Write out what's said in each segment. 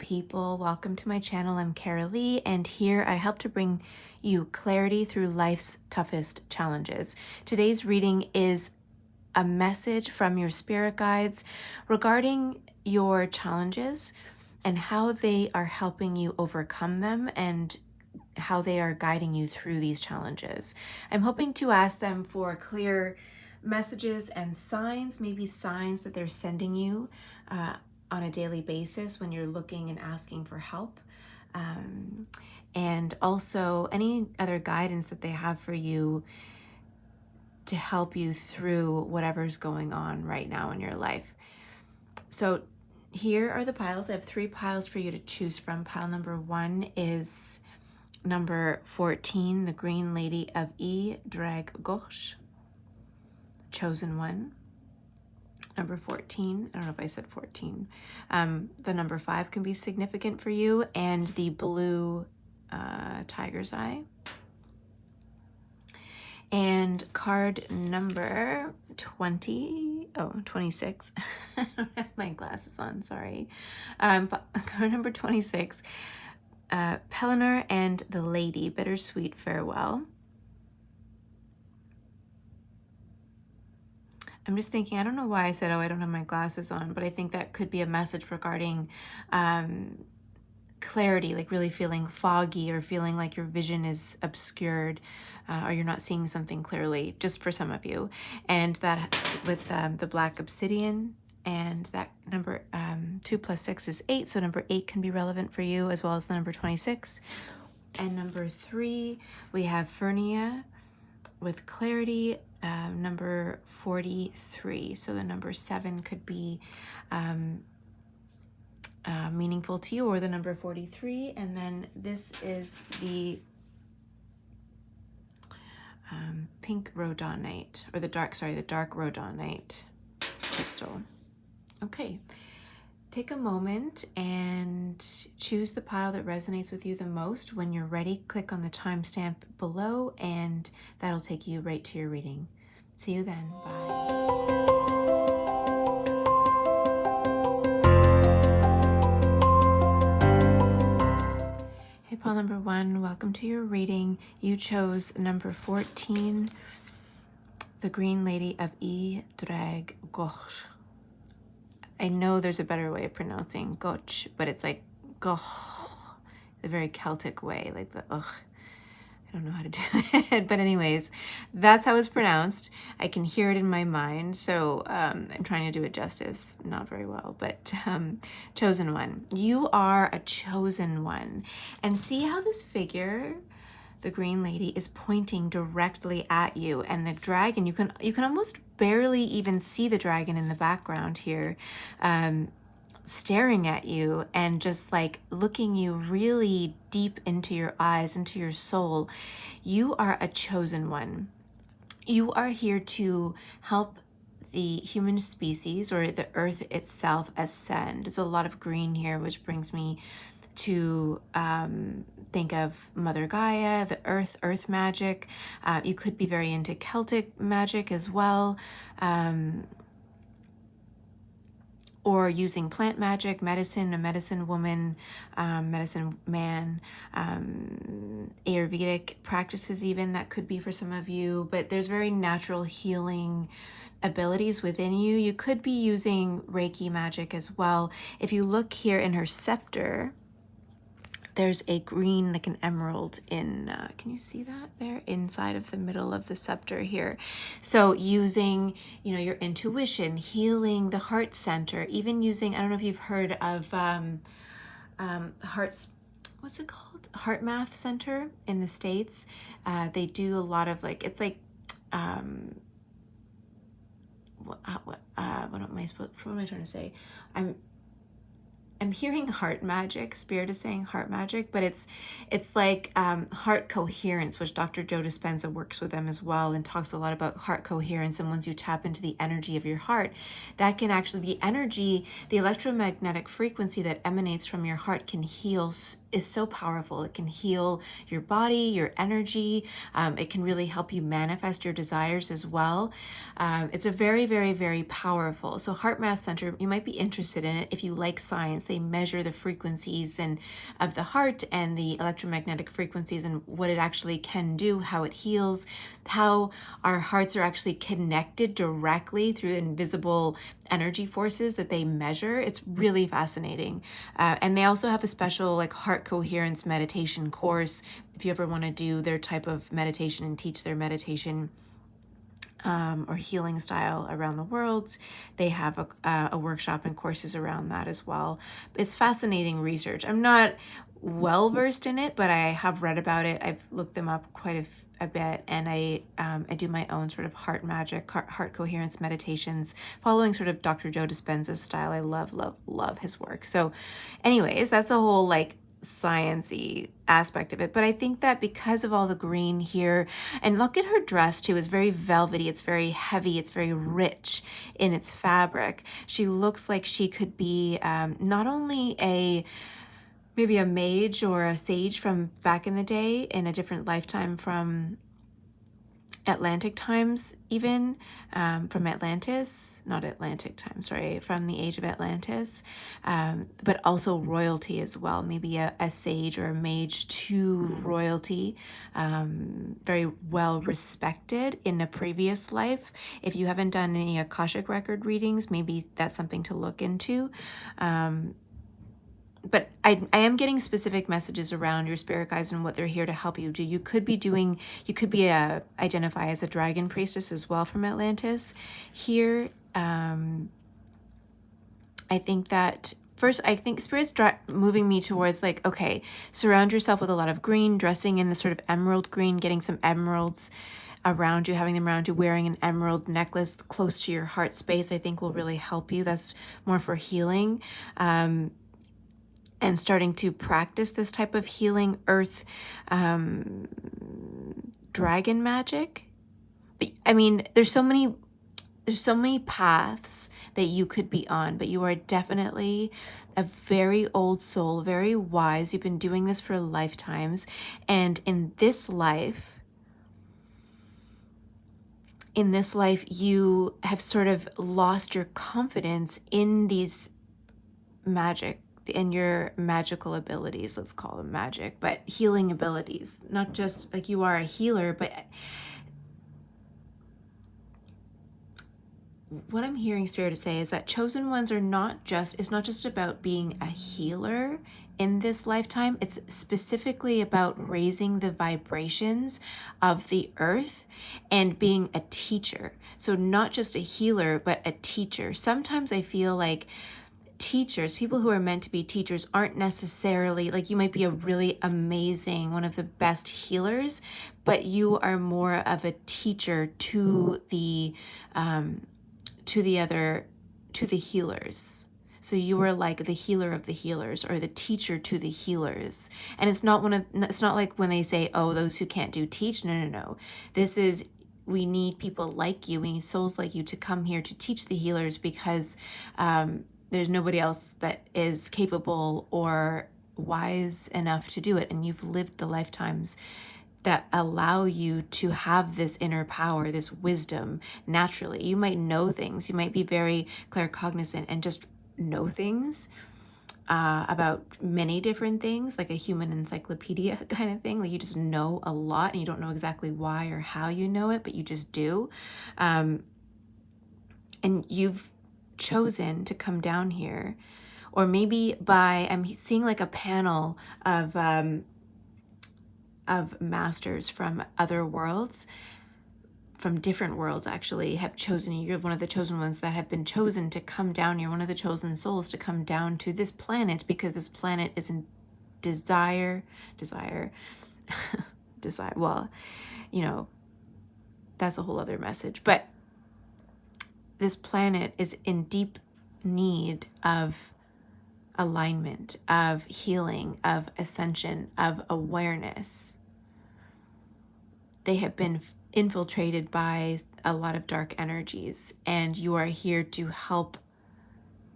people, welcome to my channel. I'm Kara Lee, and here I help to bring you clarity through life's toughest challenges. Today's reading is a message from your spirit guides regarding your challenges and how they are helping you overcome them and how they are guiding you through these challenges. I'm hoping to ask them for clear messages and signs, maybe signs that they're sending you on a daily basis when you're looking and asking for help. And also any other guidance that they have for you to help you through whatever's going on right now in your life. So here are the piles. I have 3 piles for you to choose from. Pile number 1 is number 14, the Green Lady of E, Drag Gauche, Chosen One. Number 14, I don't know if I said 14. The number 5 can be significant for you, and the blue Tiger's Eye. And card number 26. I don't have my glasses on, sorry. Card number 26, Pellinor and the Lady, Bittersweet Farewell. I'm just thinking, I don't know why I said, oh, I don't have my glasses on, but I think that could be a message regarding clarity, like really feeling foggy or feeling like your vision is obscured or you're not seeing something clearly, just for some of you. And that with the black obsidian, and that number 2 + 6 is 8, so number 8 can be relevant for you, as well as the number 26. And number 3, we have Fernia with clarity, number 43. So the number 7 could be meaningful to you, or the number 43. And then this is the pink rhodonite, or the dark rhodonite crystal. Okay, take a moment and choose the pile that resonates with you the most. When you're ready, click on the timestamp below, and that'll take you right to your reading. See you then. Bye. Hey, pile number 1, welcome to your reading. You chose number 14, the Green Lady of E, Drag Gauche. I know there's a better way of pronouncing Gauche, but it's like Gauche, the very Celtic way, like the ugh. I don't know how to do it, but anyways, that's how it's pronounced. I can hear it in my mind, so I'm trying to do it justice, not very well, but chosen one. You are a chosen one. And see how this figure, the Green Lady, is pointing directly at you, and the dragon, you can almost barely even see the dragon in the background here, staring at you and just like looking you really deep into your eyes, into your soul. You are a chosen one. You are here to help the human species, or the earth itself, ascend. There's a lot of green here, which brings me to think of Mother Gaia, the earth magic. You could be very into Celtic magic as well, or using plant magic, medicine, a medicine woman, medicine man, Ayurvedic practices even, that could be for some of you. But there's very natural healing abilities within you. You could be using Reiki magic as well. If you look here in her scepter, there's a green, like an emerald in, can you see that there? Inside of the middle of the scepter here. So using, your intuition, healing the heart center, even using, I don't know if you've heard of what's it called? Heart Math Center in the States. They do a lot of what am I trying to say? I'm hearing heart magic. Spirit is saying heart magic, but it's like heart coherence, which Dr. Joe Dispenza works with them as well, and talks a lot about heart coherence. And once you tap into the energy of your heart, that can actually, the energy, the electromagnetic frequency that emanates from your heart can heal, is so powerful. It can heal your body, your energy. It can really help you manifest your desires as well. It's a very, very, very powerful. So Heart Math Center, you might be interested in it if you like science. they measure the frequencies and of the heart and the electromagnetic frequencies and what it actually can do, how it heals, how our hearts are actually connected directly through invisible energy forces that they measure. It's really fascinating. And they also have a special like heart coherence meditation course if you ever want to do their type of meditation and teach their meditation or healing style around the world. They have a workshop and courses around that as well. It's fascinating research. I'm not well versed in it, but I have read about it. I've looked them up quite a bit, and I do my own sort of heart magic, heart coherence meditations, following sort of Dr. Joe Dispenza's style. I love his work. So anyways, that's a whole like science-y aspect of it. But I think that because of all the green here, and look at her dress too, it's very velvety, it's very heavy, it's very rich in its fabric. She looks like she could be not only maybe a mage or a sage from back in the day in a different lifetime from Atlantic times, even from Atlantis, not Atlantic time, sorry, from the age of Atlantis, but also royalty as well. Maybe a sage or a mage to royalty, very well respected in a previous life. If you haven't done any Akashic record readings, maybe that's something to look into. But I am getting specific messages around your spirit guides and what they're here to help you do. You could be identify as a dragon priestess as well from Atlantis. Here, I think that first, I think Spirit's moving me towards like, okay, surround yourself with a lot of green, dressing in the sort of emerald green, getting some emeralds around you, having them around you, wearing an emerald necklace close to your heart space, I think will really help you. That's more for healing. And starting to practice this type of healing earth dragon magic. But, I mean, there's so many paths that you could be on, but you are definitely a very old soul, very wise. You've been doing this for lifetimes. And in this life, you have sort of lost your confidence in these in your magical abilities, let's call them magic, but healing abilities. Not just like you are a healer, but what I'm hearing Spirit to say is that chosen ones it's not just about being a healer in this lifetime. It's specifically about raising the vibrations of the earth and being a teacher. So not just a healer, but a teacher. Sometimes I feel like teachers, people who are meant to be teachers, aren't necessarily like, you might be a really amazing, one of the best healers, but you are more of a teacher to the healers. So you are like the healer of the healers, or the teacher to the healers. And it's not like when they say, oh, those who can't do teach. No. This is, we need people like you, we need souls like you to come here to teach the healers, because there's nobody else that is capable or wise enough to do it. And you've lived the lifetimes that allow you to have this inner power, this wisdom naturally. You might know things. You might be very claircognizant and just know things about many different things, like a human encyclopedia kind of thing. Like you just know a lot and you don't know exactly why or how you know it, but you just do. And you've chosen to come down here, or maybe I'm seeing like a panel of masters from other worlds, from different worlds actually, have chosen you. You're one of the chosen ones that have been chosen to come down. You're one of the chosen souls to come down to this planet, because this planet is in desire. Well, that's a whole other message, but this planet is in deep need of alignment, of healing, of ascension, of awareness. They have been infiltrated by a lot of dark energies, and you are here to help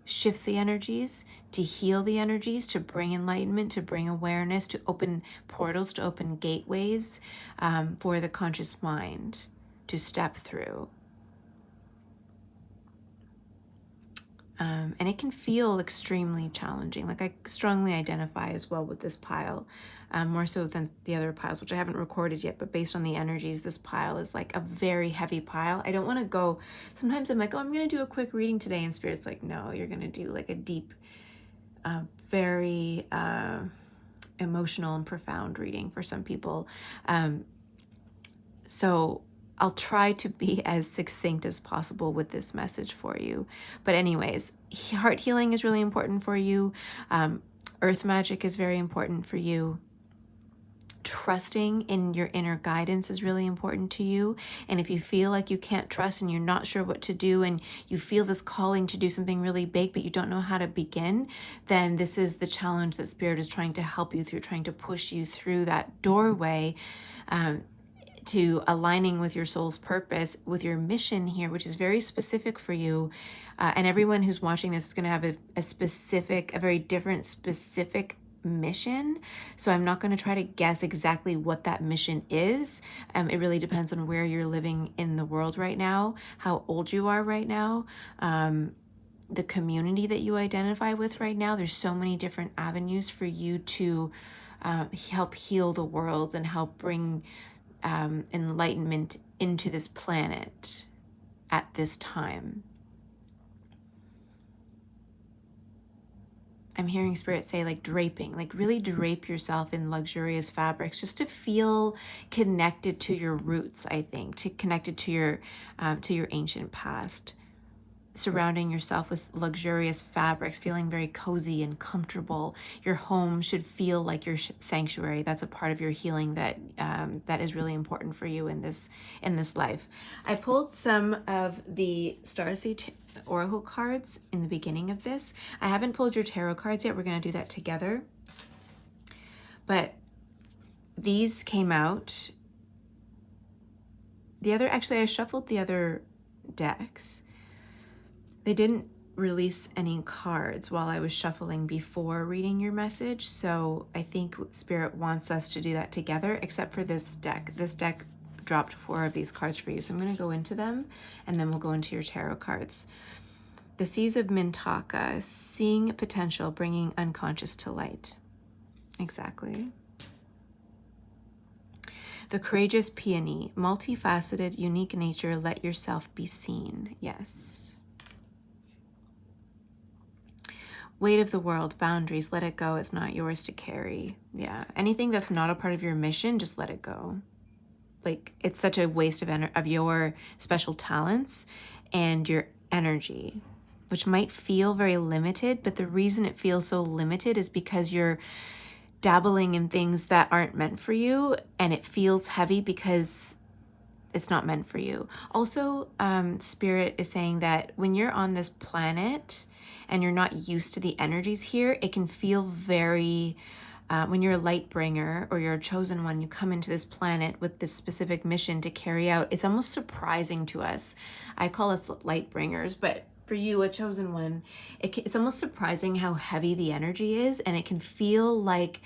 shift the energies, to heal the energies, to bring enlightenment, to bring awareness, to open portals, to open gateways for the conscious mind to step through. And it can feel extremely challenging. Like I strongly identify as well with this pile, more so than the other piles, which I haven't recorded yet, but based on the energies, this pile is like a very heavy pile. I don't want to go, sometimes I'm like, oh, I'm going to do a quick reading today. And Spirit's like, no, you're going to do like a deep, very emotional and profound reading for some people. So I'll try to be as succinct as possible with this message for you. But anyways, heart healing is really important for you. Earth magic is very important for you. Trusting in your inner guidance is really important to you. And if you feel like you can't trust and you're not sure what to do and you feel this calling to do something really big, but you don't know how to begin, then this is the challenge that Spirit is trying to help you through, trying to push you through that doorway to aligning with your soul's purpose, with your mission here, which is very specific for you. And everyone who's watching this is going to have a very different specific mission. So I'm not going to try to guess exactly what that mission is. It really depends on where you're living in the world right now, how old you are right now, the community that you identify with right now. There's so many different avenues for you to help heal the world and help bring enlightenment into this planet at this time. I'm hearing Spirit say like draping, like really drape yourself in luxurious fabrics just to feel connected to your roots, I think, connected to your ancient past. Surrounding yourself with luxurious fabrics, feeling very cozy and comfortable. Your home should feel like your sanctuary. That's a part of your healing that is really important for you in this life. I pulled some of the Starseed Oracle cards in the beginning of this. I haven't pulled your tarot cards yet. We're going to do that together. But these came out. I shuffled the other decks. They didn't release any cards while I was shuffling before reading your message, so I think Spirit wants us to do that together, except for this deck. This deck dropped 4 of these cards for you, so I'm going to go into them, and then we'll go into your tarot cards. The Seas of Mintaka, seeing potential, bringing unconscious to light. Exactly. The Courageous Peony, multifaceted, unique nature, let yourself be seen. Yes. Weight of the world, boundaries, let it go. It's not yours to carry. Yeah. Anything that's not a part of your mission, just let it go. Like, it's such a waste of your special talents and your energy, which might feel very limited, but the reason it feels so limited is because you're dabbling in things that aren't meant for you, and it feels heavy because it's not meant for you. Also, Spirit is saying that when you're on this planet and you're not used to the energies here, it can feel very, when you're a light bringer or you're a chosen one, you come into this planet with this specific mission to carry out. It's almost surprising to us. I call us light bringers, but for you, a chosen one, it's almost surprising how heavy the energy is. And it can feel like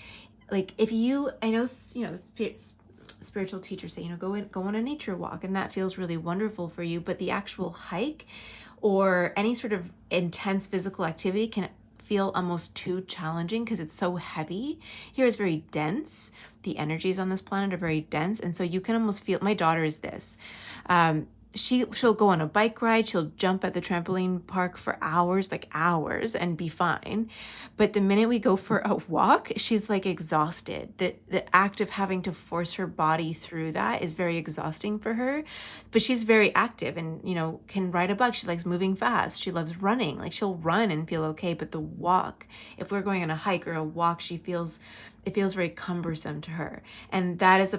if you, I know, spiritual teachers say, go on a nature walk, and that feels really wonderful for you, but the actual hike or any sort of intense physical activity can feel almost too challenging because it's so heavy. Here is very dense. The energies on this planet are very dense, and so you can almost feel, my daughter is this. She'll go on a bike ride, she'll jump at the trampoline park for hours and be fine. But the minute we go for a walk, she's like exhausted. The act of having to force her body through that is very exhausting for her. But she's very active and, can ride a bike. She likes moving fast. She loves running. Like, she'll run and feel okay. But the walk, if we're going on a hike or a walk, it feels very cumbersome to her. And that is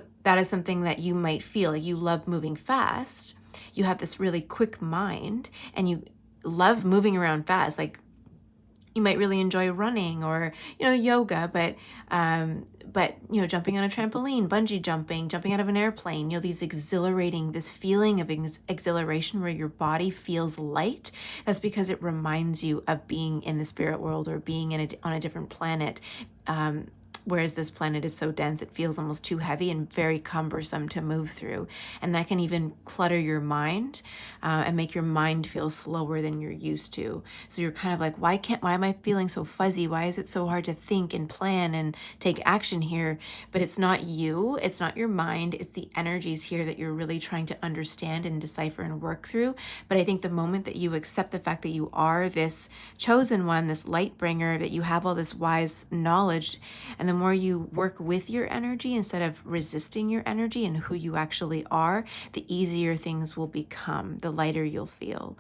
something that you might feel. Like, you love moving fast. You have this really quick mind and you love moving around fast. Like, you might really enjoy running or, yoga, but jumping on a trampoline, bungee jumping out of an airplane, this feeling of exhilaration where your body feels light. That's because it reminds you of being in the spirit world or being on a different planet, Whereas this planet is so dense, it feels almost too heavy and very cumbersome to move through. And that can even clutter your mind and make your mind feel slower than you're used to. So you're kind of like, why am I feeling so fuzzy? Why is it so hard to think and plan and take action here? But it's not you, it's not your mind, it's the energies here that you're really trying to understand and decipher and work through. But I think the moment that you accept the fact that you are this chosen one, this light bringer, that you have all this wise knowledge, and the more you work with your energy instead of resisting your energy and who you actually are, the easier things will become, the lighter you'll feel.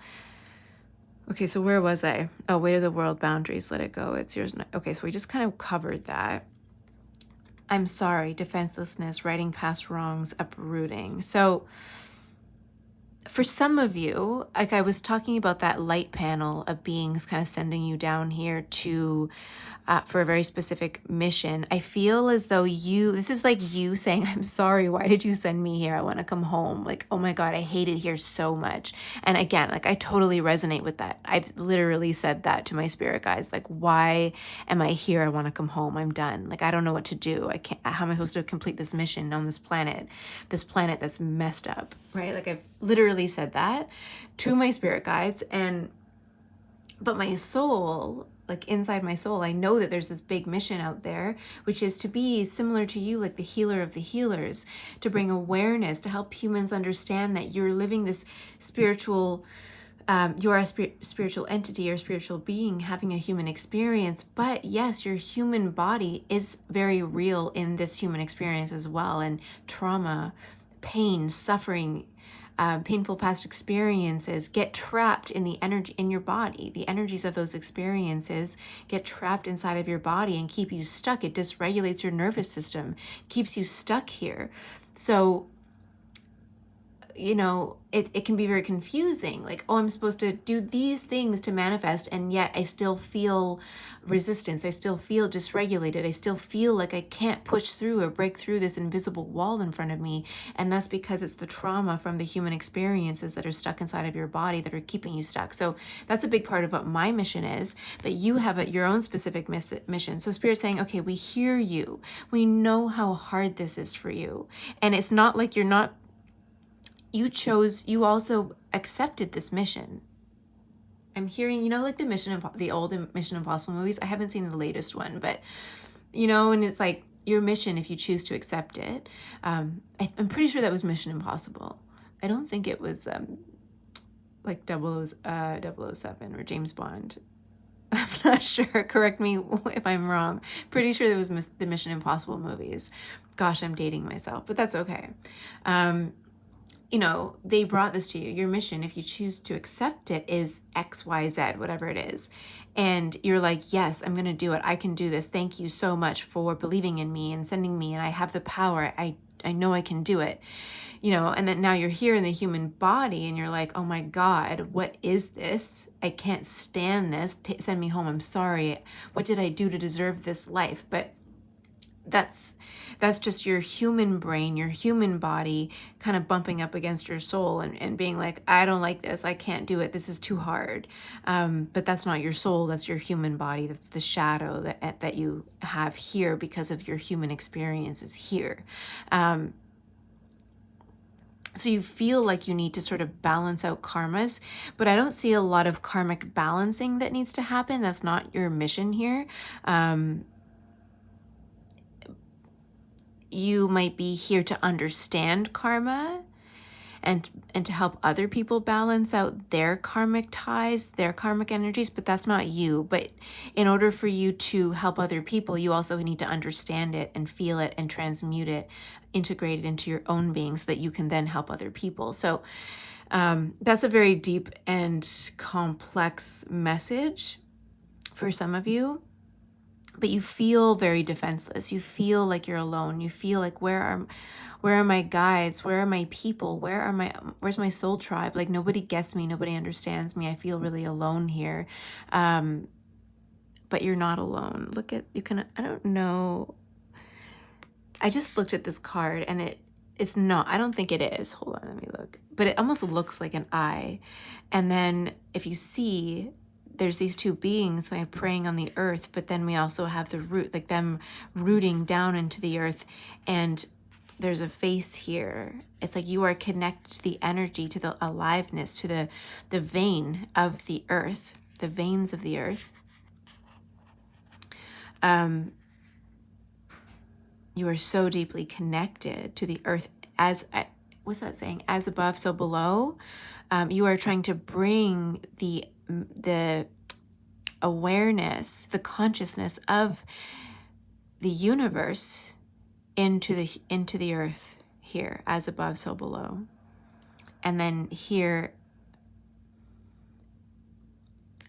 Okay, so where was I? Oh, weight of the world, boundaries, let it go, it's yours. Okay, so we just kind of covered that. I'm sorry, defenselessness, writing past wrongs, uprooting. So for some of you, like I was talking about that light panel of beings kind of sending you down here to for a very specific mission. I feel as though this is like you saying, I'm sorry, why did you send me here? I want to come home. Like, oh my God, I hate it here so much. And again, like I totally resonate with that. I've literally said that to my spirit guides. Like, why am I here? I want to come home. I'm done. Like, I don't know what to do. I can't, how am I supposed to complete this mission on this planet that's messed up, right? Like I've literally said that to my spirit guides. But my soul, like inside my soul, I know that there's this big mission out there, which is to be similar to you, like the healer of the healers, to bring awareness, to help humans understand that you're living this spiritual, you're a spiritual entity or spiritual being having a human experience. But yes, your human body is very real in this human experience as well. And trauma, pain, suffering, painful past experiences get trapped in the energy in your body. The energies of those experiences get trapped inside of your body and keep you stuck. It dysregulates your nervous system, keeps you stuck here. So, you know, it can be very confusing. Like, oh, I'm supposed to do these things to manifest, and yet I still feel resistance. I still feel dysregulated. I still feel like I can't push through or break through this invisible wall in front of me. And that's because it's the trauma from the human experiences that are stuck inside of your body that are keeping you stuck. So that's a big part of what my mission is, but you have your own specific mission. So Spirit's saying, okay, we hear you. We know how hard this is for you. And it's not like you also accepted this mission. I'm hearing, you know, like the old Mission Impossible movies. I haven't seen the latest one, but, you know, and it's like your mission if you choose to accept it. I'm pretty sure that was Mission Impossible. I don't think it was like 007 or James Bond. I'm not sure. Correct me if I'm wrong. Pretty sure that was the Mission Impossible movies. Gosh, I'm dating myself, but that's okay. You know, they brought this to you. Your mission, if you choose to accept it, is X, Y, Z, whatever it is. And you're like, yes, I'm going to do it. I can do this. Thank you so much for believing in me and sending me. And I have the power. I know I can do it. You know, and then now you're here in the human body and you're like, oh my God, what is this? I can't stand this. Send me home. I'm sorry. What did I do to deserve this life? But that's just your human brain, your human body kind of bumping up against your soul and being like, I don't like this. I can't do it. This is too hard. But that's not your soul. That's your human body. That's the shadow that you have here because of your human experiences here. So you feel like you need to sort of balance out karmas, but I don't see a lot of karmic balancing that needs to happen. That's not your mission here. You might be here to understand karma and to help other people balance out their karmic ties, their karmic energies, but that's not you. But in order for you to help other people, you also need to understand it and feel it and transmute it, integrate it into your own being so that you can then help other people. So that's a very deep and complex message for some of you. But you feel very defenseless. You feel like you're alone. You feel like, where are my guides? Where are my people? Where's my soul tribe? Like, nobody gets me. Nobody understands me. I feel really alone here. But you're not alone. I don't know. I just looked at this card and it's not, I don't think it is. Hold on, let me look. But it almost looks like an eye. And then if you see there's these two beings like preying on the earth, but then we also have the root, like them rooting down into the earth. And there's a face here. It's like you are connected to the energy, to the aliveness, to the vein of the earth, the veins of the earth. You are so deeply connected to the earth, as, what's that saying? As above, so below. You are trying to bring the awareness, the consciousness of the universe into the earth here, as above, so below. And then here,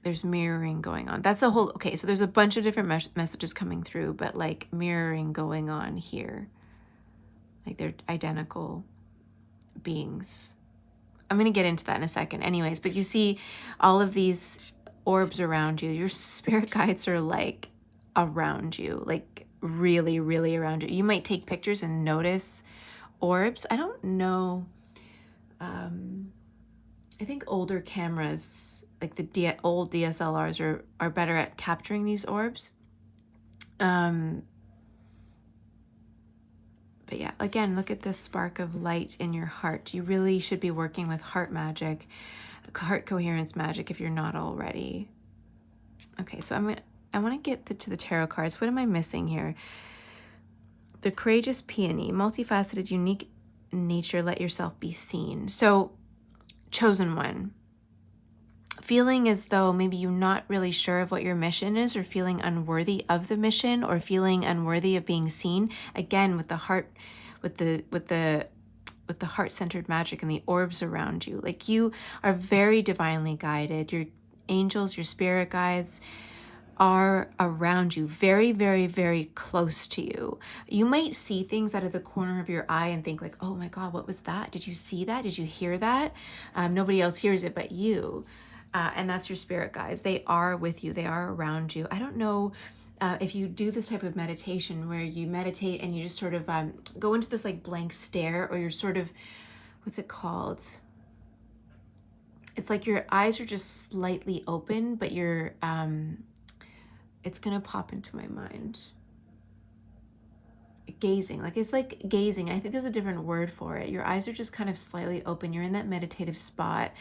there's mirroring going on. That's a whole, okay, so there's a bunch of different messages coming through, but like mirroring going on here. Like they're identical beings. I'm going to get into that in a second anyways, but you see all of these orbs around you. Your spirit guides are like around you, like really, really around you. You might take pictures and notice orbs. I don't know. I think older cameras, like the old DSLRs, are better at capturing these orbs. But yeah, again, look at this spark of light in your heart. You really should be working with heart magic, heart coherence magic, if you're not already. Okay, so I want to get to the tarot cards. What am I missing here? The courageous peony, multifaceted, unique nature, let yourself be seen. So, chosen one. Feeling as though maybe you're not really sure of what your mission is, or feeling unworthy of the mission, or feeling unworthy of being seen. Again, with the heart, with the heart-centered magic and the orbs around you. Like you are very divinely guided. Your angels, your spirit guides are around you, very, very, very close to you. You might see things out of the corner of your eye and think like, oh my God, what was that? Did you see that? Did you hear that? Nobody else hears it but you. And that's your spirit guides. They are with you. They are around you. I don't know if you do this type of meditation where you meditate and you just sort of go into this like blank stare, or you're sort of, what's it called? It's like your eyes are just slightly open, but you're, it's going to pop into my mind. Gazing, like it's like gazing. I think there's a different word for it. Your eyes are just kind of slightly open. You're in that meditative spot.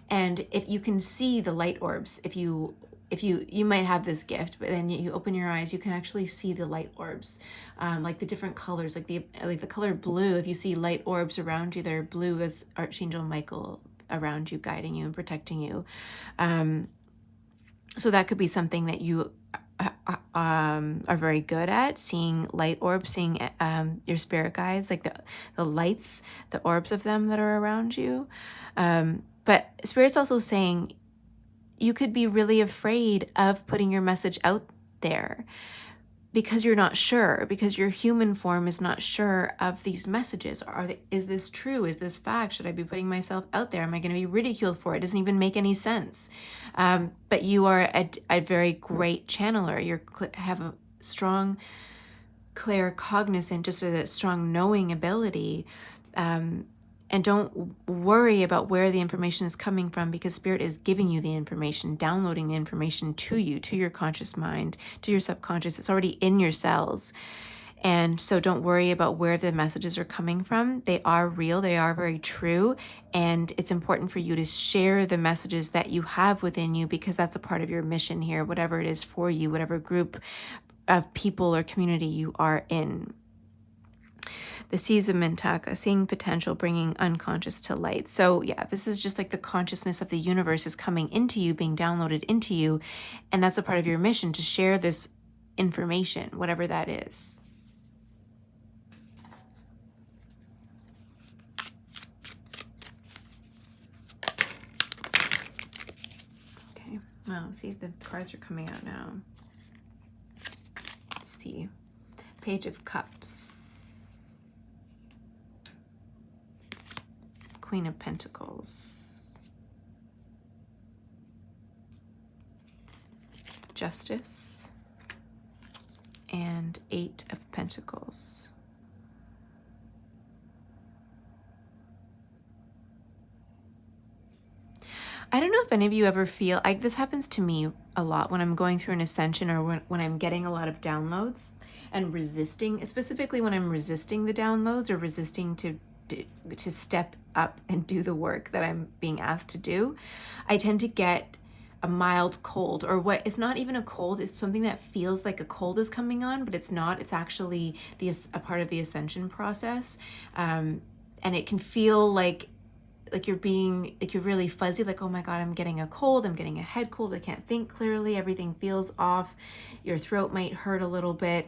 And if you can see the light orbs, if you might have this gift, but then you open your eyes, you can actually see the light orbs, like the different colors, like the color blue. If you see light orbs around you that are blue, that's Archangel Michael around you, guiding you and protecting you. So that could be something that you are very good at, seeing light orbs, seeing your spirit guides, like the lights, the orbs of them that are around you. But Spirit's also saying you could be really afraid of putting your message out there because you're not sure, because your human form is not sure of these messages. Is this true? Is this fact? Should I be putting myself out there? Am I going to be ridiculed for it? It doesn't even make any sense. But you are a very great channeler. You have a strong, claircognizant, just a strong knowing ability. And don't worry about where the information is coming from, because Spirit is giving you the information, downloading the information to you, to your conscious mind, to your subconscious. It's already in your cells. And so don't worry about where the messages are coming from. They are real. They are very true. And it's important for you to share the messages that you have within you, because that's a part of your mission here, whatever it is for you, whatever group of people or community you are in. The seeds of Mintaka, seeing potential, bringing unconscious to light. So yeah, this is just like the consciousness of the universe is coming into you, being downloaded into you. And that's a part of your mission, to share this information, whatever that is. Okay, well, see, the cards are coming out now. Let's see. Page of Cups. Queen of Pentacles, Justice, and Eight of Pentacles. I don't know if any of you ever feel like this happens to me a lot when I'm going through an ascension, or when I'm getting a lot of downloads and resisting, specifically when I'm resisting the downloads or resisting to step up and do the work that I'm being asked to do. I tend to get a mild cold, or what it's not even a cold, it's something that feels like a cold is coming on, but it's not. It's actually a part of the ascension process. And it can feel like you're really fuzzy, like, oh my God, I'm getting a cold, I'm getting a head cold, I can't think clearly, everything feels off, your throat might hurt a little bit.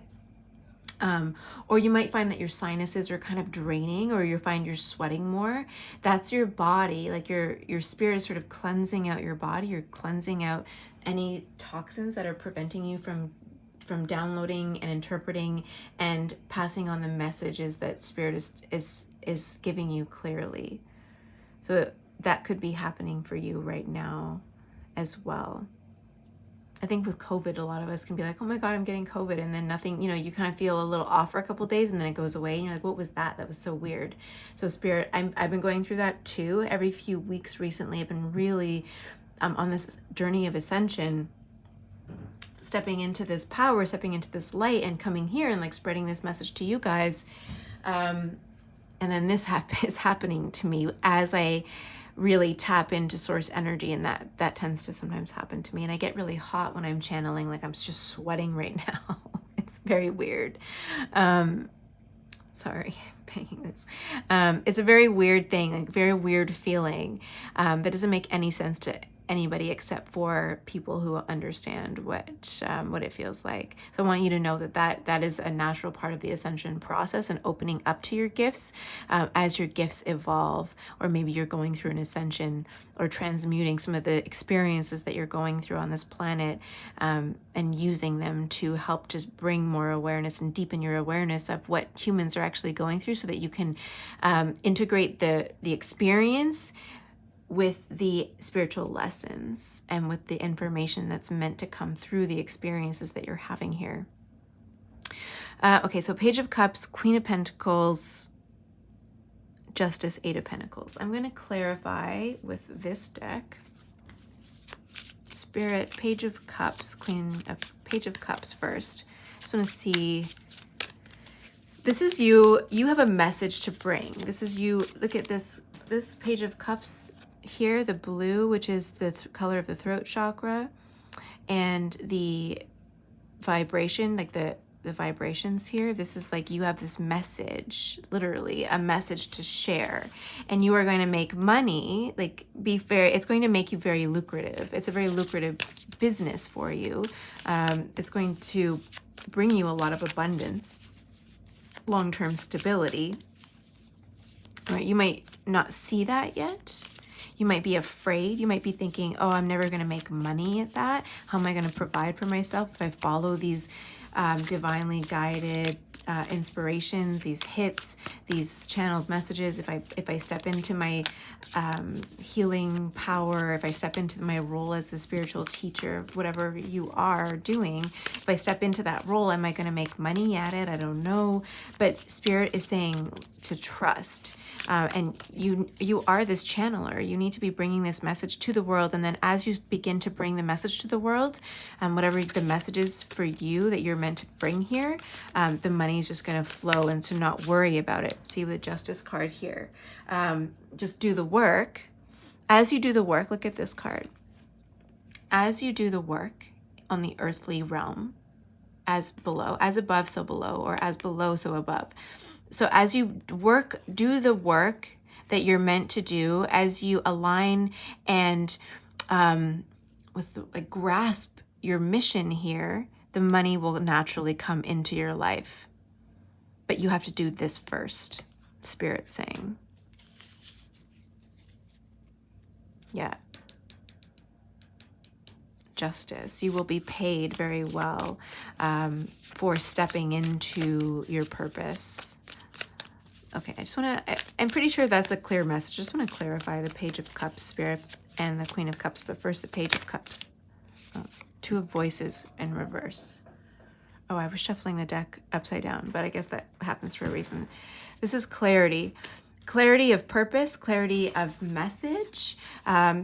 Or you might find that your sinuses are kind of draining, or you find you're sweating more. That's your body, like your spirit is sort of cleansing out your body. You're cleansing out any toxins that are preventing you from downloading and interpreting and passing on the messages that spirit is giving you clearly. So that could be happening for you right now as well. I think with COVID, a lot of us can be like, oh my God, I'm getting COVID. And then nothing, you kind of feel a little off for a couple of days, and then it goes away. And you're like, what was that? That was so weird. So spirit, I've been going through that too. Every few weeks recently, I've been really on this journey of ascension, stepping into this power, stepping into this light, and coming here and like spreading this message to you guys. And then this is happening to me as I really tap into source energy, and that tends to sometimes happen to me. And I get really hot when I'm channeling, like I'm just sweating right now. It's very weird. Sorry, banging this. It's a very weird thing, like very weird feeling that doesn't make any sense to anybody except for people who understand what it feels like. So I want you to know that is a natural part of the ascension process, and opening up to your gifts as your gifts evolve, or maybe you're going through an ascension or transmuting some of the experiences that you're going through on this planet, and using them to help just bring more awareness and deepen your awareness of what humans are actually going through, so that you can integrate the experience with the spiritual lessons and with the information that's meant to come through the experiences that you're having here. Okay, so Page of Cups, Queen of Pentacles, Justice, Eight of Pentacles. I'm going to clarify with this deck. Spirit, Page of Cups, Page of Cups first. Just want to see. This is you. You have a message to bring. This is you. Look at this Page of Cups here, the blue, which is the color of the throat chakra, and the vibration, like the vibrations here. This is like you have this message, literally a message to share, and you are going to make money. Like, be fair, it's going to make you very lucrative. It's a very lucrative business for you. It's going to bring you a lot of abundance, long-term stability. All right, you might not see that yet. You might be afraid. You might be thinking, oh, I'm never going to make money at that. How am I going to provide for myself if I follow these divinely guided inspirations, these hits, these channeled messages? If I step into my healing power, if I step into my role as a spiritual teacher, whatever you are doing, if I step into that role, am I going to make money at it? I don't know. But Spirit is saying to trust. And you are this channeler. You need to be bringing this message to the world. And then as you begin to bring the message to the world, whatever the message is for you that you're meant to bring here, the money is just going to flow, and so not worry about it. See the Justice card here. Just do the work. As you do the work, look at this card. As you do the work on the earthly realm, as below, as above, so below, or as below, so above. So as you do the work that you're meant to do, as you align and grasp your mission here, the money will naturally come into your life. But you have to do this first, Spirit saying. Yeah. Justice. You will be paid very well for stepping into your purpose. Okay, I'm pretty sure that's a clear message. I just want to clarify the Page of Cups, Spirit, and the Queen of Cups, but first the Page of Cups. Two of Voices in reverse. Oh, I was shuffling the deck upside down, but I guess that happens for a reason. This is clarity. clarity of purpose, clarity of message.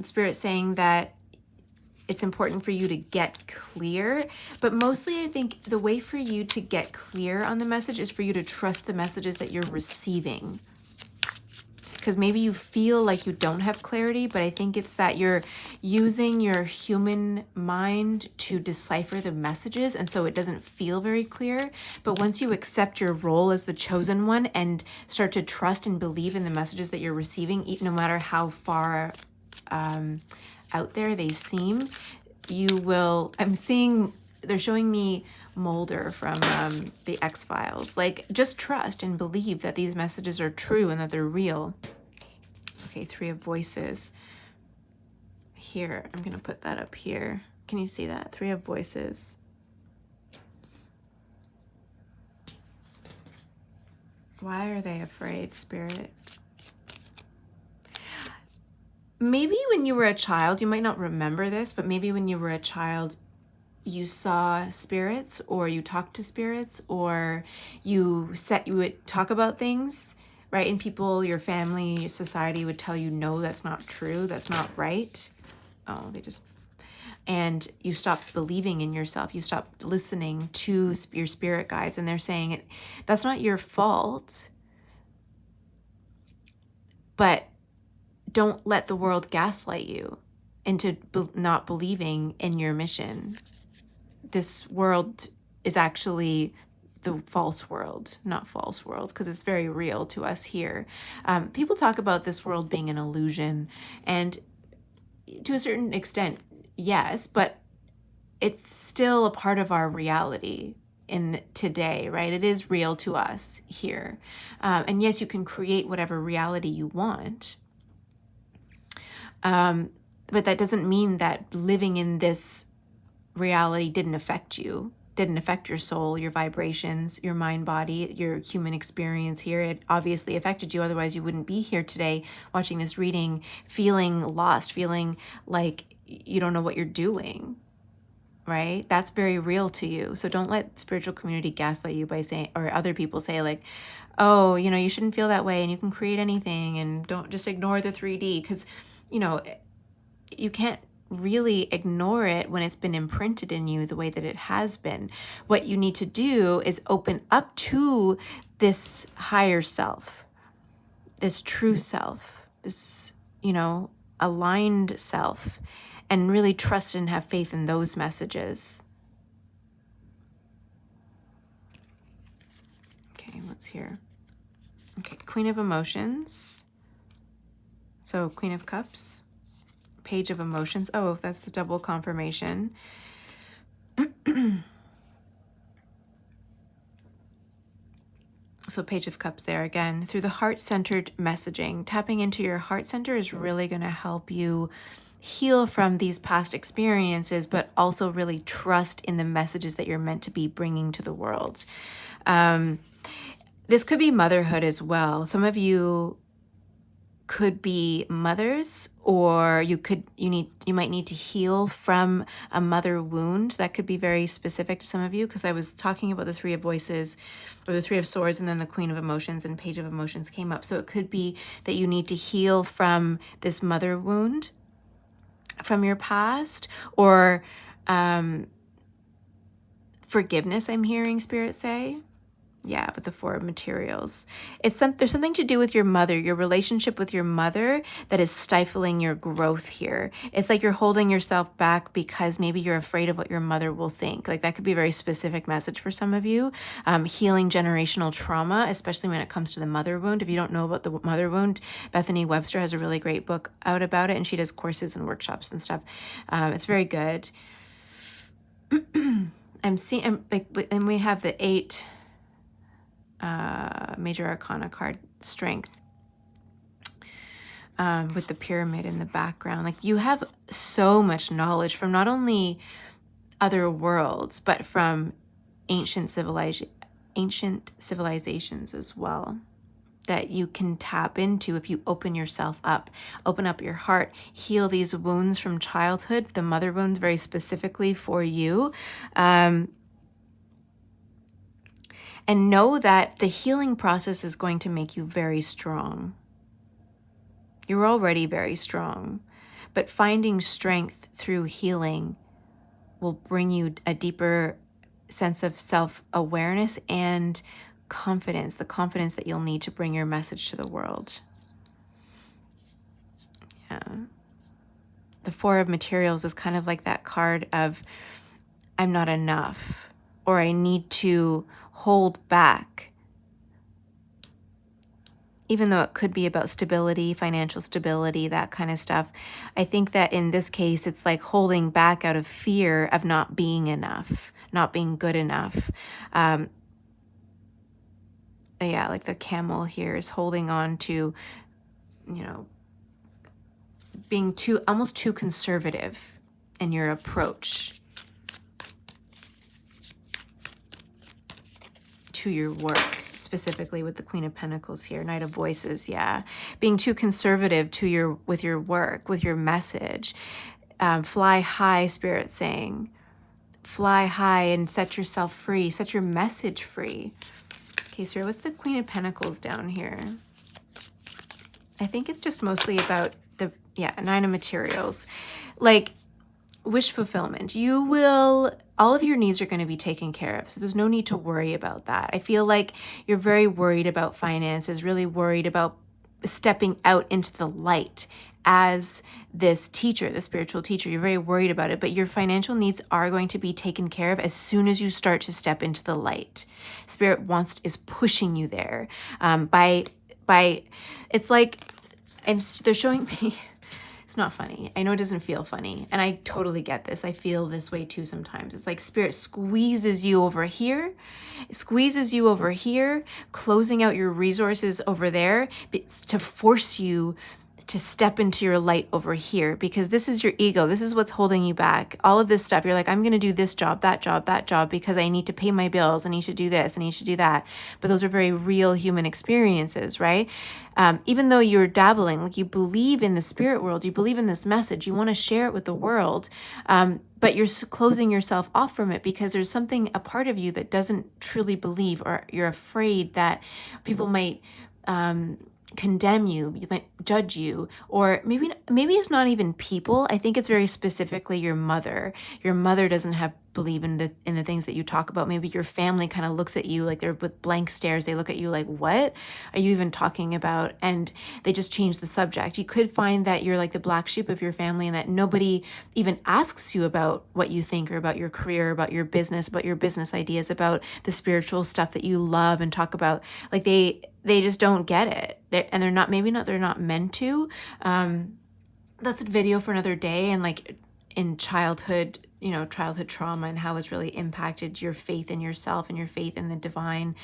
Spirit saying that it's important for you to get clear, but mostly I think the way for you to get clear on the message is for you to trust the messages that you're receiving. Because maybe you feel like you don't have clarity, but I think it's that you're using your human mind to decipher the messages, and so it doesn't feel very clear. But once you accept your role as the chosen one and start to trust and believe in the messages that you're receiving, no matter how far out there they seem, you will, they're showing me Mulder from the X-Files. Like, just trust and believe that these messages are true and that they're real. Okay, 3 of Voices. Here, I'm going to put that up here. Can you see that? 3 of Voices. Why are they afraid, Spirit? Maybe when you were a child, you might not remember this, but maybe when you were a child, you saw spirits, or you talked to spirits, or you would talk about things, right? And people, your family, your society would tell you, no, that's not true. That's not right. Oh, and you stopped believing in yourself. You stopped listening to your spirit guides, and they're saying that's not your fault, but don't let the world gaslight you into not believing in your mission. This world is actually the false world, not false world, because it's very real to us here. People talk about this world being an illusion, and to a certain extent, yes, but it's still a part of our reality in today, right? It is real to us here. And yes, you can create whatever reality you want. But that doesn't mean that living in this reality didn't affect you, didn't affect your soul, your vibrations, your mind, body, your human experience here. It obviously affected you. Otherwise, you wouldn't be here today watching this reading, feeling lost, feeling like you don't know what you're doing, right? That's very real to you. So don't let spiritual community gaslight you by saying, or other people say like, oh, you shouldn't feel that way and you can create anything and don't just ignore the 3D, because, you can't really ignore it when it's been imprinted in you the way that it has been. What you need to do is open up to this higher self, this true self, this, aligned self, and really trust and have faith in those messages. Okay, what's here? Okay, Queen of Emotions. So Queen of Cups. Page of Emotions. Oh, that's the double confirmation. So Page of Cups there again. Through the heart-centered messaging, tapping into your heart center is really going to help you heal from these past experiences, but also really trust in the messages that you're meant to be bringing to the world. This could be motherhood as well. Some of you could be mothers, or you might need to heal from a mother wound. That could be very specific to some of you, because I was talking about the 3 of Voices, or the 3 of Swords, and then the Queen of Emotions and Page of Emotions came up. So it could be that you need to heal from this mother wound from your past, or forgiveness, I'm hearing Spirit say. Yeah, with the 4 of Materials. There's something to do with your mother, your relationship with your mother, that is stifling your growth here. It's like you're holding yourself back because maybe you're afraid of what your mother will think. Like, that could be a very specific message for some of you. Healing generational trauma, especially when it comes to the mother wound. If you don't know about the mother wound, Bethany Webster has a really great book out about it, and she does courses and workshops and stuff. It's very good. And we have the 8... Major Arcana card, Strength, with the pyramid in the background. Like, you have so much knowledge from not only other worlds, but from ancient civilizations as well, that you can tap into if you open yourself up, open up your heart, heal these wounds from childhood, the mother wounds very specifically for you. And know that the healing process is going to make you very strong. You're already very strong, but finding strength through healing will bring you a deeper sense of self-awareness and confidence, the confidence that you'll need to bring your message to the world. Yeah. The Four of Materials is kind of like that card of I'm not enough, or I need to hold back. Even though it could be about stability, financial stability, that kind of stuff, I think that in this case, it's like holding back out of fear of not being enough, not being good enough. Yeah, like the camel here is holding on to, you know, being almost too conservative in your approach to your work, specifically with the Queen of Pentacles here, Knight of Voices. Yeah, being too conservative with your work, with your message. Fly high, Spirit saying. Fly high and set yourself free. Set your message free. Okay, so what's the Queen of Pentacles down here? I think it's just mostly about the, Nine of Materials. Like, wish fulfillment. All of your needs are going to be taken care of. So there's no need to worry about that. I feel like you're very worried about finances, really worried about stepping out into the light as this teacher, the spiritual teacher. You're very worried about it, but your financial needs are going to be taken care of as soon as you start to step into the light. Spirit is pushing you there. It's like they're showing me. It's not funny. I know it doesn't feel funny. And I totally get this. I feel this way too sometimes. It's like Spirit squeezes you over here, closing out your resources over there to force you to step into your light over here, because this is your ego. This is what's holding you back. All of this stuff. You're like, I'm going to do this job, that job, because I need to pay my bills. I need to do this. I need to do that. But those are very real human experiences, right? Even though you're dabbling, like you believe in the spirit world, you believe in this message, you want to share it with the world, but you're closing yourself off from it because there's a part of you that doesn't truly believe, or you're afraid that people might condemn you, might judge you, or maybe it's not even people. I think it's very specifically your mother. Your mother doesn't believe in the things that you talk about. Maybe your family kind of looks at you like they're with blank stares. They look at you like, what are you even talking about? And they just change the subject. You could find that you're like the black sheep of your family, and that nobody even asks you about what you think, or about your career, about your business ideas, about the spiritual stuff that you love and talk about. Like they just don't get it. They're not meant to. That's a video for another day. And like in childhood trauma, and how it's really impacted your faith in yourself and your faith in the divine,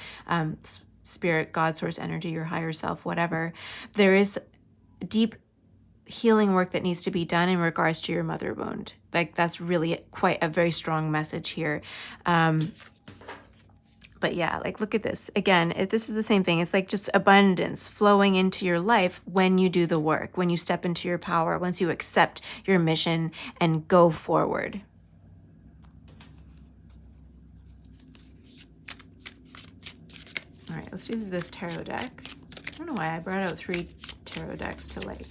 spirit, God, source energy, your higher self, whatever. There is deep healing work that needs to be done in regards to your mother wound. Like that's really quite a very strong message here. But yeah, like look at this. Again, this is the same thing. It's like just abundance flowing into your life when you do the work, when you step into your power, once you accept your mission and go forward. All right, let's use this tarot deck. I don't know why I brought out 3 tarot decks to like.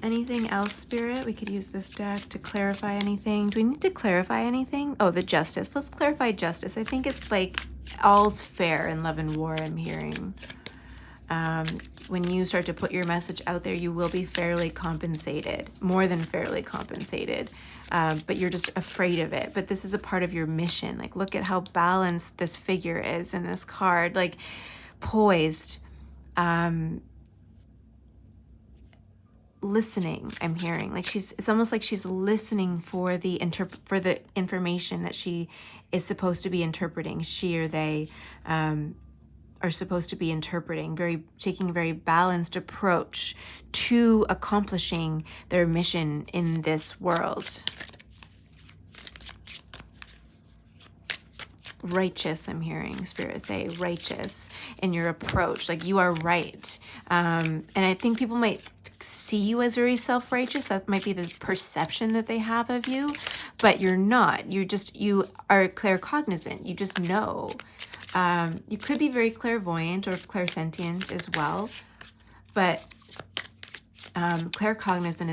Anything else, Spirit? We could use this deck to clarify anything. Do we need to clarify anything? Oh, the Justice. Let's clarify Justice. I think it's like all's fair in love and war, I'm hearing. When you start to put your message out there, you will be fairly compensated, more than fairly compensated. But you're just afraid of it. But this is a part of your mission. Like, look at how balanced this figure is in this card. Like, poised. Listening, I'm hearing. Like it's almost like she's listening for the information that she is supposed to be interpreting. She or they are supposed to be interpreting, taking a very balanced approach to accomplishing their mission in this world. Righteous, I'm hearing Spirit say, righteous in your approach. Like you are right. And I think people might see you as very self-righteous. That might be the perception that they have of you, but you're not. You are claircognizant. You just know. You could be very clairvoyant or clairsentient as well. but claircognizant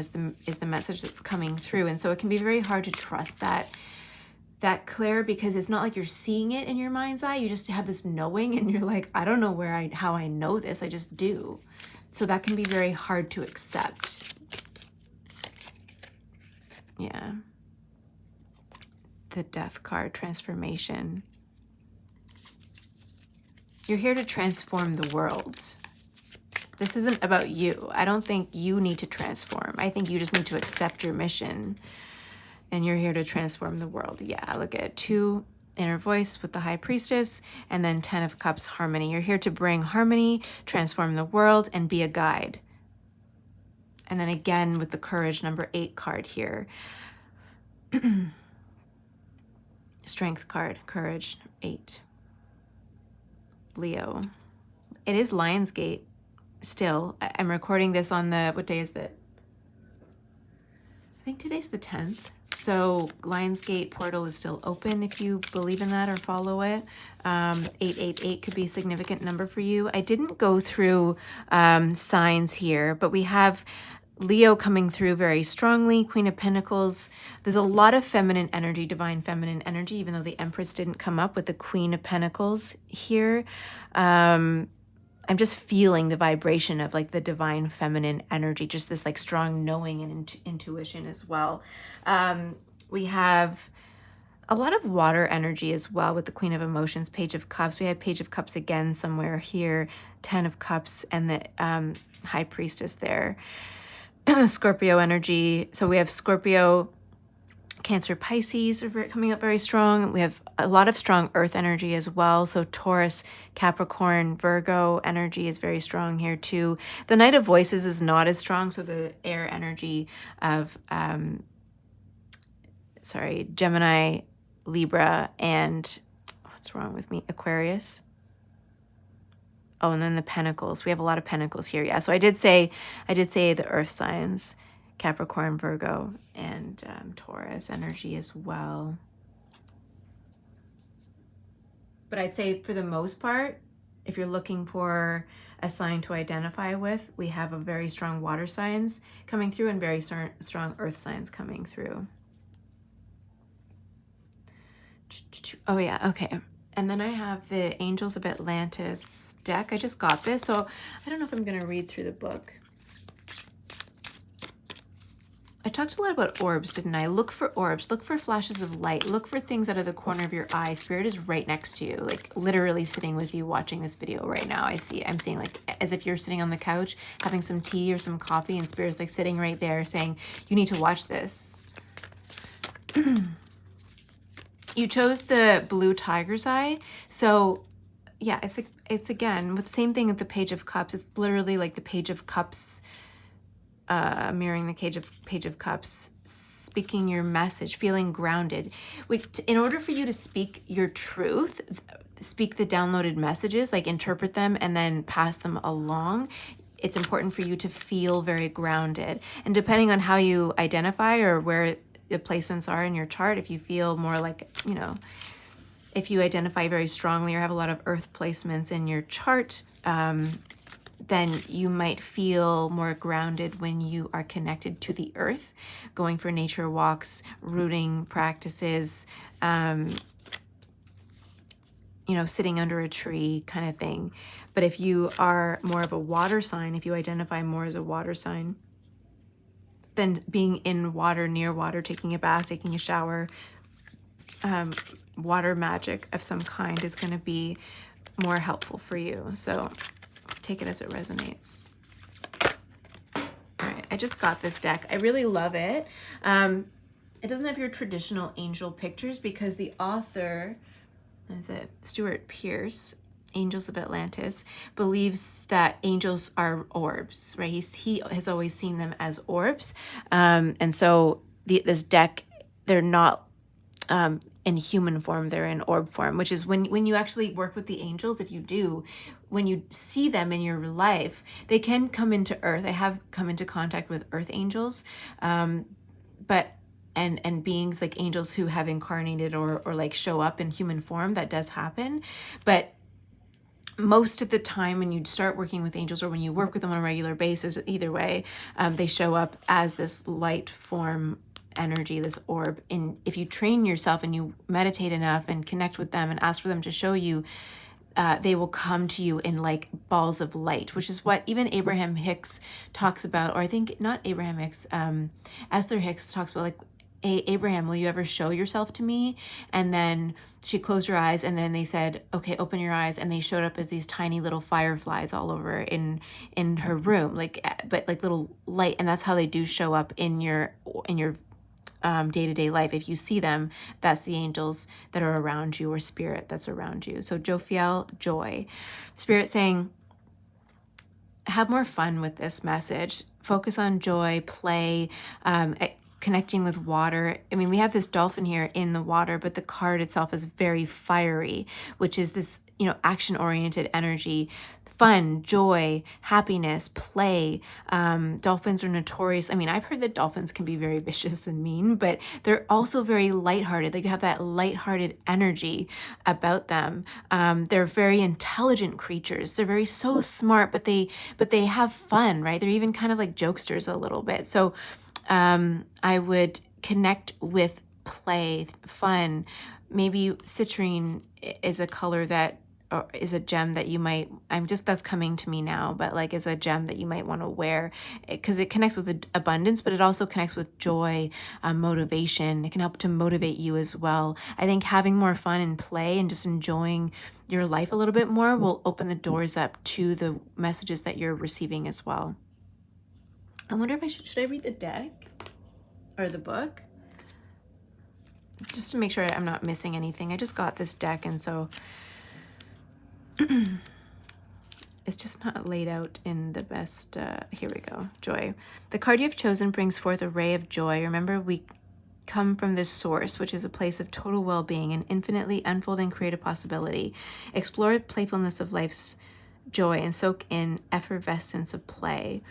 is the message that's coming through. And so it can be very hard to trust that clair, because it's not like you're seeing it in your mind's eye. You just have this knowing, and you're like, I don't know how I know this. I just do. So that can be very hard to accept. Yeah. The Death card, transformation. You're here to transform the world. This isn't about you. I don't think you need to transform. I think you just need to accept your mission. And you're here to transform the world. Yeah, look at 2 inner voice with the High Priestess, and then 10 of Cups, harmony. You're here to bring harmony, transform the world, and be a guide. And then again with the Courage, number 8 card here. Strength card, Courage, 8. Leo. It is Lionsgate still. I'm recording this on the, what day is that? I think today's the 10th. So Lionsgate portal is still open if you believe in that or follow it. 888 could be a significant number for you. I didn't go through signs here, but we have Leo coming through very strongly, Queen of Pentacles. There's a lot of feminine energy, divine feminine energy, even though the Empress didn't come up with the Queen of Pentacles here. I'm just feeling the vibration of like the divine feminine energy, just this like strong knowing and intuition as well. We have a lot of water energy as well with the Queen of Emotions, Page of Cups. We had Page of Cups again somewhere here, 10 of Cups, and the High Priestess there. Scorpio energy. So we have Scorpio, Cancer, Pisces are coming up very strong. We have a lot of strong earth energy as well. So Taurus, Capricorn, Virgo energy is very strong here too. The Knight of Voices is not as strong. So the air energy of, Gemini, Libra, and what's wrong with me? Aquarius. Oh, and then the Pentacles. We have a lot of Pentacles here. Yeah. So I did say the earth signs, Capricorn, Virgo, and Taurus energy as well. But I'd say for the most part, if you're looking for a sign to identify with, we have a very strong water signs coming through and very strong earth signs coming through. Oh yeah, okay. And then I have the Angels of Atlantis deck. I just got this, so I don't know if I'm going to read through the book. I talked a lot about orbs, didn't I? Look for orbs. Look for flashes of light. Look for things out of the corner of your eye. Spirit is right next to you, like literally sitting with you watching this video right now. I'm seeing like as if you're sitting on the couch having some tea or some coffee, and Spirit's like sitting right there saying, you need to watch this. You chose the blue tiger's eye. So yeah, it's again, with the same thing with the Page of Cups. It's literally like the Page of Cups, mirroring the Page of Cups, speaking your message, feeling grounded. In order for you to speak your truth, speak the downloaded messages, like interpret them and then pass them along, it's important for you to feel very grounded. And depending on how you identify or where the placements are in your chart, if you feel more like, if you identify very strongly or have a lot of earth placements in your chart, then you might feel more grounded when you are connected to the earth, going for nature walks, rooting practices, sitting under a tree kind of thing. But if you are more of a water sign, if you identify more as a water sign, then being in water, near water, taking a bath, taking a shower, water magic of some kind is going to be more helpful for you. So take it as it resonates. All right, I just got this deck. I really love it. It doesn't have your traditional angel pictures because the author, is it Stuart Pearce, Angels of Atlantis, believes that angels are orbs, right? He has always seen them as orbs. And so this deck, they're not in human form, they're in orb form, which is when you actually work with the angels, if you do, when you see them in your life, they can come into earth. I have come into contact with earth angels, but and beings like angels who have incarnated or like show up in human form, that does happen. But most of the time when you start working with angels, or when you work with them on a regular basis, either way, they show up as this light form energy, this orb. And if you train yourself and you meditate enough and connect with them and ask for them to show you, they will come to you in like balls of light, which is what even Abraham Hicks talks about, or I think not Abraham Hicks, Esther Hicks talks about, like, Abraham, will you ever show yourself to me? And then she closed her eyes, and then they said, okay, open your eyes. And they showed up as these tiny little fireflies all over in her room, like, but like little light. And that's how they do show up in your day-to-day life. If you see them, that's the angels that are around you, or spirit that's around you. So Jophiel, joy. Spirit saying, have more fun with this message. Focus on joy, play, connecting with water. I mean, we have this dolphin here in the water, but the card itself is very fiery, which is this, action-oriented energy, fun, joy, happiness, play. Dolphins are notorious. I mean, I've heard that dolphins can be very vicious and mean, but they're also very lighthearted. They have that lighthearted energy about them. They're very intelligent creatures. They're very so smart, but they have fun, right? They're even kind of like jokesters a little bit. So I would connect with play, fun. Maybe citrine is a color that, or is a gem that you might, that's coming to me now, but like is a gem that you might want to wear, because it connects with abundance, but it also connects with joy, motivation. It can help to motivate you as well. I think having more fun and play and just enjoying your life a little bit more will open the doors up to the messages that you're receiving as well. I wonder if should I read the deck or the book? Just to make sure I'm not missing anything. I just got this deck, and so it's just not laid out in the best. Here we go. Joy. The card you have chosen brings forth a ray of joy. Remember, we come from this source, which is a place of total well-being and infinitely unfolding creative possibility. Explore playfulness of life's joy and soak in effervescence of play.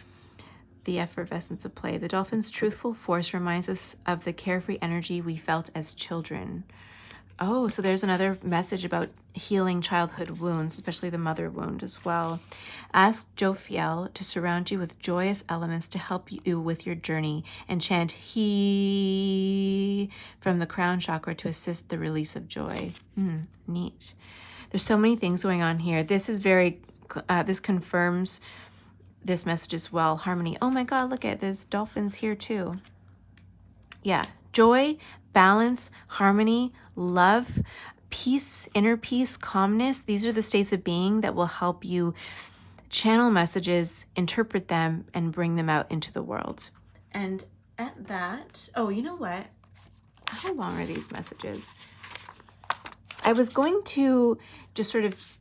The effervescence of play. The dolphin's truthful force reminds us of the carefree energy we felt as children. Oh, so there's another message about healing childhood wounds, especially the mother wound as well. Ask Jophiel to surround you with joyous elements to help you with your journey, and chant He from the crown chakra to assist the release of joy. Neat. There's so many things going on here. This is this confirms this message as well. Harmony. Oh my God, look at there's dolphins here too. Yeah. Joy, balance, harmony, love, peace, inner peace, calmness. These are the states of being that will help you channel messages, interpret them, and bring them out into the world. And at that, oh, you know what? How long are these messages? I was going to just sort of,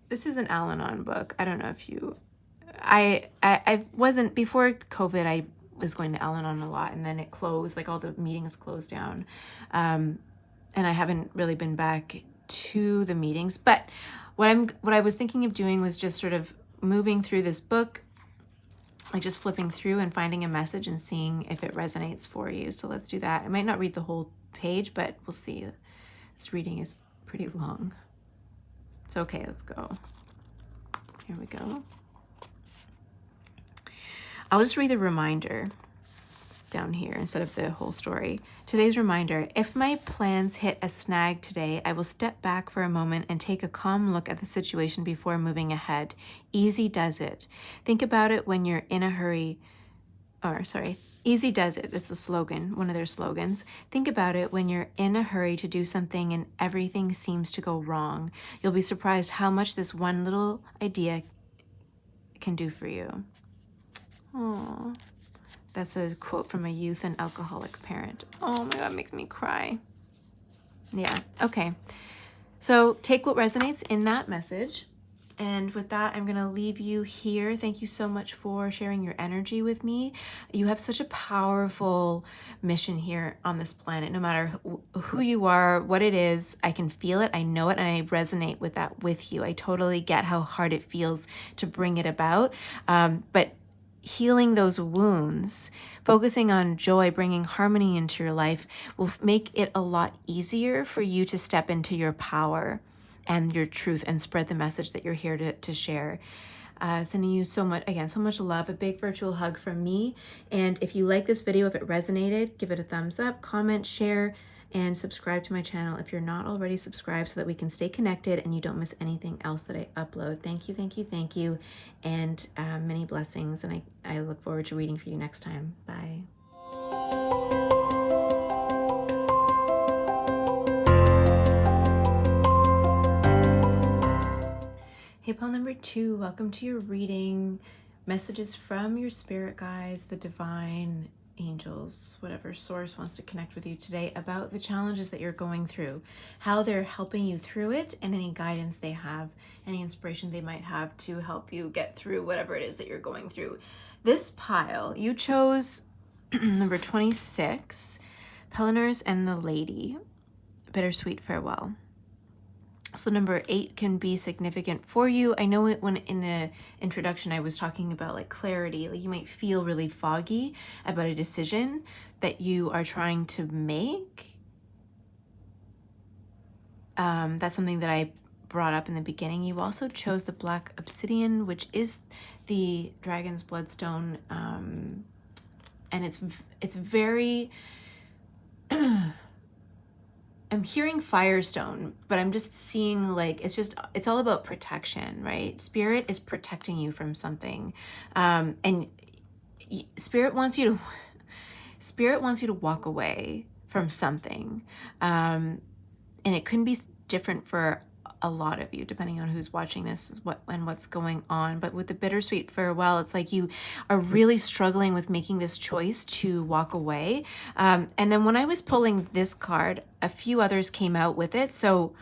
this is an Al-Anon book. I don't know if you, I wasn't, before COVID, I was going to Al-Anon a lot, and then it closed, like all the meetings closed down. And I haven't really been back to the meetings, but what I was thinking of doing was just sort of moving through this book, like just flipping through and finding a message and seeing if it resonates for you. So let's do that. I might not read the whole page, but we'll see. This reading is pretty long. It's okay, let's go. Here we go. I'll just read the reminder down here instead of the whole story. Today's reminder: if my plans hit a snag today, I will step back for a moment and take a calm look at the situation before moving ahead. Easy does it. Think about it when you're in a hurry. Easy does it. This is a slogan, one of their slogans. Think about it when you're in a hurry to do something and everything seems to go wrong. You'll be surprised how much this one little idea can do for you. Oh, that's a quote from a youth and alcoholic parent. Oh my God, it makes me cry. Yeah, okay. So take what resonates in that message. And with that, I'm going to leave you here. Thank you so much for sharing your energy with me. You have such a powerful mission here on this planet. No matter who you are, what it is, I can feel it, I know it, and I resonate with that with you. I totally get how hard it feels to bring it about. But healing those wounds, focusing on joy, bringing harmony into your life will make it a lot easier for you to step into your power. and your truth and spread the message that you're here to share. Sending you so much, again, so much love, a big virtual hug from me. And if you like this video, if it resonated, give it a thumbs up, comment, share, and subscribe to my channel if you're not already subscribed, so that we can stay connected and you don't miss anything else that I upload. Thank you, thank you, thank you, and many blessings. And I look forward to reading for you next time. Bye. Hey, pile number 2, welcome to your reading. Messages from your spirit guides, the divine angels, whatever source wants to connect with you today about the challenges that you're going through, how they're helping you through it, and any guidance they have, any inspiration they might have to help you get through whatever it is that you're going through. This pile, you chose number 26, Peliners and the Lady, Bittersweet Farewell. So number 8 can be significant for you. I know when in the introduction I was talking about like clarity, like you might feel really foggy about a decision that you are trying to make. That's something that I brought up in the beginning. You also chose the black obsidian, which is the dragon's bloodstone, and it's very I'm hearing firestone, but I'm just seeing like it's all about protection, right? Spirit is protecting you from something, and spirit wants you to walk away from something, and it couldn't be different for a lot of you, depending on who's watching this and what's going on. But with the bittersweet farewell, it's like you are really struggling with making this choice to walk away. And then when I was pulling this card, a few others came out with it. So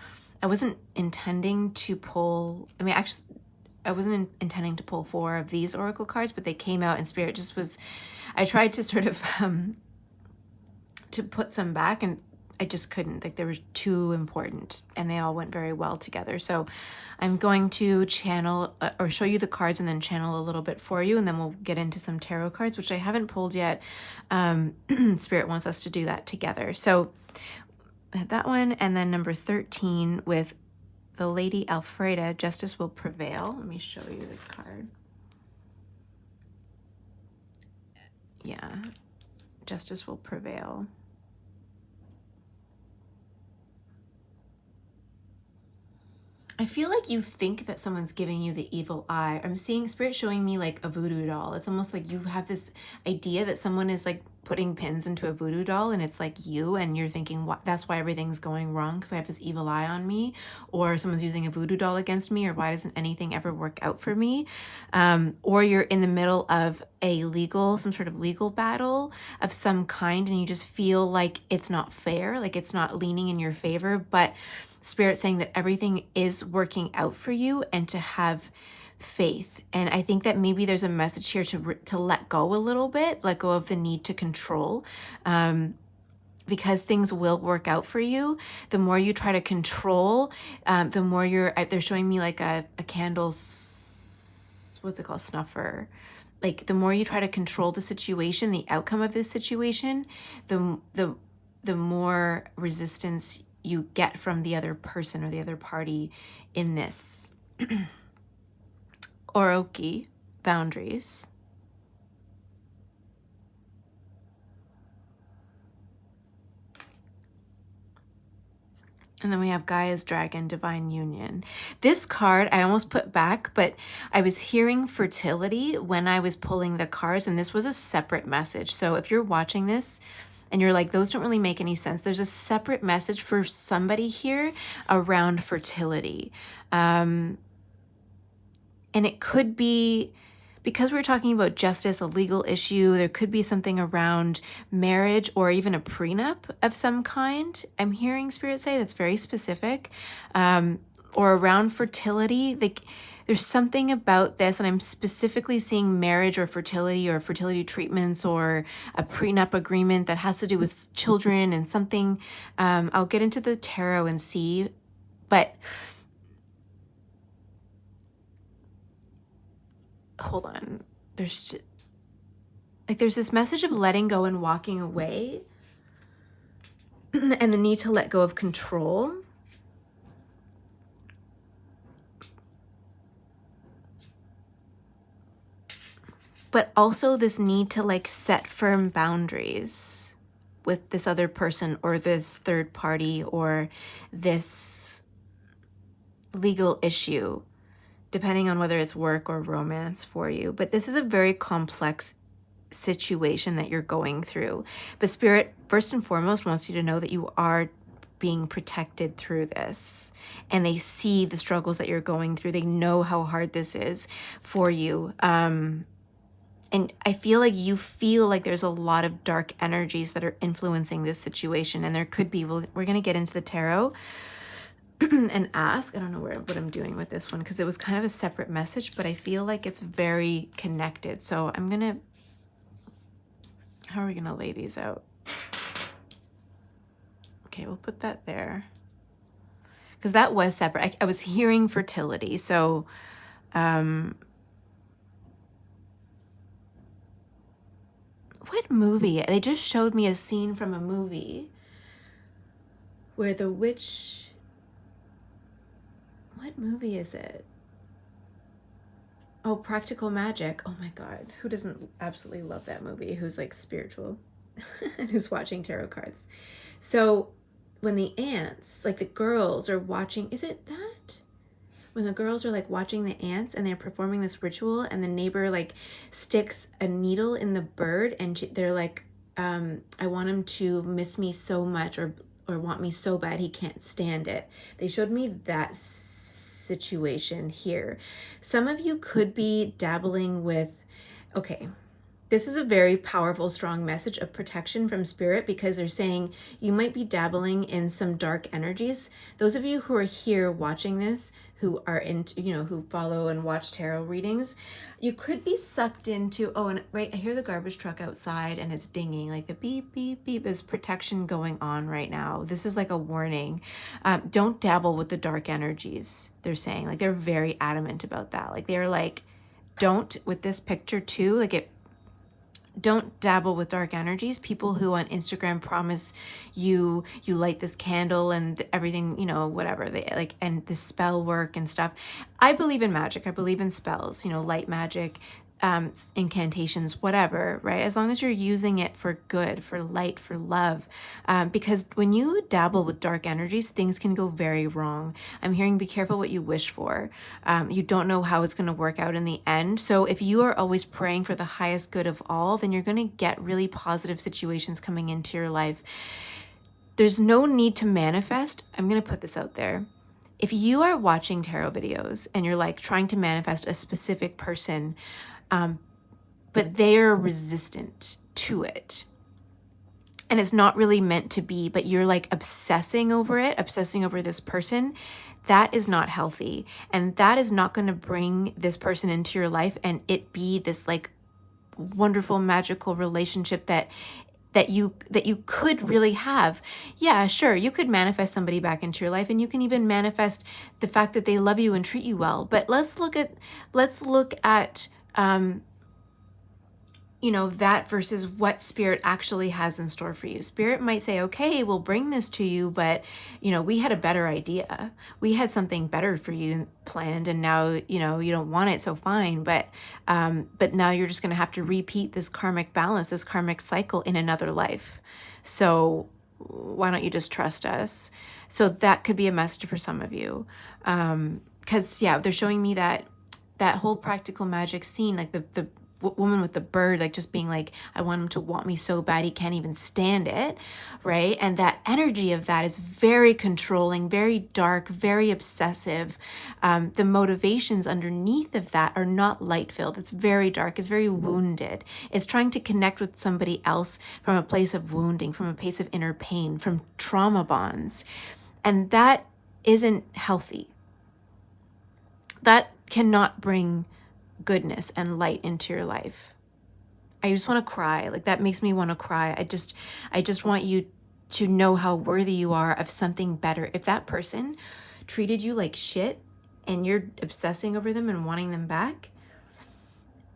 I wasn't intending to pull, I wasn't intending to pull 4 of these oracle cards, but they came out and Spirit just was, I tried to sort of, to put some back, and I just couldn't. Like, they were too important and they all went very well together. So I'm going to channel or show you the cards and then channel a little bit for you, and then we'll get into some tarot cards, which I haven't pulled yet. Spirit wants us to do that together. So I have that one, and then number 13 with the Lady Alfreda, Justice Will Prevail. Let me show you this card. Yeah, Justice Will Prevail. I feel like you think that someone's giving you the evil eye. I'm seeing Spirit showing me like a voodoo doll. It's almost like you have this idea that someone is like putting pins into a voodoo doll, and it's like you, and you're thinking, what, that's why everything's going wrong, because I have this evil eye on me, or someone's using a voodoo doll against me, or why doesn't anything ever work out for me? Or you're in the middle of some sort of legal battle of some kind, and you just feel like it's not fair, like it's not leaning in your favor, but Spirit saying that everything is working out for you and to have faith. And I think that maybe there's a message here to let go a little bit, let go of the need to control, because things will work out for you. The more you try to control, the more they're showing me like a candle, what's it called, snuffer. Like, the more you try to control the situation, the outcome of this situation, the more resistance you get from the other person or the other party in this. Oroki, boundaries. And then we have Gaia's Dragon, Divine Union. This card I almost put back, but I was hearing fertility when I was pulling the cards, and this was a separate message. So if you're watching this and you're like, those don't really make any sense, there's a separate message for somebody here around fertility. And it could be, because we're talking about justice, a legal issue, there could be something around marriage or even a prenup of some kind. I'm hearing Spirit say that's very specific, or around fertility. Like, there's something about this, and I'm specifically seeing marriage or fertility treatments or a prenup agreement that has to do with children and something. I'll get into the tarot and see, but hold on. There's this message of letting go and walking away and the need to let go of control. but also this need to like set firm boundaries with this other person or this third party or this legal issue, depending on whether it's work or romance for you. But this is a very complex situation that you're going through. But Spirit, first and foremost, wants you to know that you are being protected through this, and they see the struggles that you're going through. They know how hard this is for you. And I feel like you feel like there's a lot of dark energies that are influencing this situation. And there could be, we're going to get into the tarot and ask. I don't know what I'm doing with this one because it was kind of a separate message, but I feel like it's very connected. So I'm going to, how are we going to lay these out? Okay, we'll put that there. Because that was separate. I was hearing fertility. So, what movie? They just showed me a scene from a movie where the witch... What movie is it? Oh, Practical Magic. Oh my God. Who doesn't absolutely love that movie? Who's like spiritual and who's watching tarot cards. So when the ants, like the girls are watching, is it that? When the girls are like watching the ants and they're performing this ritual and the neighbor like sticks a needle in the bird and they're like, I want him to miss me so much or want me so bad he can't stand it. They showed me that situation here. Some of you could be dabbling with, okay, this is a very powerful, strong message of protection from Spirit because they're saying you might be dabbling in some dark energies. Those of you who are here watching this, who are into, who follow and watch tarot readings, you could be sucked into, oh, and right, I hear the garbage truck outside and it's dinging, like the beep, beep, beep. There's protection going on right now. This is like a warning. Don't dabble with the dark energies, they're saying. Like, they're very adamant about that. Like, they're like, don't, with this picture too, like don't dabble with dark energies. People who on Instagram promise you light this candle and everything, whatever they like, and the spell work and stuff. I believe in magic. I believe in spells, light magic, incantations, whatever, right? As long as you're using it for good, for light, for love. Because when you dabble with dark energies, things can go very wrong. I'm hearing be careful what you wish for. You don't know how it's going to work out in the end. So if you are always praying for the highest good of all, then you're going to get really positive situations coming into your life. There's no need to manifest. I'm going to put this out there. If you are watching tarot videos and you're like trying to manifest a specific person, but they're resistant to it, and it's not really meant to be, but you're like obsessing over it, obsessing over this person, that is not healthy. And that is not going to bring this person into your life and it be this like wonderful, magical relationship that you could really have. Yeah, sure, you could manifest somebody back into your life, and you can even manifest the fact that they love you and treat you well. But let's look at that versus what Spirit actually has in store for you. Spirit might say, okay, we'll bring this to you, but we had a better idea. We had something better for you planned, and now, you don't want it, so fine. But now you're just going to have to repeat this karmic balance, this karmic cycle in another life. So why don't you just trust us? So that could be a message for some of you. Because they're showing me that whole practical magic scene, like the woman with the bird, like just being like, I want him to want me so bad he can't even stand it, right? And that energy of that is very controlling, very dark, very obsessive. The motivations underneath of that are not light-filled. It's very dark. It's very wounded. It's trying to connect with somebody else from a place of wounding, from a place of inner pain, from trauma bonds. And that isn't healthy. That cannot bring goodness and light into your life. I just want to cry. Like, that makes me want to cry. I just want you to know how worthy you are of something better. If that person treated you like shit and you're obsessing over them and wanting them back,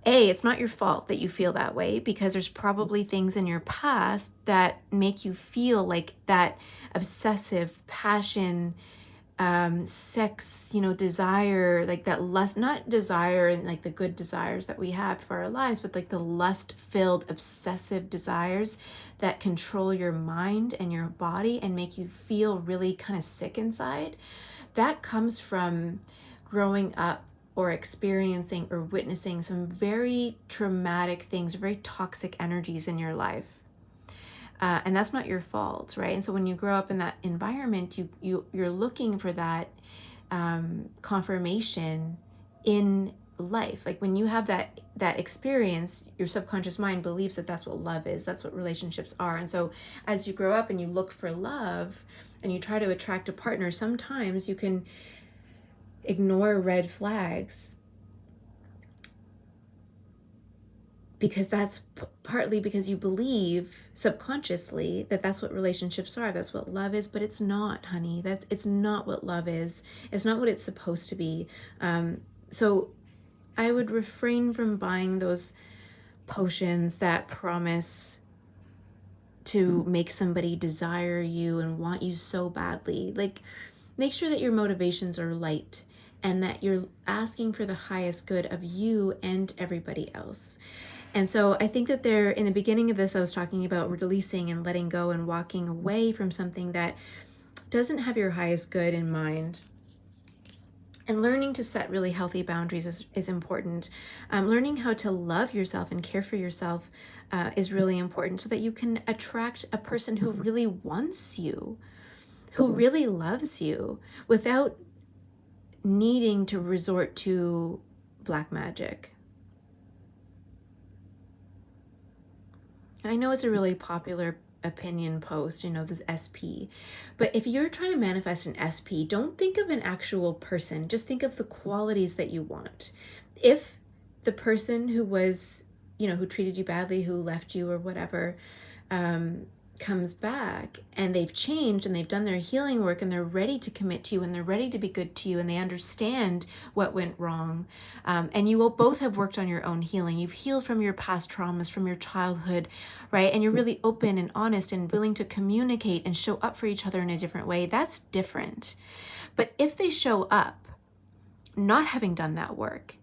it's not your fault that you feel that way, because there's probably things in your past that make you feel like that obsessive passion sex, desire, like that lust, not desire and like the good desires that we have for our lives, but like the lust-filled, obsessive desires that control your mind and your body and make you feel really kind of sick inside. That comes from growing up or experiencing or witnessing some very traumatic things, very toxic energies in your life. And that's not your fault, right? And so when you grow up in that environment, you're looking for that confirmation in life. Like when you have that experience, your subconscious mind believes that that's what love is, that's what relationships are. And so as you grow up and you look for love and you try to attract a partner, sometimes you can ignore red flags, because that's partly because you believe subconsciously that that's what relationships are, that's what love is, but it's not, honey. It's not what love is. It's not what it's supposed to be. So I would refrain from buying those potions that promise to make somebody desire you and want you so badly. Like, make sure that your motivations are light and that you're asking for the highest good of you and everybody else. And so I think that in the beginning of this, I was talking about releasing and letting go and walking away from something that doesn't have your highest good in mind. And learning to set really healthy boundaries is important. Learning how to love yourself and care for yourself is really important, so that you can attract a person who really wants you, who really loves you, without needing to resort to black magic. I know it's a really popular opinion post, this SP, but if you're trying to manifest an SP, don't think of an actual person. Just think of the qualities that you want. If the person who was, who treated you badly, who left you or whatever, comes back and they've changed and they've done their healing work and they're ready to commit to you and they're ready to be good to you and they understand what went wrong, and you will both have worked on your own healing. You've healed from your past traumas, from your childhood, right? And you're really open and honest and willing to communicate and show up for each other in a different way. That's different. But if they show up not having done that work,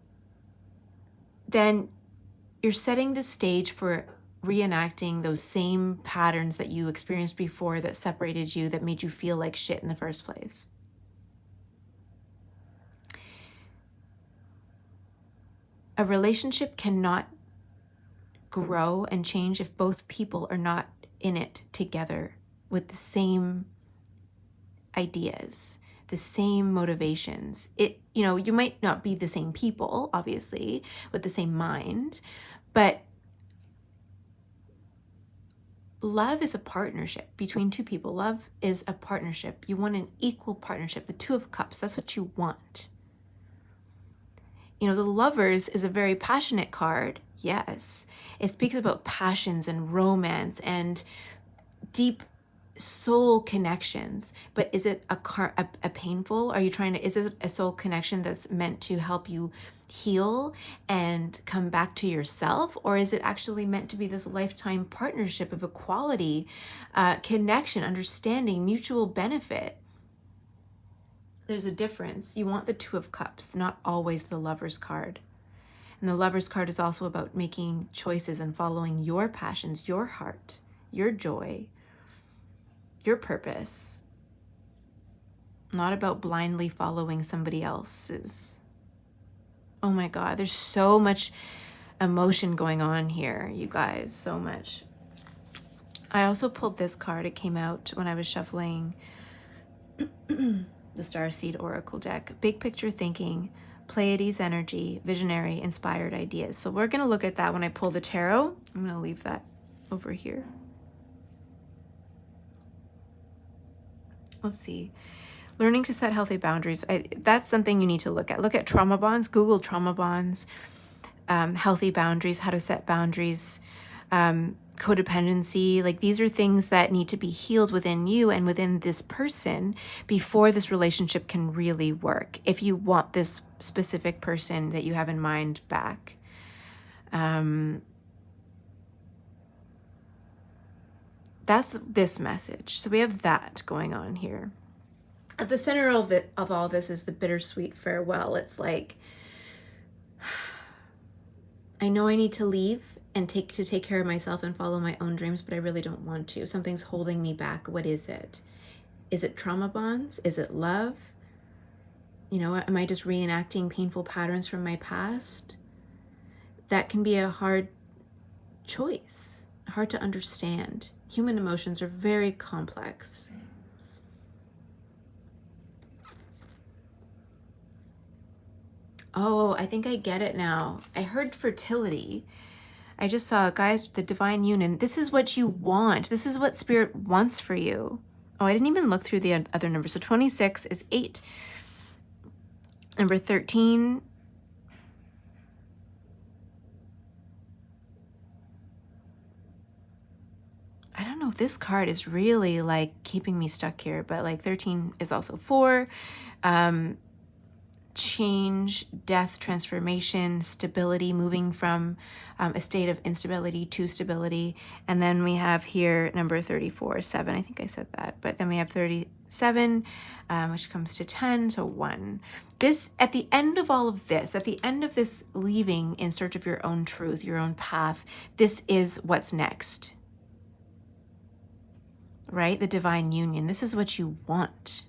then you're setting the stage for reenacting those same patterns that you experienced before that separated you, that made you feel like shit in the first place. A relationship cannot grow and change if both people are not in it together with the same ideas, the same motivations. You might not be the same people, obviously, with the same mind, but love is a partnership between two people. Love is a partnership. You want an equal partnership, the Two of Cups. That's what you want. The Lovers is a very passionate card. Yes, it speaks about passions and romance and deep soul connections. But is it a painful? Is it a soul connection that's meant to help you heal and come back to yourself? Or is it actually meant to be this lifetime partnership of equality, connection, understanding, mutual benefit? There's a difference. You want the Two of Cups, not always the Lover's card. And the Lover's card is also about making choices and following your passions, your heart, your joy, your purpose. Not about blindly following somebody else's. Oh my God, there's so much emotion going on here, you guys, so much. I also pulled this card. It came out when I was shuffling the Starseed Oracle deck. Big picture thinking, Pleiades energy, visionary, inspired ideas. So we're going to look at that when I pull the tarot. I'm going to leave that over here. Let's see. Learning to set healthy boundaries. That's something you need to look at. Look at trauma bonds. Google trauma bonds, healthy boundaries, how to set boundaries, codependency. Like, these are things that need to be healed within you and within this person before this relationship can really work, if you want this specific person that you have in mind back. That's this message. So we have that going on here. At the center of all this is the bittersweet farewell. It's like, I know I need to leave and take care of myself and follow my own dreams, but I really don't want to. Something's holding me back. What is it? Is it trauma bonds? Is it love? You know, am I just reenacting painful patterns from my past? That can be a hard choice, hard to understand. Human emotions are very complex. Oh, I think I get it now. I heard fertility. I just saw, guys, the divine union. This is what you want. This is what spirit wants for you. Oh, I didn't even look through the other numbers. So 26 is 8. Number 13. I don't know if this card is really like keeping me stuck here, but like 13 is also 4. Change, death, transformation, stability, moving from a state of instability to stability. And then we have here number 34, 7. I think I said that. But then we have 37, which comes to 10, so 1. This, at the end of all of this, at the end of this leaving in search of your own truth, your own path, this is what's next. Right? The divine union. This is what you want.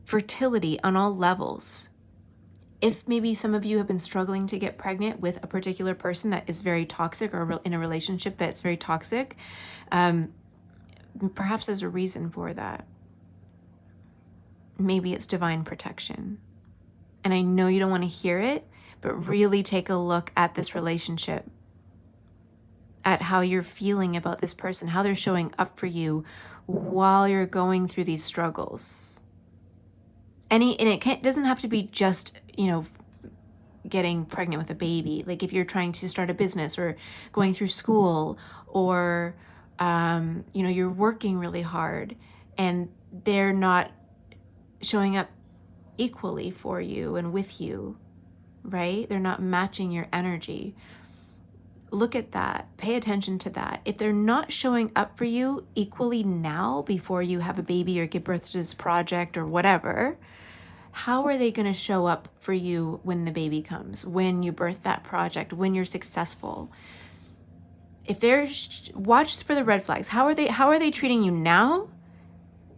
Fertility on all levels. If maybe some of you have been struggling to get pregnant with a particular person that is very toxic, or in a relationship that's very toxic, perhaps there's a reason for that. Maybe it's divine protection. And I know you don't want to hear it, but really take a look at this relationship, at how you're feeling about this person, how they're showing up for you while you're going through these struggles. And it doesn't have to be just, getting pregnant with a baby. Like if you're trying to start a business or going through school, or, you're working really hard and they're not showing up equally for you and with you, right? They're not matching your energy. Look at that. Pay attention to that. If they're not showing up for you equally now, before you have a baby or give birth to this project or whatever, how are they going to show up for you when the baby comes, when you birth that project, when you're successful? If they're, watch for the red flags. How are they treating you now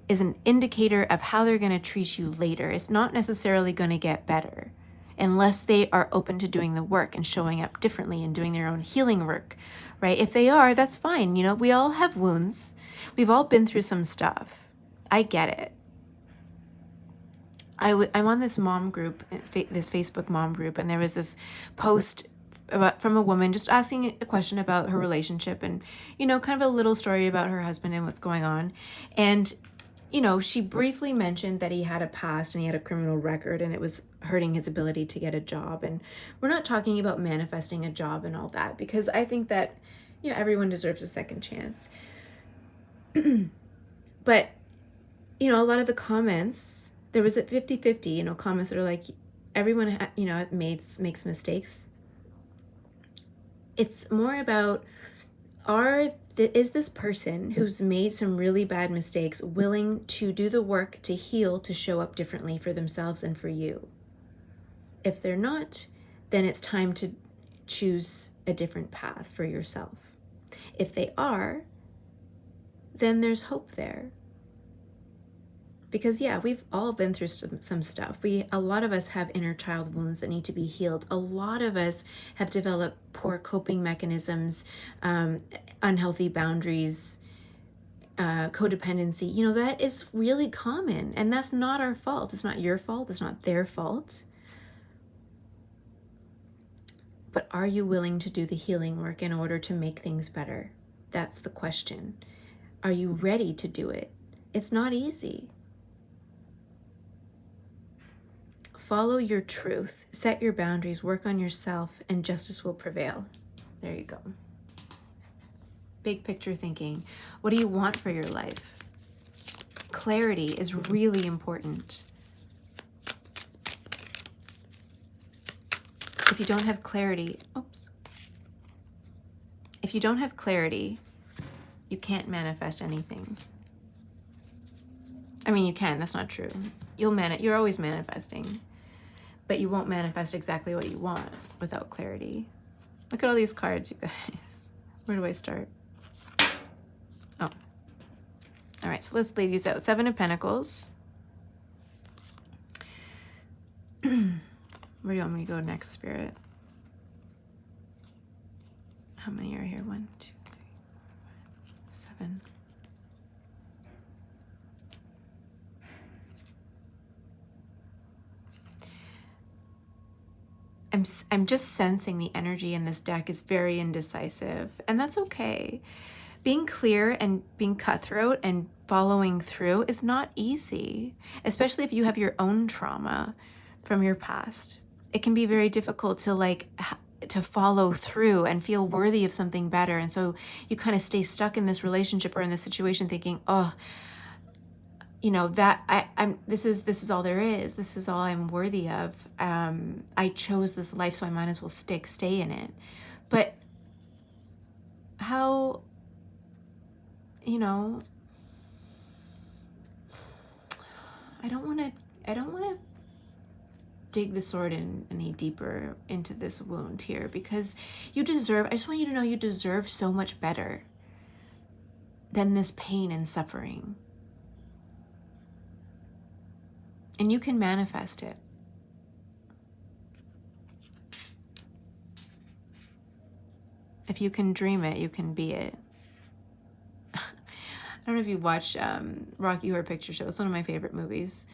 is an indicator of how they're going to treat you later. It's not necessarily going to get better unless they are open to doing the work and showing up differently and doing their own healing work, right? If they are, that's fine. We all have wounds. We've all been through some stuff. I get it. I'm on this mom group, this Facebook mom group, and there was this post from a woman just asking a question about her relationship and, kind of a little story about her husband and what's going on. And, she briefly mentioned that he had a past and he had a criminal record and it was hurting his ability to get a job. And we're not talking about manifesting a job and all that, because I think that, everyone deserves a second chance. But, a lot of the comments, there was a 50-50, comments that are like, everyone, makes mistakes. It's more about, is this person who's made some really bad mistakes willing to do the work to heal, to show up differently for themselves and for you? If they're not, then it's time to choose a different path for yourself. If they are, then there's hope there. Because we've all been through some stuff. A lot of us have inner child wounds that need to be healed. A lot of us have developed poor coping mechanisms, unhealthy boundaries, codependency. That is really common, and that's not our fault. It's not your fault. It's not their fault. But are you willing to do the healing work in order to make things better? That's the question. Are you ready to do it? It's not easy. Follow your truth, set your boundaries, work on yourself, and justice will prevail. There you go. Big picture thinking. What do you want for your life? Clarity is really important. If you don't have clarity, you can't manifest anything. I mean, you can. That's not true. You're always manifesting, but you won't manifest exactly what you want without clarity. Look at all these cards, you guys. Where do I start? Oh. All right, so let's lay these out. 7 of Pentacles. Where do you want me to go next, Spirit? How many are here? 1, 2, 3, 7. I'm just sensing the energy in this deck is very indecisive, and that's okay. Being clear and being cutthroat and following through is not easy, especially if you have your own trauma from your past. It can be very difficult to follow through and feel worthy of something better. And so you kind of stay stuck in this relationship or in this situation thinking, oh, you know, that this is all there is. This is all I'm worthy of. I chose this life, so I might as well stay in it. But how, you know, I don't want to dig the sword in any deeper into this wound here, because I just want you to know you deserve so much better than this pain and suffering. And you can manifest it. If you can dream it, you can be it. I don't know if you watch Rocky Horror Picture Show. It's one of my favorite movies.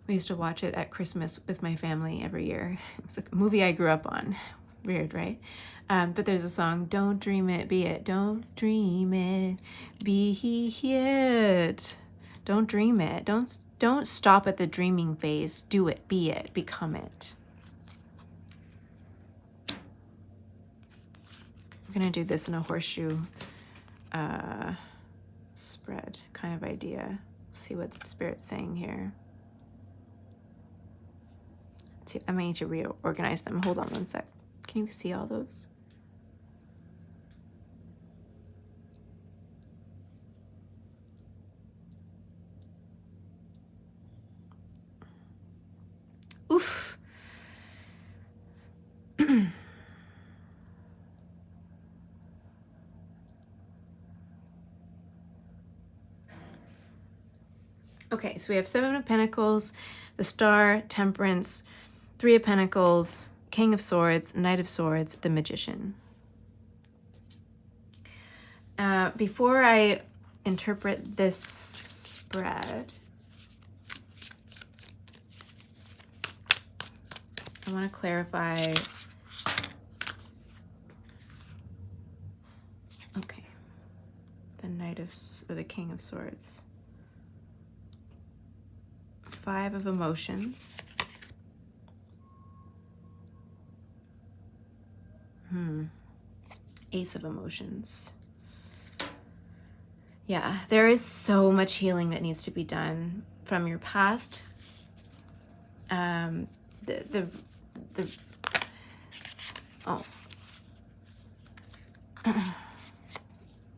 We used to watch it at Christmas with my family every year. It was a movie I grew up on. Weird, right? But there's a song, don't dream it, be it. Don't dream it, be it. Don't dream it. Don't stop at the dreaming phase. Do it, be it, become it. I'm gonna do this in a horseshoe spread kind of idea. See what Spirit's saying here. See, I might need to reorganize them. Hold on one sec. Can you see all those? Oof. Okay, so we have 7 of Pentacles, the Star, Temperance, 3 of Pentacles, King of Swords, Knight of Swords, the Magician. Before I interpret this spread, I want to clarify. Okay, the King of Swords. 5 of Emotions. Ace of Emotions. Yeah, there is so much healing that needs to be done from your past. Oh.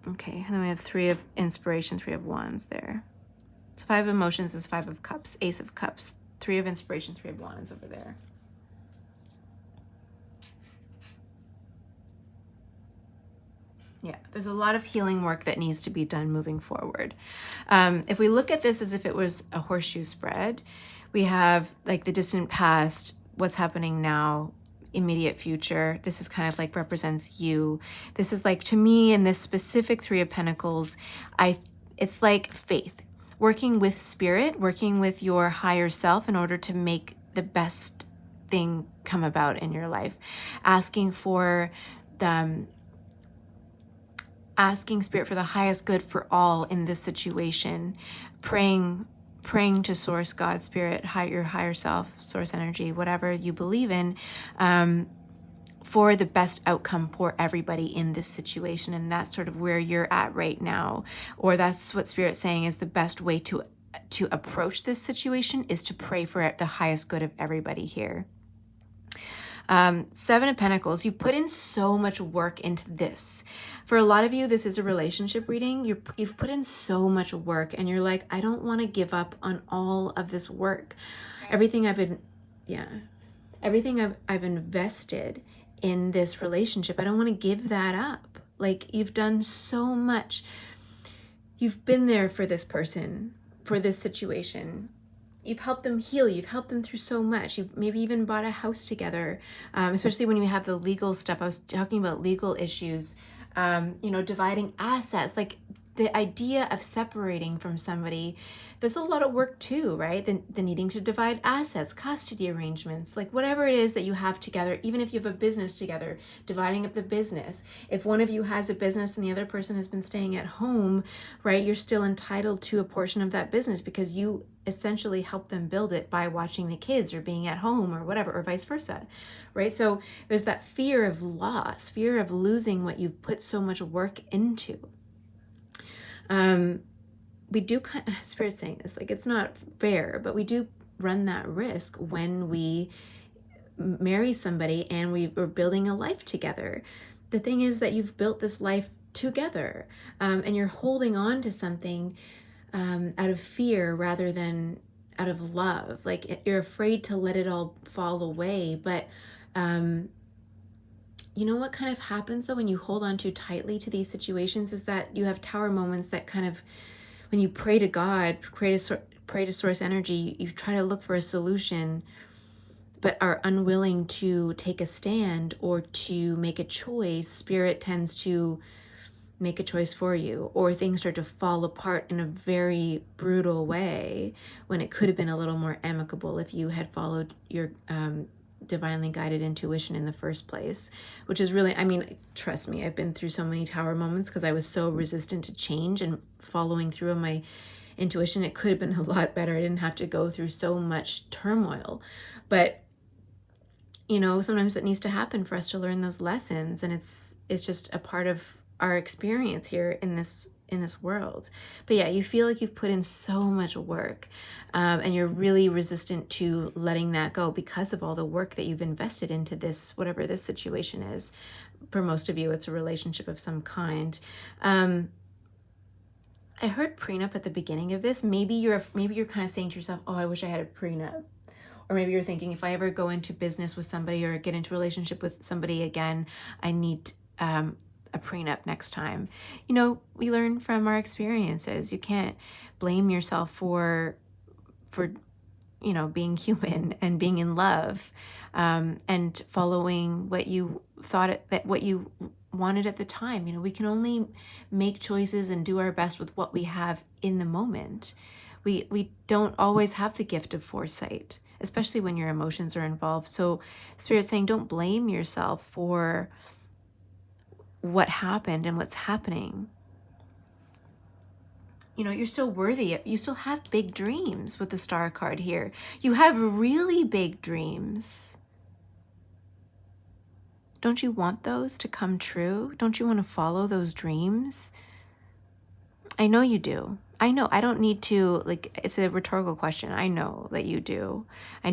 Okay, and then we have 3 of Inspiration, 3 of Wands there. So 5 of Emotions is 5 of Cups, Ace of Cups, 3 of Inspiration, 3 of Wands over there. Yeah, there's a lot of healing work that needs to be done moving forward. If we look at this as if it was a horseshoe spread, we have like the distant past, what's happening now, immediate future. This is kind of like represents you. This is like, to me, in this specific 3 of Pentacles, it's like faith. Working with Spirit, working with your higher self in order to make the best thing come about in your life. Asking Spirit for the highest good for all in this situation. Praying to Source, God, Spirit, your higher self, Source energy, whatever you believe in, for the best outcome for everybody in this situation. And that's sort of where you're at right now. Or that's what Spirit's saying is the best way to approach this situation is to pray for the highest good of everybody here. Seven of Pentacles, you've put in so much work into this. For a lot of you, this is a relationship reading. You've put in so much work and you're like, I don't want to give up on all of this work. Everything I've been, everything I've invested in this relationship, I don't want to give that up. Like, you've done so much. You've been there for this person, for this situation. You've helped them heal. You've helped them through so much. You've maybe even bought a house together, especially when you have the legal stuff. I was talking about legal issues, dividing assets. Like, the idea of separating from somebody, there's a lot of work too, right? The needing to divide assets, custody arrangements, like whatever it is that you have together, even if you have a business together, dividing up the business. If one of you has a business and the other person has been staying at home, right, you're still entitled to a portion of that business because you essentially help them build it by watching the kids or being at home or whatever, or vice versa, right? So there's that fear of loss, fear of losing what you've put so much work into. We do kind of, Spirit's saying this, like, it's not fair, but we do run that risk when we marry somebody and we're building a life together. The thing is that you've built this life together, and you're holding on to something out of fear rather than out of love. Like, you're afraid to let it all fall away. But you know what kind of happens though when you hold on too tightly to these situations is that you have tower moments that kind of, when you pray to God, pray to source energy, you try to look for a solution, but are unwilling to take a stand or to make a choice. Spirit tends to make a choice for you, or things start to fall apart in a very brutal way when it could have been a little more amicable if you had followed your divinely guided intuition in the first place, which is really, I mean, trust me, I've been through so many tower moments because I was so resistant to change and following through on my intuition. It could have been a lot better. I didn't have to go through so much turmoil, but sometimes it needs to happen for us to learn those lessons, and it's just a part of our experience here in this world. But yeah, you feel like you've put in so much work, and you're really resistant to letting that go because of all the work that you've invested into this, whatever this situation is. For most of you, it's a relationship of some kind. I heard prenup at the beginning of this. Maybe you're kind of saying to yourself, oh, I wish I had a prenup. Or maybe you're thinking, if I ever go into business with somebody or get into a relationship with somebody again, I need a prenup next time. We learn from our experiences. You can't blame yourself for being human and being in love, and following what you thought what you wanted at the time. We can only make choices and do our best with what we have in the moment. We don't always have the gift of foresight, especially when your emotions are involved. So Spirit's saying, don't blame yourself for what happened and what's happening. You're still worthy. You still have big dreams with the Star card here. You have really big dreams. Don't you want those to come true? Don't you want to follow those dreams? I know you do. I know. I don't need to, it's a rhetorical question. I know that you do. I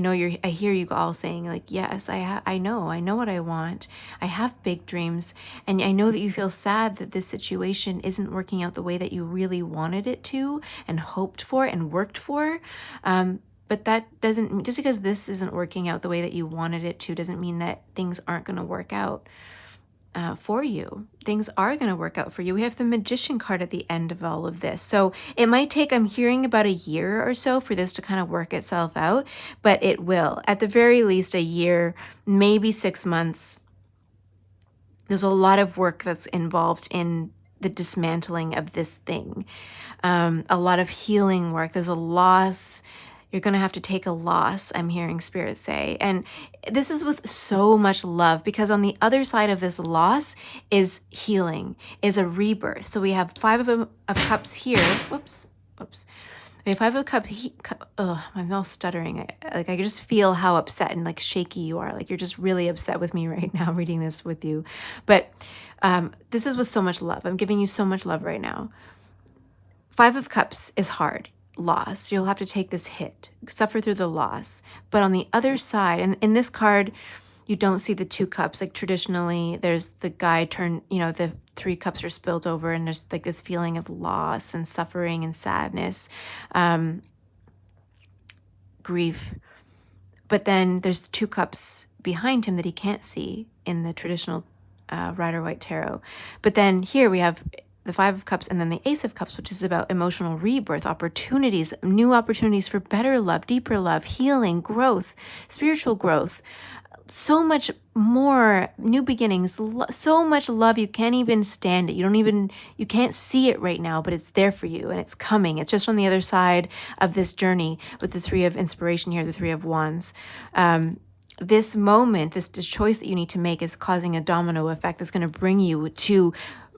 hear you all saying, yes, I know what I want. I have big dreams. And I know that you feel sad that this situation isn't working out the way that you really wanted it to and hoped for and worked for. But that doesn't, just because this isn't working out the way that you wanted it to, doesn't mean that things aren't going to work out for you. Things are going to work out for you. We have the Magician card at the end of all of this. So it might take, I'm hearing, about a year or so for this to kind of work itself out, but it will. At the very least, a year, maybe 6 months. There's a lot of work that's involved in the dismantling of this thing. A lot of healing work. There's a loss. You're going to have to take a loss, I'm hearing Spirit say. And this is with so much love, because on the other side of this loss is healing, is a rebirth. So we have Five of Cups here. Whoops. We have Five of Cups. I'm all stuttering. I can just feel how upset and shaky you are. You're just really upset with me right now reading this with you. But this is with so much love. I'm giving you so much love right now. Five of Cups is hard. Loss. You'll have to take this hit, suffer through the loss. But on the other side, and in this card, You don't see the 2 cups. Like traditionally, there's the guy turned, the 3 cups are spilled over, and there's like this feeling of loss and suffering and sadness, grief. But then there's 2 cups behind him that he can't see in the traditional Rider-Waite Tarot. But then here we have the 5 of Cups and then the Ace of Cups, which is about emotional rebirth, opportunities, new opportunities for better love, deeper love, healing, growth, spiritual growth. So much more, new beginnings, so much love. You can't even stand it. You can't see it right now, but it's there for you and it's coming. It's just on the other side of this journey with the 3 of Inspiration here, the 3 of Wands. This moment, this choice that you need to make is causing a domino effect that's going to bring you to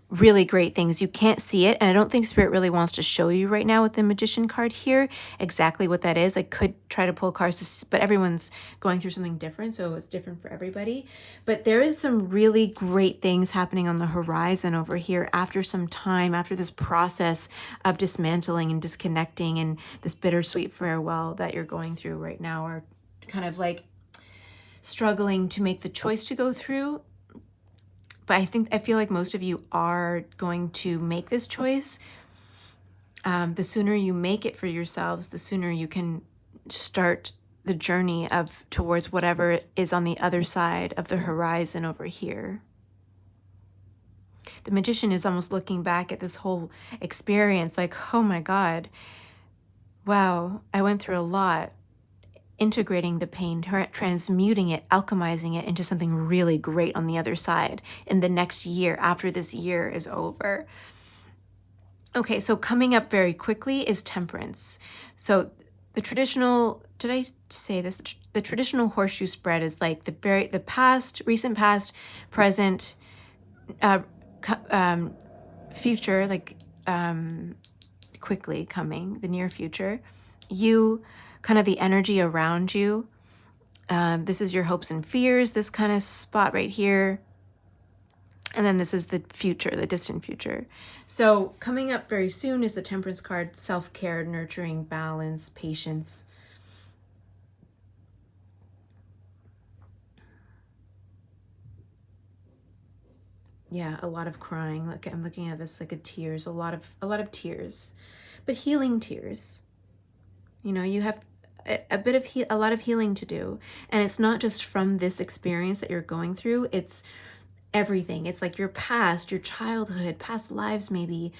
really great things. You can't see it, and I don't think Spirit really wants to show you right now with the Magician card here exactly what that is. I could try to pull cards, but everyone's going through something different, so it's different for everybody. But there is some really great things happening on the horizon over here after some time, after this process of dismantling and disconnecting and this bittersweet farewell that you're going through right now, or kind of like struggling to make the choice to go through. But I feel like most of you are going to make this choice. The sooner you make it for yourselves, the sooner you can start the journey towards whatever is on the other side of the horizon over here. The Magician is almost looking back at this whole experience like, oh my God, wow, I went through a lot. Integrating the pain, transmuting it, alchemizing it into something really great on the other side in the next year after this year is over. Okay, so coming up very quickly is Temperance. So the traditional, did I say this? The traditional horseshoe spread is like the past, recent past, present, future, like quickly coming, the near future. You, kind of the energy around you. This is your hopes and fears, this kind of spot right here. And then this is the future, the distant future. So coming up very soon is the Temperance card, self-care, nurturing, balance, patience. Yeah, a lot of crying. Like I'm looking at this like a tears, a lot of tears, but healing tears. You have a lot of healing to do, and it's not just from this experience that you're going through. It's everything. It's like your past, your childhood, past lives, maybe.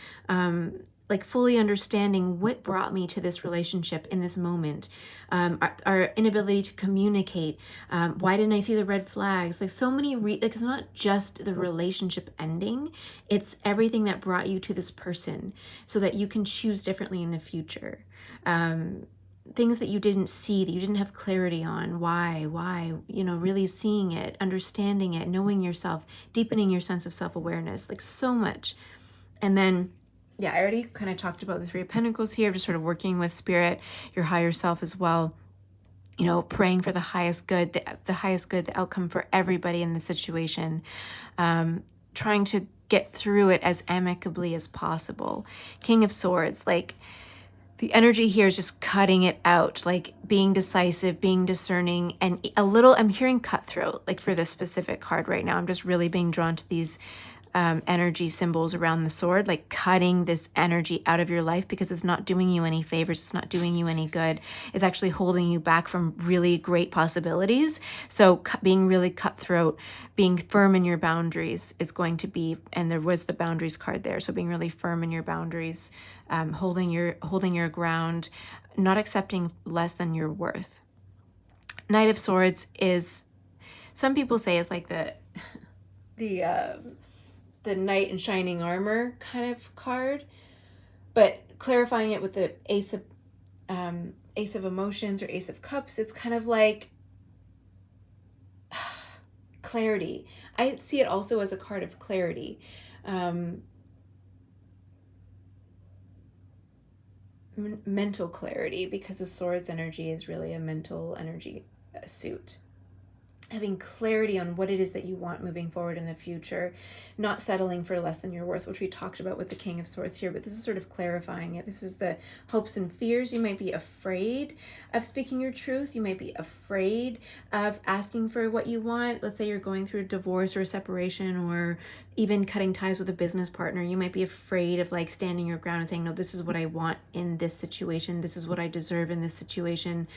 Like fully understanding what brought me to this relationship in this moment, our inability to communicate, why didn't I see the red flags, like so many like it's not just the relationship ending, it's everything that brought you to this person so that you can choose differently in the future. Things that you didn't see, that you didn't have clarity on, why, really seeing it, understanding it, knowing yourself, deepening your sense of self-awareness, like so much. And then yeah, I already kind of talked about the 3 of Pentacles here, just sort of working with Spirit, your higher self as well, praying for the highest good, the outcome for everybody in the situation, trying to get through it as amicably as possible. King of Swords, like the energy here is just cutting it out, like being decisive, being discerning, and I'm hearing cutthroat, like for this specific card right now. I'm just really being drawn to these energy symbols around the sword, like cutting this energy out of your life because it's not doing you any favors. It's not doing you any good. It's actually holding you back from really great possibilities. So being really cutthroat, being firm in your boundaries is going to be, and there was the boundaries card there. So being really firm in your boundaries, holding your ground, not accepting less than your worth. Knight of Swords is, some people say is like the knight in shining armor kind of card, but clarifying it with the ace of emotions or Ace of Cups, it's kind of like clarity. I see it also as a card of clarity. Mental clarity, because the Swords energy is really a mental energy suit. having clarity on what it is that you want moving forward in the future, not settling for less than your worth, which we talked about with the King of Swords here, but this is sort of clarifying it. This is the hopes and fears. You might be afraid of speaking your truth. You might be afraid of asking for what you want. Let's say you're going through a divorce or a separation, or even cutting ties with a business partner. You might be afraid of like standing your ground and saying, no, this is what I want in this situation. This is what I deserve in this situation.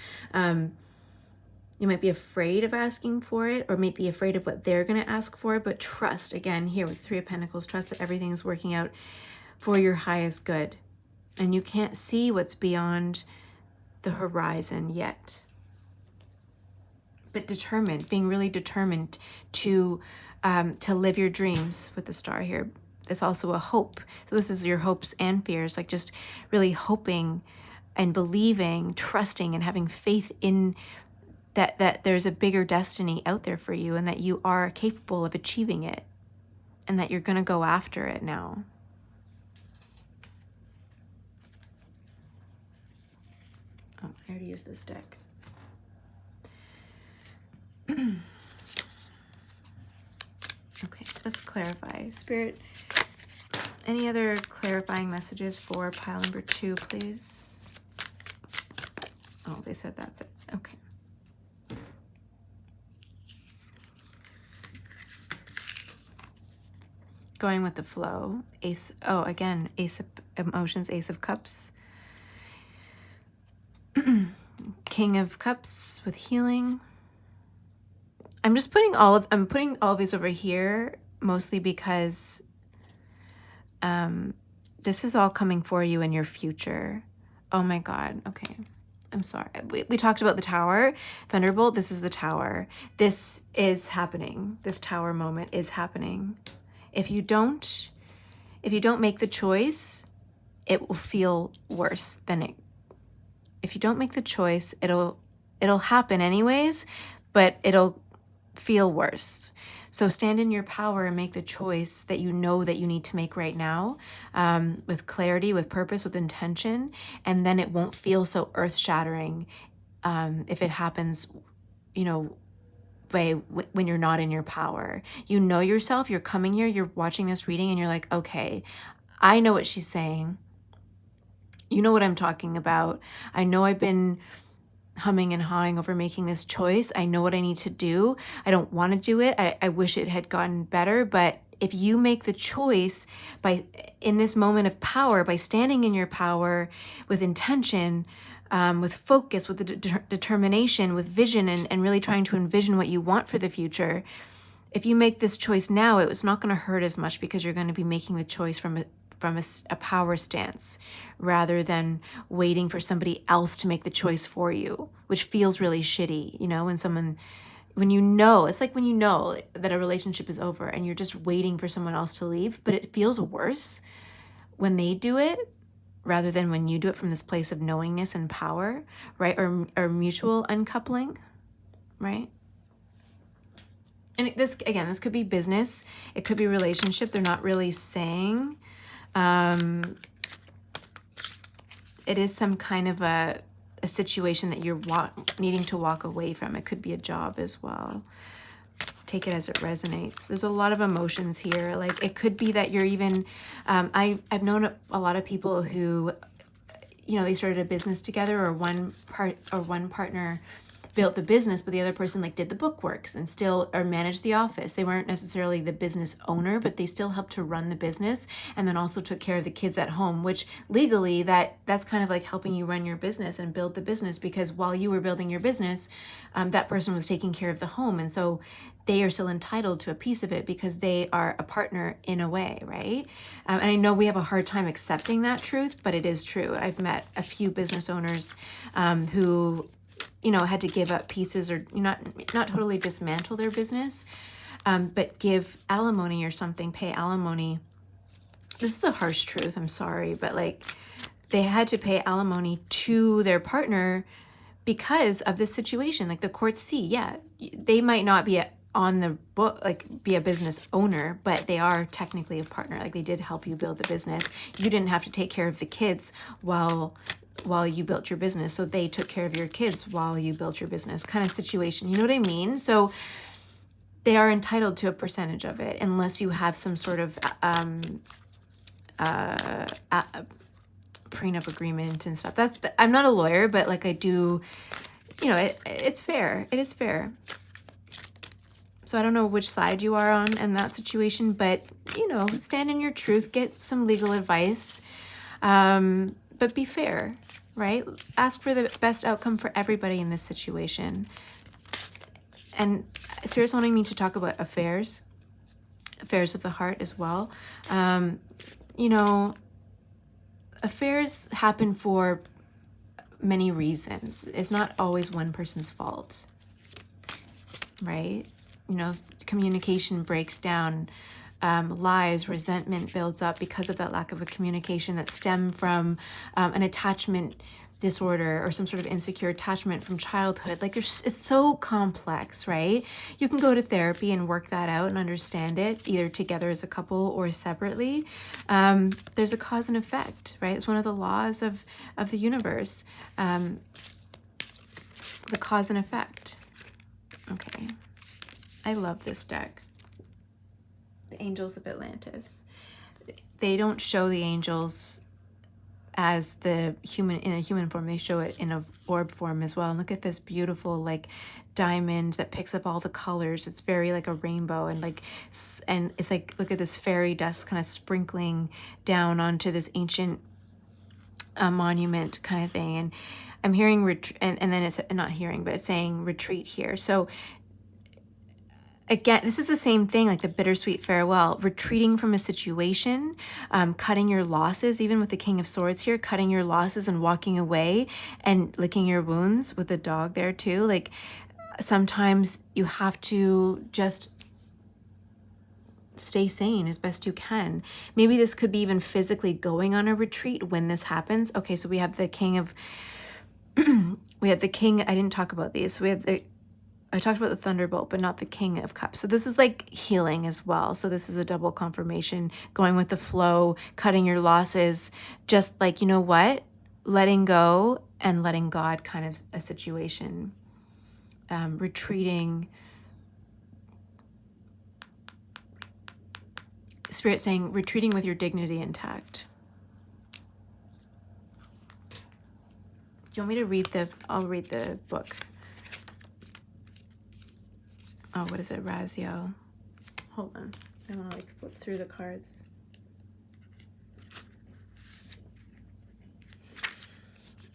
You might be afraid of asking for it, or might be afraid of what they're going to ask for, but trust, again, here with Three of Pentacles, trust that everything is working out for your highest good. And you can't see what's beyond the horizon yet. But determined, being really determined to live your dreams with the star here. It's also a hope. So this is your hopes and fears, like just really hoping and believing, trusting and having faith in that there's a bigger destiny out there for you, and that you are capable of achieving it, and that you're going to go after it now. Oh, I already used this deck. Okay, let's clarify. Spirit, any other clarifying messages for pile number 2, please? Oh, they said that's it. Okay. Going with the flow. Ace, oh, again, Ace of Emotions, Ace of Cups. King of Cups with healing. I'm putting all of these over here, mostly because this is all coming for you in your future. Oh my God. Okay. I'm sorry. We talked about the Tower. Thunderbolt, this is the Tower. This is happening. This Tower moment is happening. If you don't make the choice, it will feel worse than it. If you don't make the choice, it'll happen anyways, but it'll feel worse. So stand in your power and make the choice that you know that you need to make right now, with clarity, with purpose, with intention, and then it won't feel so earth-shattering if it happens, when you're not in your power. You know yourself, you're coming here, you're watching this reading, and you're like, okay, I know what she's saying. You know what I'm talking about. I know I've been humming and hawing over making this choice. I know what I need to do. I don't want to do it. I wish it had gotten better, but if you make the choice in this moment of power, by standing in your power with intention, with focus, with the determination, with vision, and really trying to envision what you want for the future, if you make this choice now, it's not going to hurt as much, because you're going to be making the choice from a power stance, rather than waiting for somebody else to make the choice for you, which feels really shitty, when you know, it's like when you know that a relationship is over and you're just waiting for someone else to leave, but it feels worse when they do it rather than when you do it from this place of knowingness and power, right? Or mutual uncoupling, right? And this could be business. It could be relationship. They're not really saying. It is some kind of a situation that you're needing to walk away from. It could be a job as well. Take it as it resonates. There's a lot of emotions here. Like, it could be that you're even, I've known a lot of people who, they started a business together, or one partner built the business, but the other person did the bookworks and or managed the office. They weren't necessarily the business owner, but they still helped to run the business, and then also took care of the kids at home, which legally that's kind of like helping you run your business and build the business, because while you were building your business, that person was taking care of the home. And so they are still entitled to a piece of it because they are a partner in a way, right? And I know we have a hard time accepting that truth, but it is true. I've met a few business owners who had to give up pieces, or not totally dismantle their business, but give alimony or something, pay alimony. This is a harsh truth, I'm sorry, but they had to pay alimony to their partner because of this situation. The courts see, yeah, they might not be on the book, be a business owner, but they are technically a partner. They did help you build the business. You didn't have to take care of the kids while while you built your business. So they took care of your kids while you built your business kind of situation. You know what I mean? So they are entitled to a percentage of it unless you have some sort of prenup agreement and stuff. I'm not a lawyer, but like I do, you know, it's fair. It is fair. So I don't know which side you are on in that situation, but, you know, stand in your truth, get some legal advice, but be fair, right? Ask for the best outcome for everybody in this situation. And Spirit's wanting me to talk about affairs of the heart as well. You know, affairs happen for many reasons. It's not always one person's fault, right? You know, communication breaks down, lies, resentment builds up because of that lack of a communication that stem from an attachment disorder or some sort of insecure attachment from childhood. Like it's so complex, right? You can go to therapy and work that out and understand it, either together as a couple or separately. There's a cause and effect, right? It's one of the laws of the universe. The cause and effect. Okay. I love this deck. The Angels of Atlantis. They don't show the angels as the human in a human form. They show it in a orb form as well. And look at this beautiful like diamond that picks up all the colors. It's very like a rainbow, and it's like, look at this fairy dust kind of sprinkling down onto this ancient monument kind of thing. And I'm hearing and then it's not hearing, but it's saying retreat here. So again, this is the same thing, like the bittersweet farewell, retreating from a situation, cutting your losses, even with the King of Swords here, cutting your losses and walking away and licking your wounds with the dog there too. Like sometimes you have to just stay sane as best you can. Maybe this could be even physically going on a retreat when this happens. Okay, so we have the King of, we have the King, I didn't talk about these. We have I talked about the Thunderbolt, but not the King of Cups. So this is like healing as well. So this is a double confirmation, going with the flow, cutting your losses, just like, you know what, letting go and letting God kind of a situation, retreating. Spirit saying retreating with your dignity intact. Do you want me to read I'll read the book. Oh, what is it? Raziel. Hold on. I want to like flip through the cards.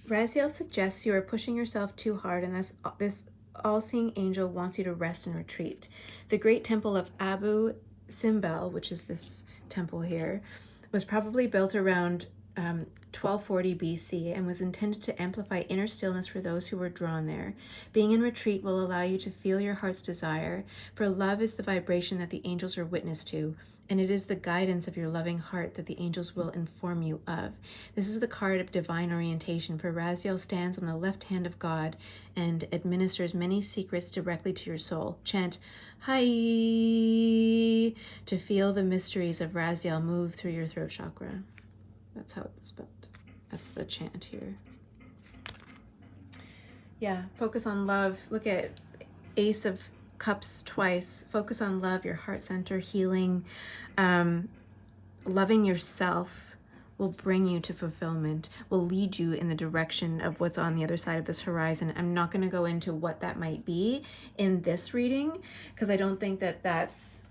Raziel suggests you are pushing yourself too hard, and this all-seeing angel wants you to rest and retreat. The great temple of Abu Simbel, which is this temple here, was probably built around 1240 BC and was intended to amplify inner stillness for those who were drawn there. Being in retreat will allow you to feel your heart's desire, for love is the vibration that the angels are witness to, and it is the guidance of your loving heart that the angels will inform you of. This is the card of divine orientation, for Raziel stands on the left hand of God and administers many secrets directly to your soul. Chant Hai to feel the mysteries of Raziel move through your throat chakra. That's how it's spelled. That's the chant here. Yeah, focus on love. Look at Ace of Cups twice. Focus on love, your heart center, healing. Loving yourself will bring you to fulfillment, will lead you in the direction of what's on the other side of this horizon. I'm not going to go into what that might be in this reading, because I don't think that that's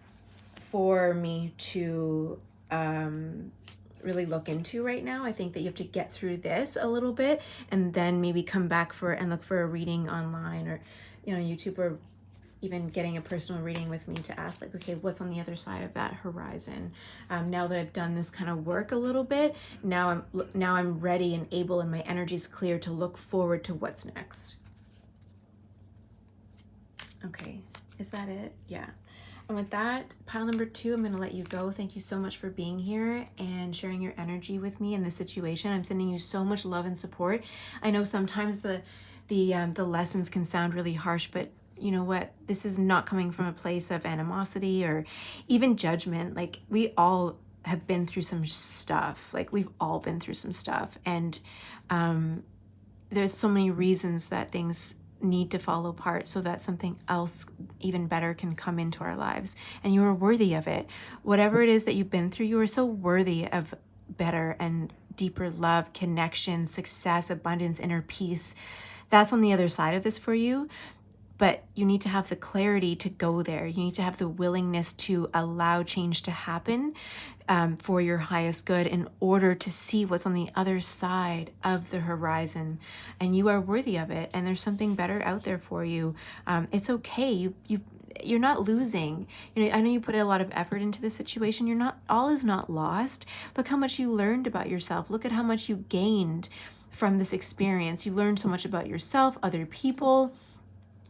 for me to really look into right now. I think that you have to get through this a little bit and then maybe come back and look for a reading online, or, you know, YouTube, or even getting a personal reading with me to ask, like, okay, what's on the other side of that horizon? Now that I've done this kind of work a little bit, now I'm ready and able, and my energy's clear to look forward to what's next. Okay, is that it? Yeah. And with that, pile number 2, I'm going to let you go. Thank you so much for being here and sharing your energy with me in this situation. I'm sending you so much love and support. I know sometimes the lessons can sound really harsh, but you know what? This is not coming from a place of animosity or even judgment. Like, we all have been through some stuff. Like, we've all been through some stuff, and there's so many reasons that things need to fall apart so that something else even better can come into our lives, and you are worthy of it. Whatever it is that you've been through, you are so worthy of better and deeper love, connection, success, abundance, inner peace. That's on the other side of this for you. But you need to have the clarity to go there. You need to have the willingness to allow change to happen for your highest good in order to see what's on the other side of the horizon. And you are worthy of it. And there's something better out there for you. It's okay. You're not losing. You know, I know you put a lot of effort into this situation. You're not, all is not lost. Look how much you learned about yourself. Look at how much you gained from this experience. You learned so much about yourself, other people.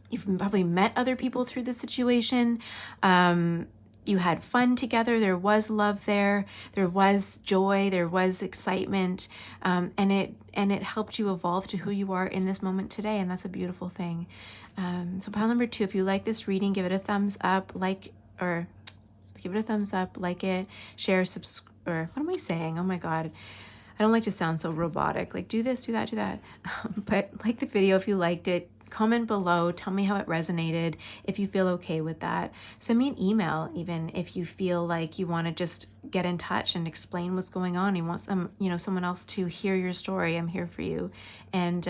You've probably met other people through this situation. You had fun together. There was love there. There was joy. There was excitement. And it helped you evolve to who you are in this moment today. And that's a beautiful thing. So pile number 2, if you like this reading, give it a thumbs up, like it, share, or what am I saying? Oh my God. I don't like to sound so robotic. Like, do this, do that, do that. But like the video if you liked it. Comment below, tell me how it resonated, if you feel okay with that. Send me an email even if you feel like you want to just get in touch and explain what's going on. You want someone else to hear your story. I'm here for you. And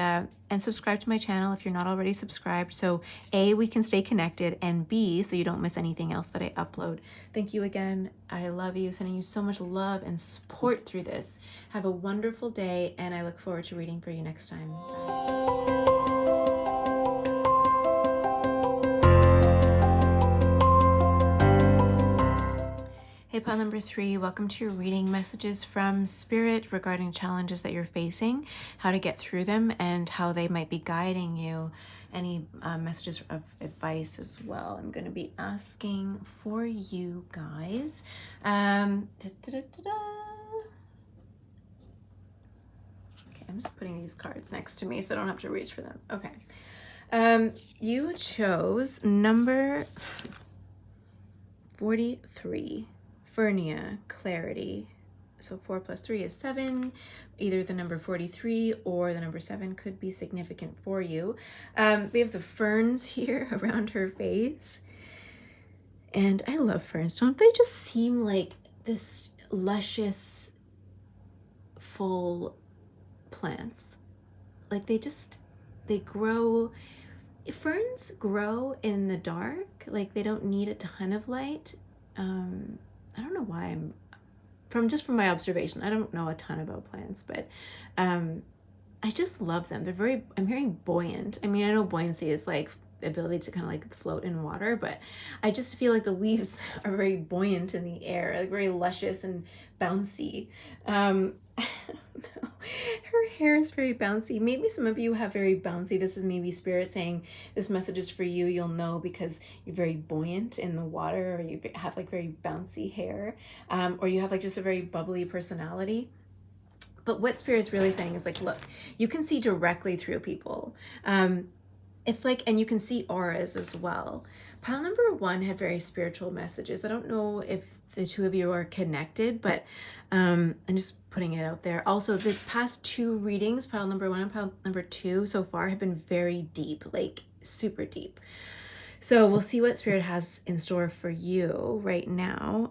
subscribe to my channel if you're not already subscribed. So A, we can stay connected, and B, so you don't miss anything else that I upload. Thank you again. I love you. Sending you so much love and support through this. Have a wonderful day, and I look forward to reading for you next time. Hey, pile number 3, welcome to your reading. Messages from Spirit regarding challenges that you're facing, how to get through them, and how they might be guiding you. Any messages of advice as well. I'm going to be asking for you guys. Okay, I'm just putting these cards next to me so I don't have to reach for them. Okay. You chose number 43. Furnia, clarity. So 4 plus 3 is 7. Either the number 43 or the number 7 could be significant for you. We have the ferns here around her face. And I love ferns. Don't they just seem like this luscious, full plants? Like they grow. Ferns grow in the dark. Like, they don't need a ton of light. I don't know why from my observation, I don't know a ton about plants, but I just love them. I'm hearing buoyant. I mean, I know buoyancy is like the ability to kind of like float in water, but I just feel like the leaves are very buoyant in the air, like very luscious and bouncy. Her hair is very bouncy. Maybe some of you have very bouncy. This is maybe Spirit saying this message is for you. You'll know because you're very buoyant in the water, or you have like very bouncy hair, or you have like just a very bubbly personality. But what Spirit's really saying is like, look, you can see directly through people. It's like, and you can see auras as well. Pile number 1 had very spiritual messages. I don't know if the two of you are connected, but I'm just putting it out there. Also, the past 2 readings, pile number 1 and pile number 2 so far, have been very deep, like super deep. So we'll see what Spirit has in store for you right now.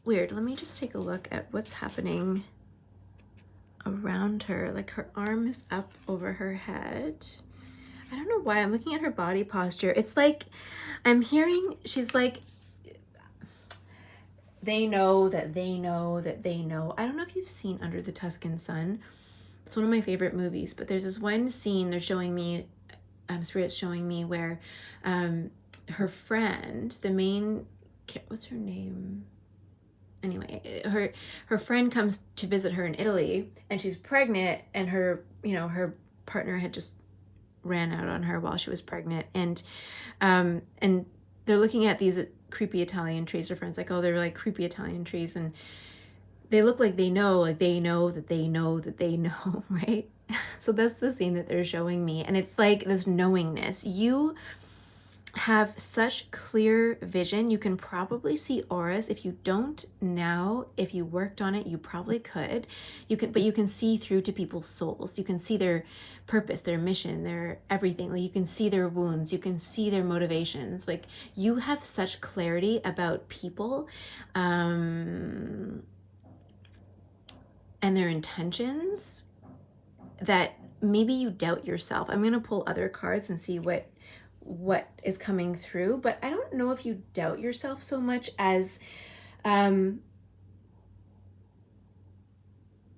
Weird. Let me just take a look at what's happening around her. Like, her arm is up over her head. I don't know why I'm looking at her body posture. It's like I'm hearing she's like, they know that they know that they know. I don't know if you've seen Under the Tuscan Sun. It's one of my favorite movies, but there's this one scene they're showing me, Spirit's showing me, where her friend, the main, what's her name? Anyway, her friend comes to visit her in Italy, and she's pregnant, and her partner had just ran out on her while she was pregnant, and they're looking at these creepy Italian trees. Her friend's like, oh, they're like creepy Italian trees, and they look like they know that they know that they know, right? So that's the scene that they're showing me, and it's like this knowingness. You have such clear vision. You can probably see auras. If you don't now, if you worked on it, you probably could. But you can see through to people's souls. You can see their purpose, their mission, their everything. Like you can see their wounds, you can see their motivations. Like you have such clarity about people, and their intentions, that maybe you doubt yourself. I'm going to pull other cards and see what is coming through, but I don't know if you doubt yourself so much as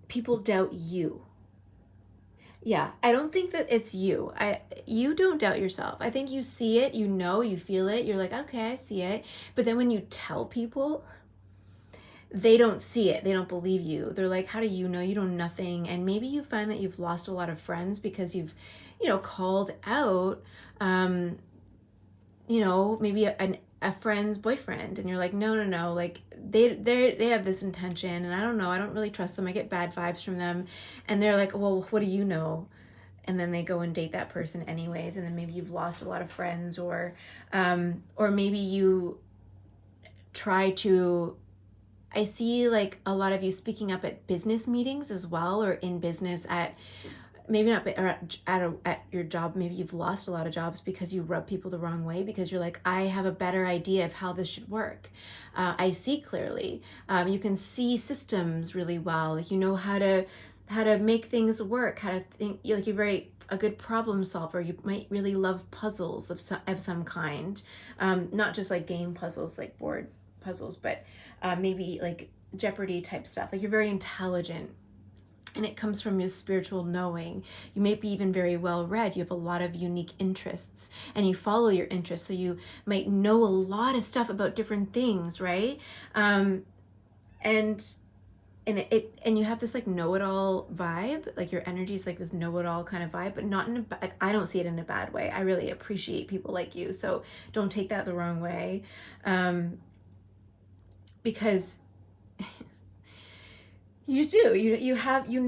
people doubt you. Yeah, I don't think that it's you. You don't doubt yourself. I think you see it, you know, you feel it, you're like, okay, I see it. But then when you tell people, they don't see it. They don't believe you. They're like, how do you know? You know nothing. And maybe you find that you've lost a lot of friends because you've, called out, maybe a friend's boyfriend, and you're like, no, like they have this intention, and I don't know, I don't really trust them. I get bad vibes from them. And they're like, well, what do you know? And then they go and date that person anyways. And then maybe you've lost a lot of friends, or maybe you try to, I see like a lot of you speaking up at business meetings as well, or in business at, maybe not, or at your job. Maybe you've lost a lot of jobs because you rub people the wrong way, because you're like, I have a better idea of how this should work. I see clearly. You can see systems really well. Like, you know how to make things work, how to think. You're a good problem solver. You might really love puzzles of some kind, not just like game puzzles, like board puzzles, but maybe like Jeopardy type stuff. Like you're very intelligent, and it comes from your spiritual knowing. You may be even very well read. You have a lot of unique interests, and you follow your interests, so you might know a lot of stuff about different things, right? And you have this like know-it-all vibe. Like your energy is like this know-it-all kind of vibe, but not in a, like, I don't see it in a bad way. I really appreciate people like you, so don't take that the wrong way, because you just do. You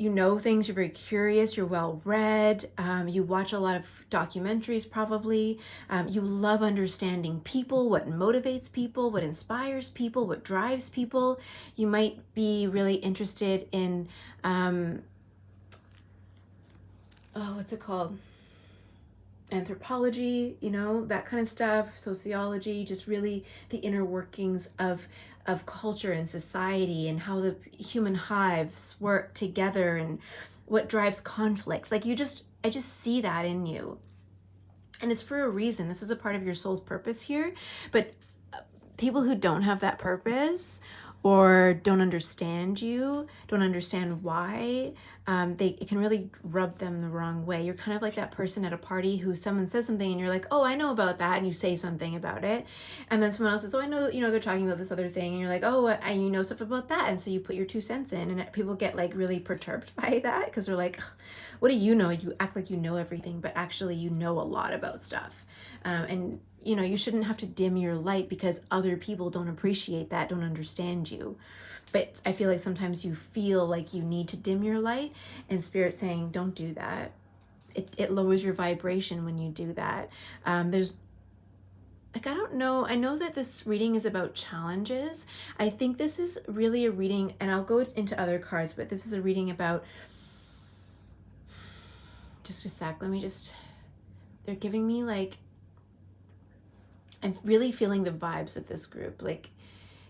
know things. You're very curious. You're well read. You watch a lot of documentaries, probably. You love understanding people, what motivates people, what inspires people, what drives people. You might be really interested in, what's it called? Anthropology, that kind of stuff, sociology, just really the inner workings of culture and society, and how the human hives work together, and what drives conflict. Like I just see that in you. And it's for a reason. This is a part of your soul's purpose here. But people who don't have that purpose, or don't understand you, don't understand why, it can really rub them the wrong way. You're kind of like that person at a party who someone says something and you're like, oh, I know about that, and you say something about it, and then someone else says, oh, I know, they're talking about this other thing, and you're like, oh, you know stuff about that, and so you put your 2 cents in, and people get like really perturbed by that, because they're like, what do you know? You act like you know everything, but actually you know a lot about stuff, and you shouldn't have to dim your light because other people don't appreciate that, don't understand you. But I feel like sometimes you feel like you need to dim your light, and Spirit's saying, don't do that. It lowers your vibration when you do that. There's, like, I don't know. I know that this reading is about challenges. I think this is really a reading, and I'll go into other cards, but this is a reading about, just a sec, they're giving me like, I'm really feeling the vibes of this group. Like,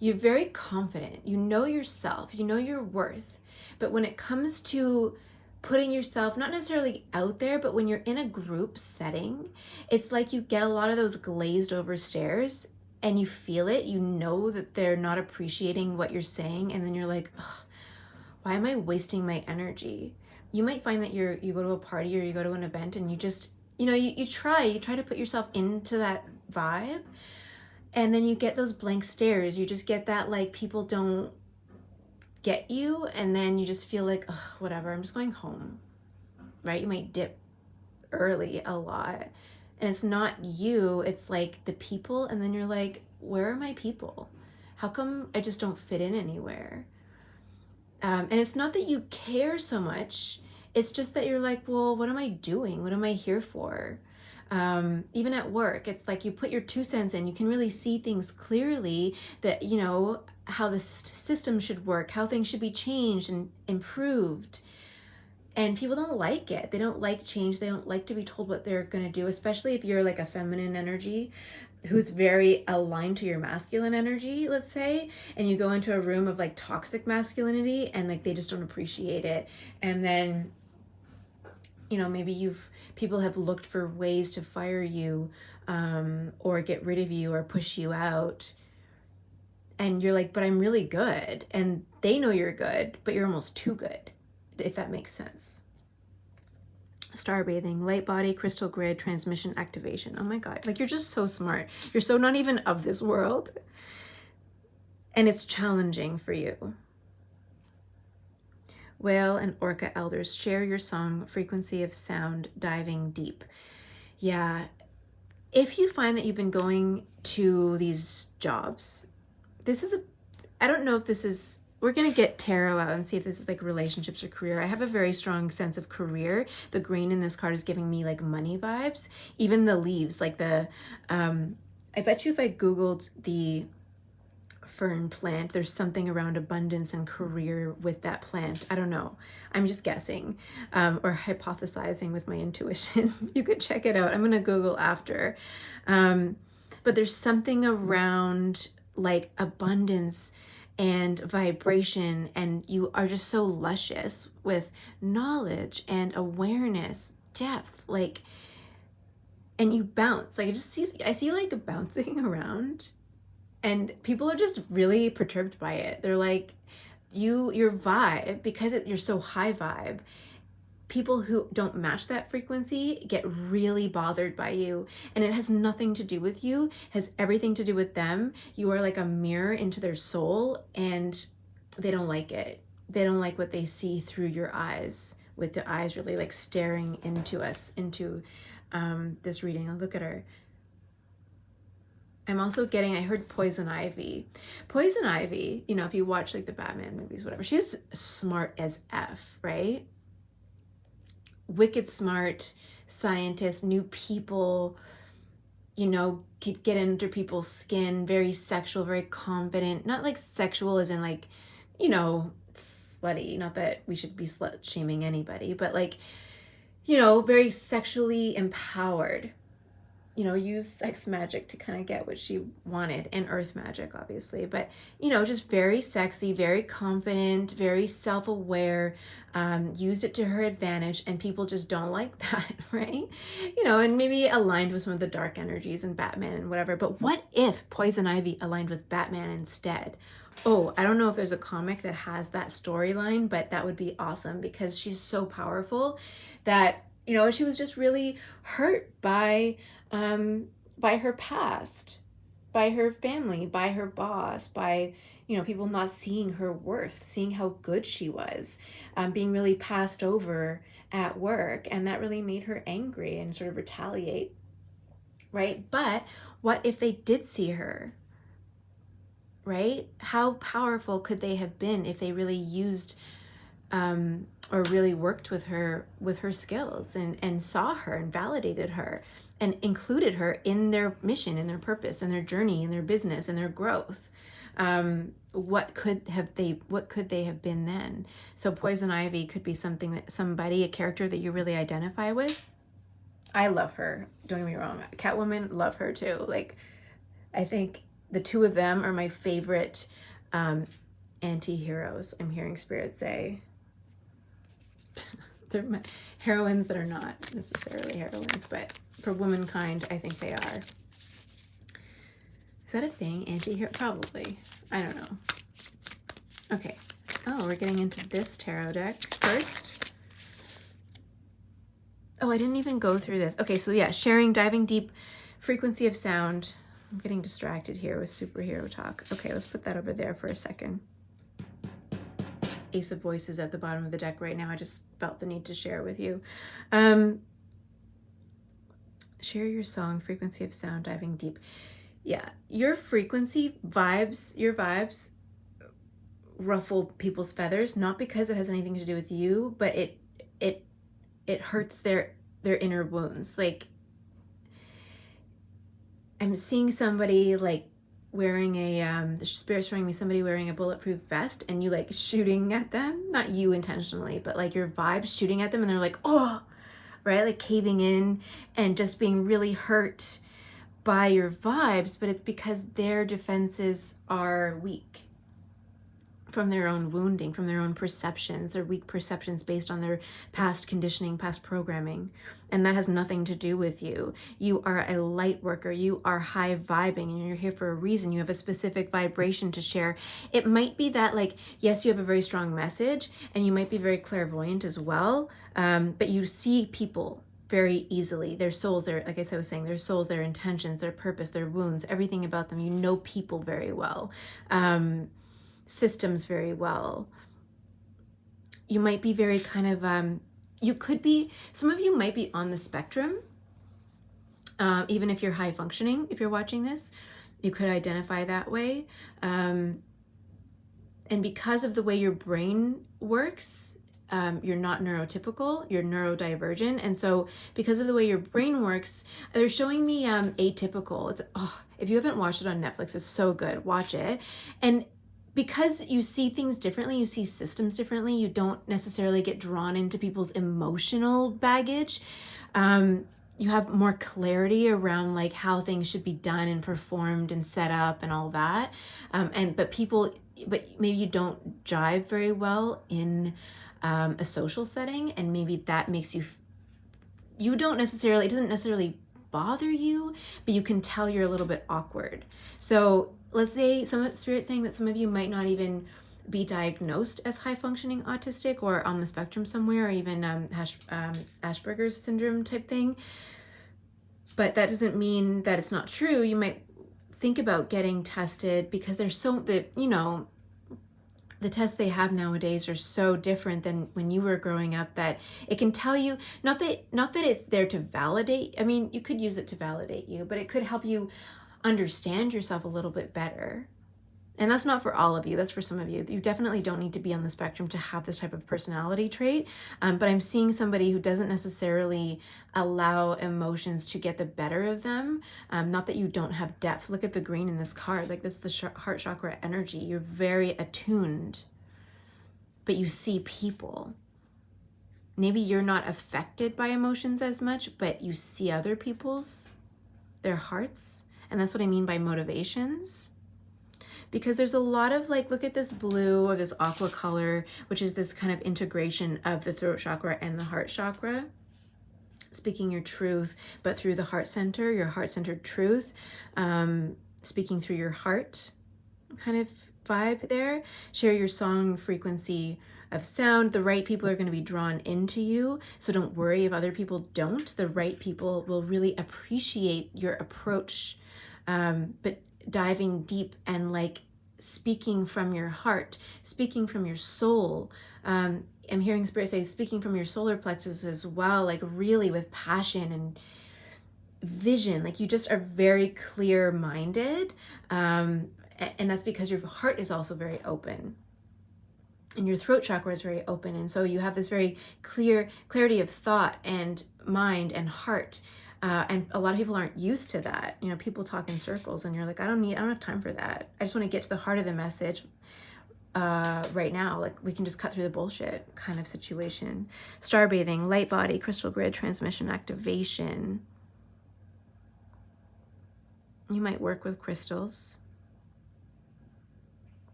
you're very confident. You know yourself. You know your worth. But when it comes to putting yourself, not necessarily out there, but when you're in a group setting, it's like you get a lot of those glazed over stares, and you feel it. You know that they're not appreciating what you're saying. And then you're like, why am I wasting my energy? You might find that you go to a party, or you go to an event, and you just, you try to put yourself into that vibe, and then you get those blank stares. You just get that, like, people don't get you, and then you just feel like, ugh, whatever, I'm just going home, right? You might dip early a lot, and it's not you, it's like the people, and then you're like, where are my people? How come I just don't fit in anywhere? And it's not that you care so much, it's just that you're like, well, what am I doing? What am I here for? Even at work, it's like you put your 2 cents in, you can really see things clearly, that, you know, how the system should work, how things should be changed and improved. And people don't like it. They don't like change. They don't like to be told what they're going to do, especially if you're like a feminine energy who's very aligned to your masculine energy, let's say, and you go into a room of like toxic masculinity and like they just don't appreciate it. And then, you know, maybe people have looked for ways to fire you, or get rid of you or push you out. And you're like, but I'm really good. And they know you're good, but you're almost too good, if that makes sense. Star bathing, light body, crystal grid, transmission, activation. Oh my God, like you're just so smart. You're so not even of this world. And it's challenging for you. Whale and orca elders, share your song, frequency of sound, diving deep. Yeah, if you find that you've been going to these jobs, I don't know if this is, we're going to get tarot out and see if this is like relationships or career. I have a very strong sense of career. The green in this card is giving me like money vibes. Even the leaves, like I bet you if I Googled the fern plant, there's something around abundance and career with that plant. I don't know. I'm just guessing, or hypothesizing with my intuition. You could check it out. I'm going to Google after. But there's something around like abundance and vibration, and you are just so luscious with knowledge and awareness, depth, like, and you bounce. Like I see you like bouncing around, and people are just really perturbed by it. They're like, your vibe, because you're so high vibe, people who don't match that frequency get really bothered by you. And it has nothing to do with you, it has everything to do with them. You are like a mirror into their soul, and they don't like it. They don't like what they see through your eyes, with the eyes really like staring into us, into this reading. And look at her. I'm also getting, I heard poison ivy. Poison ivy, you know, if you watch like the Batman movies, whatever, she's smart as F, right? Wicked smart scientist, new people, you know, get under people's skin, very sexual, very confident. Not like sexual as in like, you know, slutty. Not that we should be slut shaming anybody, but like, you know, very sexually empowered. You know, use sex magic to kind of get what she wanted, and earth magic, obviously. But, you know, just very sexy, very confident, very self-aware, used it to her advantage, and people just don't like that, right? You know, and maybe aligned with some of the dark energies and Batman and whatever. But what if Poison Ivy aligned with Batman instead? Oh, I don't know if there's a comic that has that storyline, but that would be awesome, because she's so powerful that, you know, she was just really hurt by her past, by her family, by her boss, by, you know, people not seeing her worth, seeing how good she was, being really passed over at work. And that really made her angry and sort of retaliate, right? But what if they did see her, right? How powerful could they have been if they really used or really worked with her skills, and saw her and validated her and included her in their mission, in their purpose, in their journey, in their business, in their growth. What could they have been then? So Poison Ivy could be a character that you really identify with. I love her. Don't get me wrong. Catwoman, love her too. Like, I think the two of them are my favorite anti-heroes, I'm hearing Spirit say. They're my heroines that are not necessarily heroines, but for womankind, I think they are. Is that a thing? Anti-hero? Probably. I don't know. Okay. Oh, we're getting into this tarot deck first. Oh, I didn't even go through this. Okay, so yeah, sharing, diving deep, frequency of sound. I'm getting distracted here with superhero talk. Okay, let's put that over there for a second. Ace of Voices at the bottom of the deck right now. I just felt the need to share with you. Share your song, frequency of sound, diving deep. Yeah, your frequency vibes, your vibes ruffle people's feathers, not because it has anything to do with you, but it hurts their inner wounds. Like, I'm seeing somebody like wearing the spirit's showing me somebody wearing a bulletproof vest, and you like shooting at them, not you intentionally, but like your vibes shooting at them, and they're like, oh, right? Like caving in and just being really hurt by your vibes, but it's because their defenses are weak from their own wounding, from their own perceptions, their weak perceptions based on their past conditioning, past programming. And that has nothing to do with you. You are a light worker. You are high vibing, and you're here for a reason. You have a specific vibration to share. It might be that, like, yes, you have a very strong message, and you might be very clairvoyant as well, but you see people very easily, their souls, their, like I was saying, their souls, their intentions, their purpose, their wounds, everything about them. You know people very well. Systems very well. You might be very kind of, you could be, some of you might be on the spectrum, even if you're high functioning. If you're watching this, you could identify that way. And because of the way your brain works, you're not neurotypical, you're neurodivergent. And so because of the way your brain works, they're showing me atypical. It's, oh, if you haven't watched it on Netflix, it's so good. Watch it. And because you see things differently, you see systems differently, you don't necessarily get drawn into people's emotional baggage. You have more clarity around like how things should be done and performed and set up and all that. But maybe you don't jive very well in a social setting, and maybe that makes you, it doesn't necessarily bother you, but you can tell you're a little bit awkward. So let's say some spirit saying that some of you might not even be diagnosed as high functioning autistic or on the spectrum somewhere, or even Asperger's syndrome type thing. But that doesn't mean that it's not true. You might think about getting tested, because there's the tests they have nowadays are so different than when you were growing up, that it can tell you, not that it's there to validate. I mean, you could use it to validate you, but it could help you understand yourself a little bit better. And that's not for all of you, that's for some of you. You definitely don't need to be on the spectrum to have this type of personality trait. But I'm seeing somebody who doesn't necessarily allow emotions to get the better of them. Not that you don't have depth. Look at the green in this card. Like, that's the heart chakra energy. You're very attuned, but you see people. Maybe you're not affected by emotions as much, but you see other people's, their hearts. And that's what I mean by motivations. Because there's a lot of like, look at this blue or this aqua color, which is this kind of integration of the throat chakra and the heart chakra. Speaking your truth, but through the heart center, your heart-centered truth, speaking through your heart kind of vibe there. Share your song frequency of sound. The right people are going to be drawn into you. So don't worry if other people don't. The right people will really appreciate your approach, but diving deep and like speaking from your heart, speaking from your soul. I'm hearing Spirit say speaking from your solar plexus as well, like really with passion and vision. Like you just are very clear-minded, and that's because your heart is also very open. And your throat chakra is very open. And so you have this very clarity of thought and mind and heart. And a lot of people aren't used to that. You know, people talk in circles and you're like, I don't have time for that. I just want to get to the heart of the message right now. Like, we can just cut through the bullshit kind of situation. Star bathing, light body, crystal grid, transmission, activation. You might work with crystals.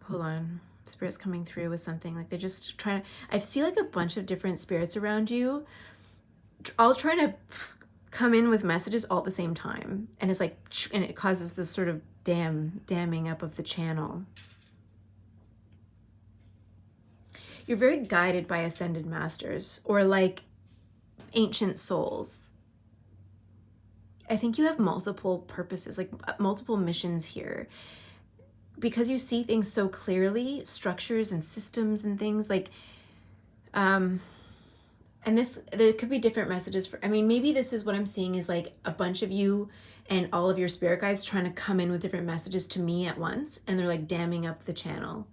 Hold on. Spirit's coming through with something. Like, they're just trying to, I see like a bunch of different spirits around you, all trying to come in with messages all at the same time. And it's like, and it causes this sort of damming up of the channel. You're very guided by ascended masters or like ancient souls. I think you have multiple purposes, like multiple missions here. Because you see things so clearly, structures and systems and things like, and there could be different messages for, I mean, maybe this is what I'm seeing is like a bunch of you and all of your spirit guides trying to come in with different messages to me at once. And they're like damming up the channel.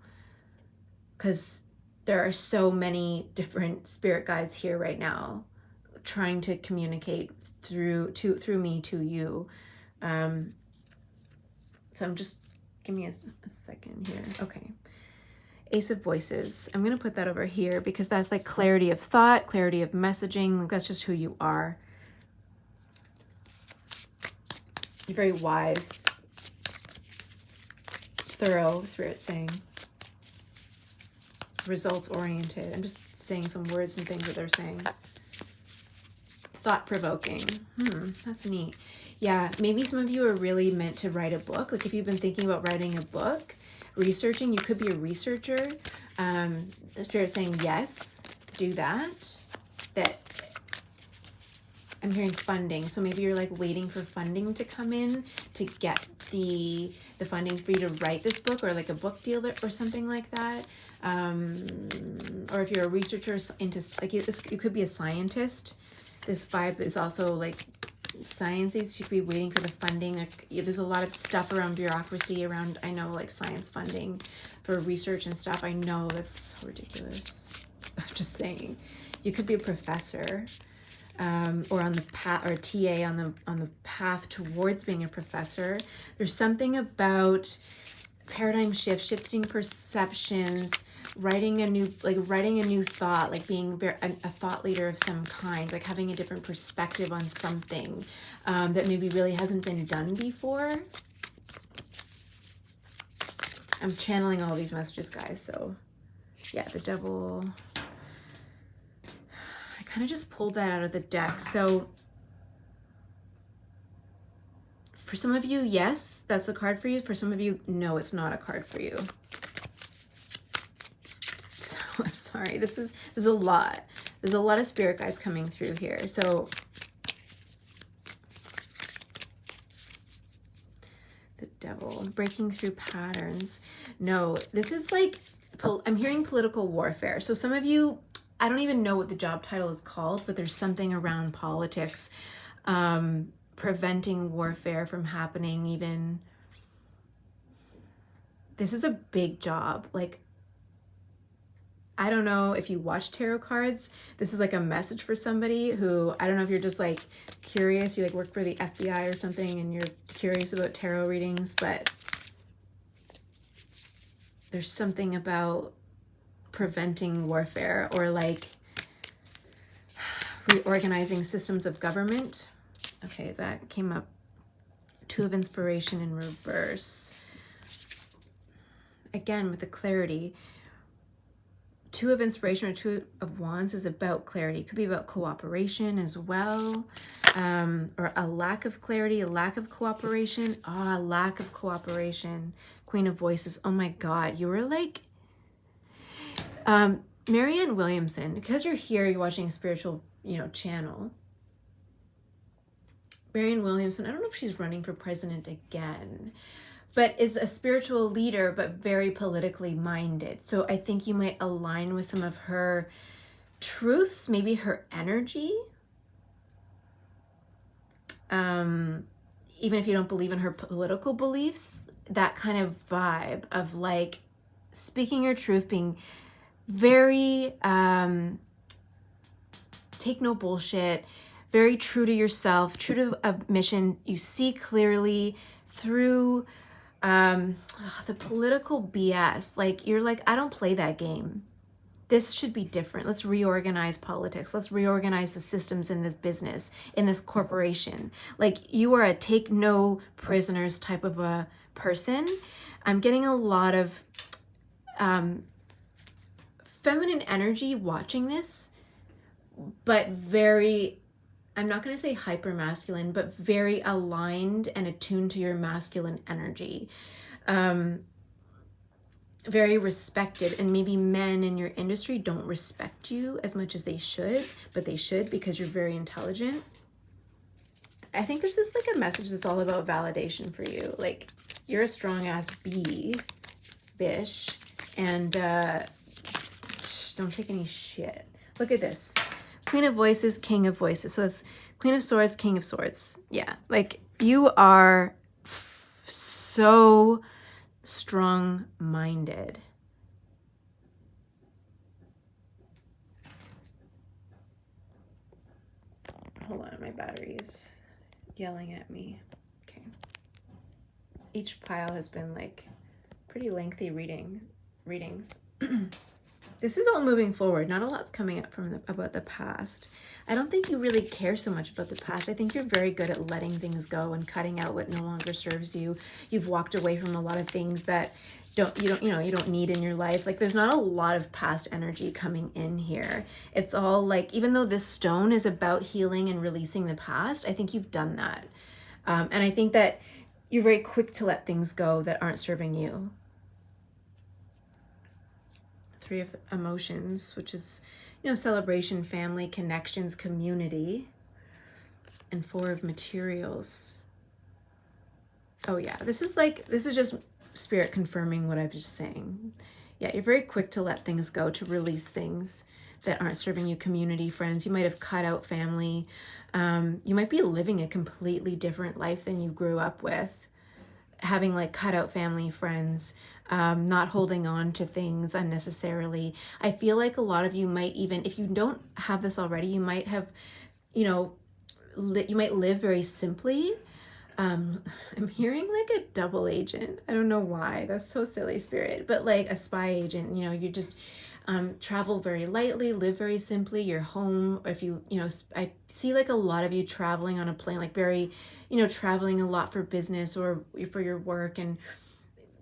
Because there are so many different spirit guides here right now trying to communicate through me to you. So I'm just, give me a second here. Okay. Ace of Voices. I'm going to put that over here because that's like clarity of thought, clarity of messaging. Like that's just who you are. You're very wise, thorough, Spirit saying. Results oriented. I'm just saying some words and things that they're saying. Thought provoking. That's neat. Yeah, maybe some of you are really meant to write a book. Like if you've been thinking about writing a book, researching, you could be a researcher. The Spirit's saying, yes, do that. That I'm hearing funding. So maybe you're like waiting for funding to come in to get the funding for you to write this book, or like a book deal or something like that. Or if you're a researcher into, like you could be a scientist. This vibe is also like sciencey, so you could be waiting for the funding. Like, there's a lot of stuff around bureaucracy, around, I know, like science funding for research and stuff. I know that's so ridiculous. I'm just saying. You could be a professor, or on the path, or a TA on the path towards being a professor. There's something about paradigm shift, shifting perceptions, writing a new thought, like being a thought leader of some kind, like having a different perspective on something that maybe really hasn't been done before. I'm channeling all these messages, guys. So yeah, the Devil. I kind of just pulled that out of the deck. So for some of you, yes, that's a card for you. For some of you, no, it's not a card for you. So I'm sorry. This is a lot. There's a lot of spirit guides coming through here. So the Devil, breaking through patterns. No, this is like, I'm hearing political warfare. So some of you, I don't even know what the job title is called, but there's something around politics, preventing warfare from happening even. This is a big job. Like, I don't know if you watch tarot cards. This is like a message for somebody who, I don't know if you're just like curious, you like work for the FBI or something and you're curious about tarot readings, but there's something about preventing warfare, or like reorganizing systems of government. Okay, that came up. Two of Inspiration in reverse. Again, with the clarity. Two of Inspiration or Two of Wands is about clarity. It could be about cooperation as well. Or a lack of clarity, a lack of cooperation. A lack of cooperation. Queen of Voices. Oh my God, you were like... Marianne Williamson, because you're here, you're watching a spiritual, channel. Marianne Williamson, I don't know if she's running for president again, but is a spiritual leader, but very politically minded. So I think you might align with some of her truths, maybe her energy. Even if you don't believe in her political beliefs, that kind of vibe of like speaking your truth, being very, take no bullshit, very true to yourself, true to a mission. You see clearly through the political BS. Like, you're like, I don't play that game. This should be different. Let's reorganize politics. Let's reorganize the systems in this business, in this corporation. Like, you are a take no prisoners type of a person. I'm getting a lot of feminine energy watching this, but very, I'm not going to say hyper masculine, but very aligned and attuned to your masculine energy. Very respected, and maybe men in your industry don't respect you as much as they should, but they should because you're very intelligent. I think this is like a message that's all about validation for you. Like, you're a strong ass bish, and don't take any shit. Look at this. Queen of Voices, King of Voices. So it's Queen of Swords, King of Swords. Yeah, like you are so strong-minded. hold on, my battery is yelling at me. Okay. Each pile has been like pretty lengthy readings. This is all moving forward. Not a lot's coming up from about the past. I don't think you really care so much about the past. I think you're very good at letting things go and cutting out what no longer serves you. You've walked away from a lot of things that you don't need in your life. Like, there's not a lot of past energy coming in here. It's all like, even though this stone is about healing and releasing the past, I think you've done that. And I think that you're very quick to let things go that aren't serving you. Three of emotions, which is, celebration, family, connections, community. And Four of materials. Oh yeah, this is just Spirit confirming what I was just saying. Yeah, you're very quick to let things go, to release things that aren't serving you, community, friends. You might have cut out family. You might be living a completely different life than you grew up with, having like cut out family, friends, not holding on to things unnecessarily. I feel like a lot of you might, even if you don't have this already, you might have, you might live very simply. I'm hearing like a double agent. I don't know why. That's so silly, Spirit. But like a spy agent, you just travel very lightly, live very simply. Your home, or if I see like a lot of you traveling on a plane, like very, traveling a lot for business or for your work. And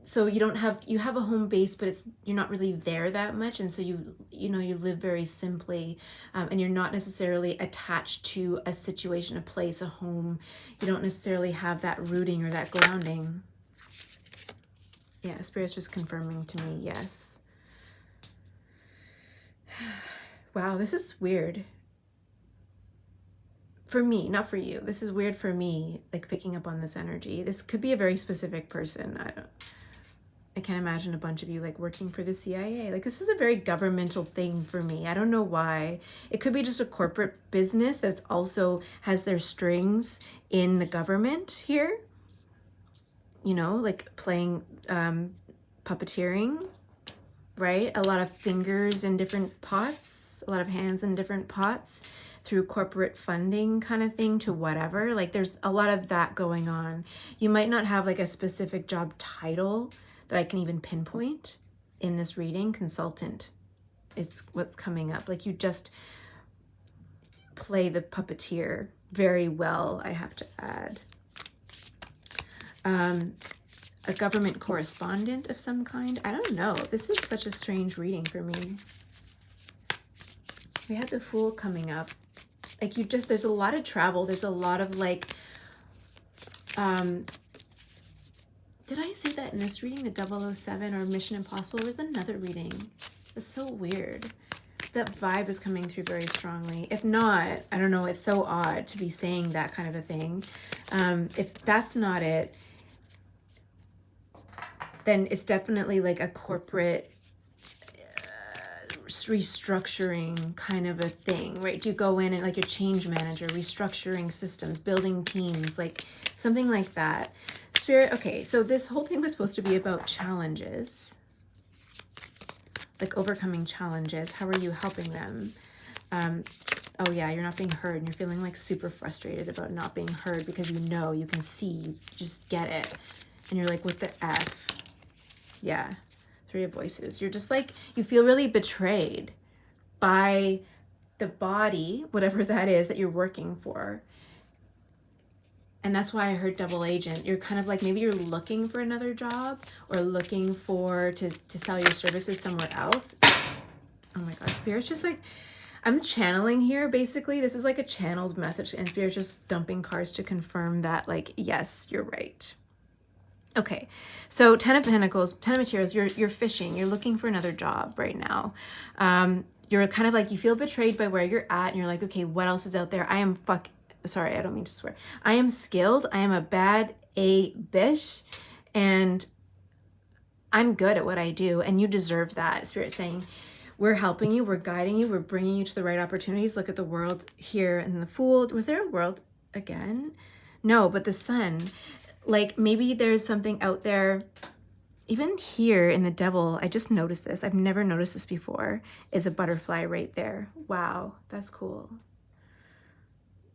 so you have a home base, but you're not really there that much. And so you live very simply, and you're not necessarily attached to a situation, a place, a home. You don't necessarily have that rooting or that grounding. Yeah, Spirit's just confirming to me, yes. Wow, this is weird. For me, not for you. This is weird for me, like picking up on this energy. This could be a very specific person. I can't imagine a bunch of you like working for the CIA. Like, this is a very governmental thing for me. I don't know why. It could be just a corporate business that's also has their strings in the government here. Like playing puppeteering, right? A lot of fingers in different pots, a lot of hands in different pots through corporate funding kind of thing to whatever. Like, there's a lot of that going on. You might not have like a specific job title that I can even pinpoint in this reading. Consultant, it's what's coming up. Like, you just play the puppeteer very well, I have to add. A government correspondent of some kind. I don't know. This is such a strange reading for me. We had the Fool coming up. Like, there's a lot of travel. There's a lot of like, did I say that in this reading, the 007 or Mission Impossible? There's another reading. It's so weird. That vibe is coming through very strongly. If not, I don't know, it's so odd to be saying that kind of a thing. If that's not it, then it's definitely like a corporate restructuring kind of a thing, right? Do you go in and like a change manager, restructuring systems, building teams, like something like that. Spirit, okay, so this whole thing was supposed to be about challenges, like overcoming challenges. How are you helping them? Oh yeah, you're not being heard, and you're feeling like super frustrated about not being heard because you can see, you just get it, and you're like, what the F? Yeah, Three of Voices. You're just like, you feel really betrayed by the body, whatever that is that you're working for. And that's why I heard double agent. You're kind of like, maybe you're looking for another job or looking to sell your services somewhere else. Oh my God, Spirit's just like, I'm channeling here. Basically, this is like a channeled message, and Spirit's just dumping cards to confirm that, like, yes, you're right. Okay, so 10 of Pentacles, 10 of Materials, you're fishing. You're looking for another job right now. You're kind of like, you feel betrayed by where you're at, and you're like, okay, what else is out there? Sorry, I don't mean to swear. I am skilled. I am a bad bitch, and I'm good at what I do, and you deserve that. Spirit saying, we're helping you, we're guiding you, we're bringing you to the right opportunities. Look at the world here and the Fool. Was there a world again? No, but the Sun. Like, maybe there's something out there. Even here in the Devil, I just noticed this. I've never noticed this before, is a butterfly right there. Wow, that's cool.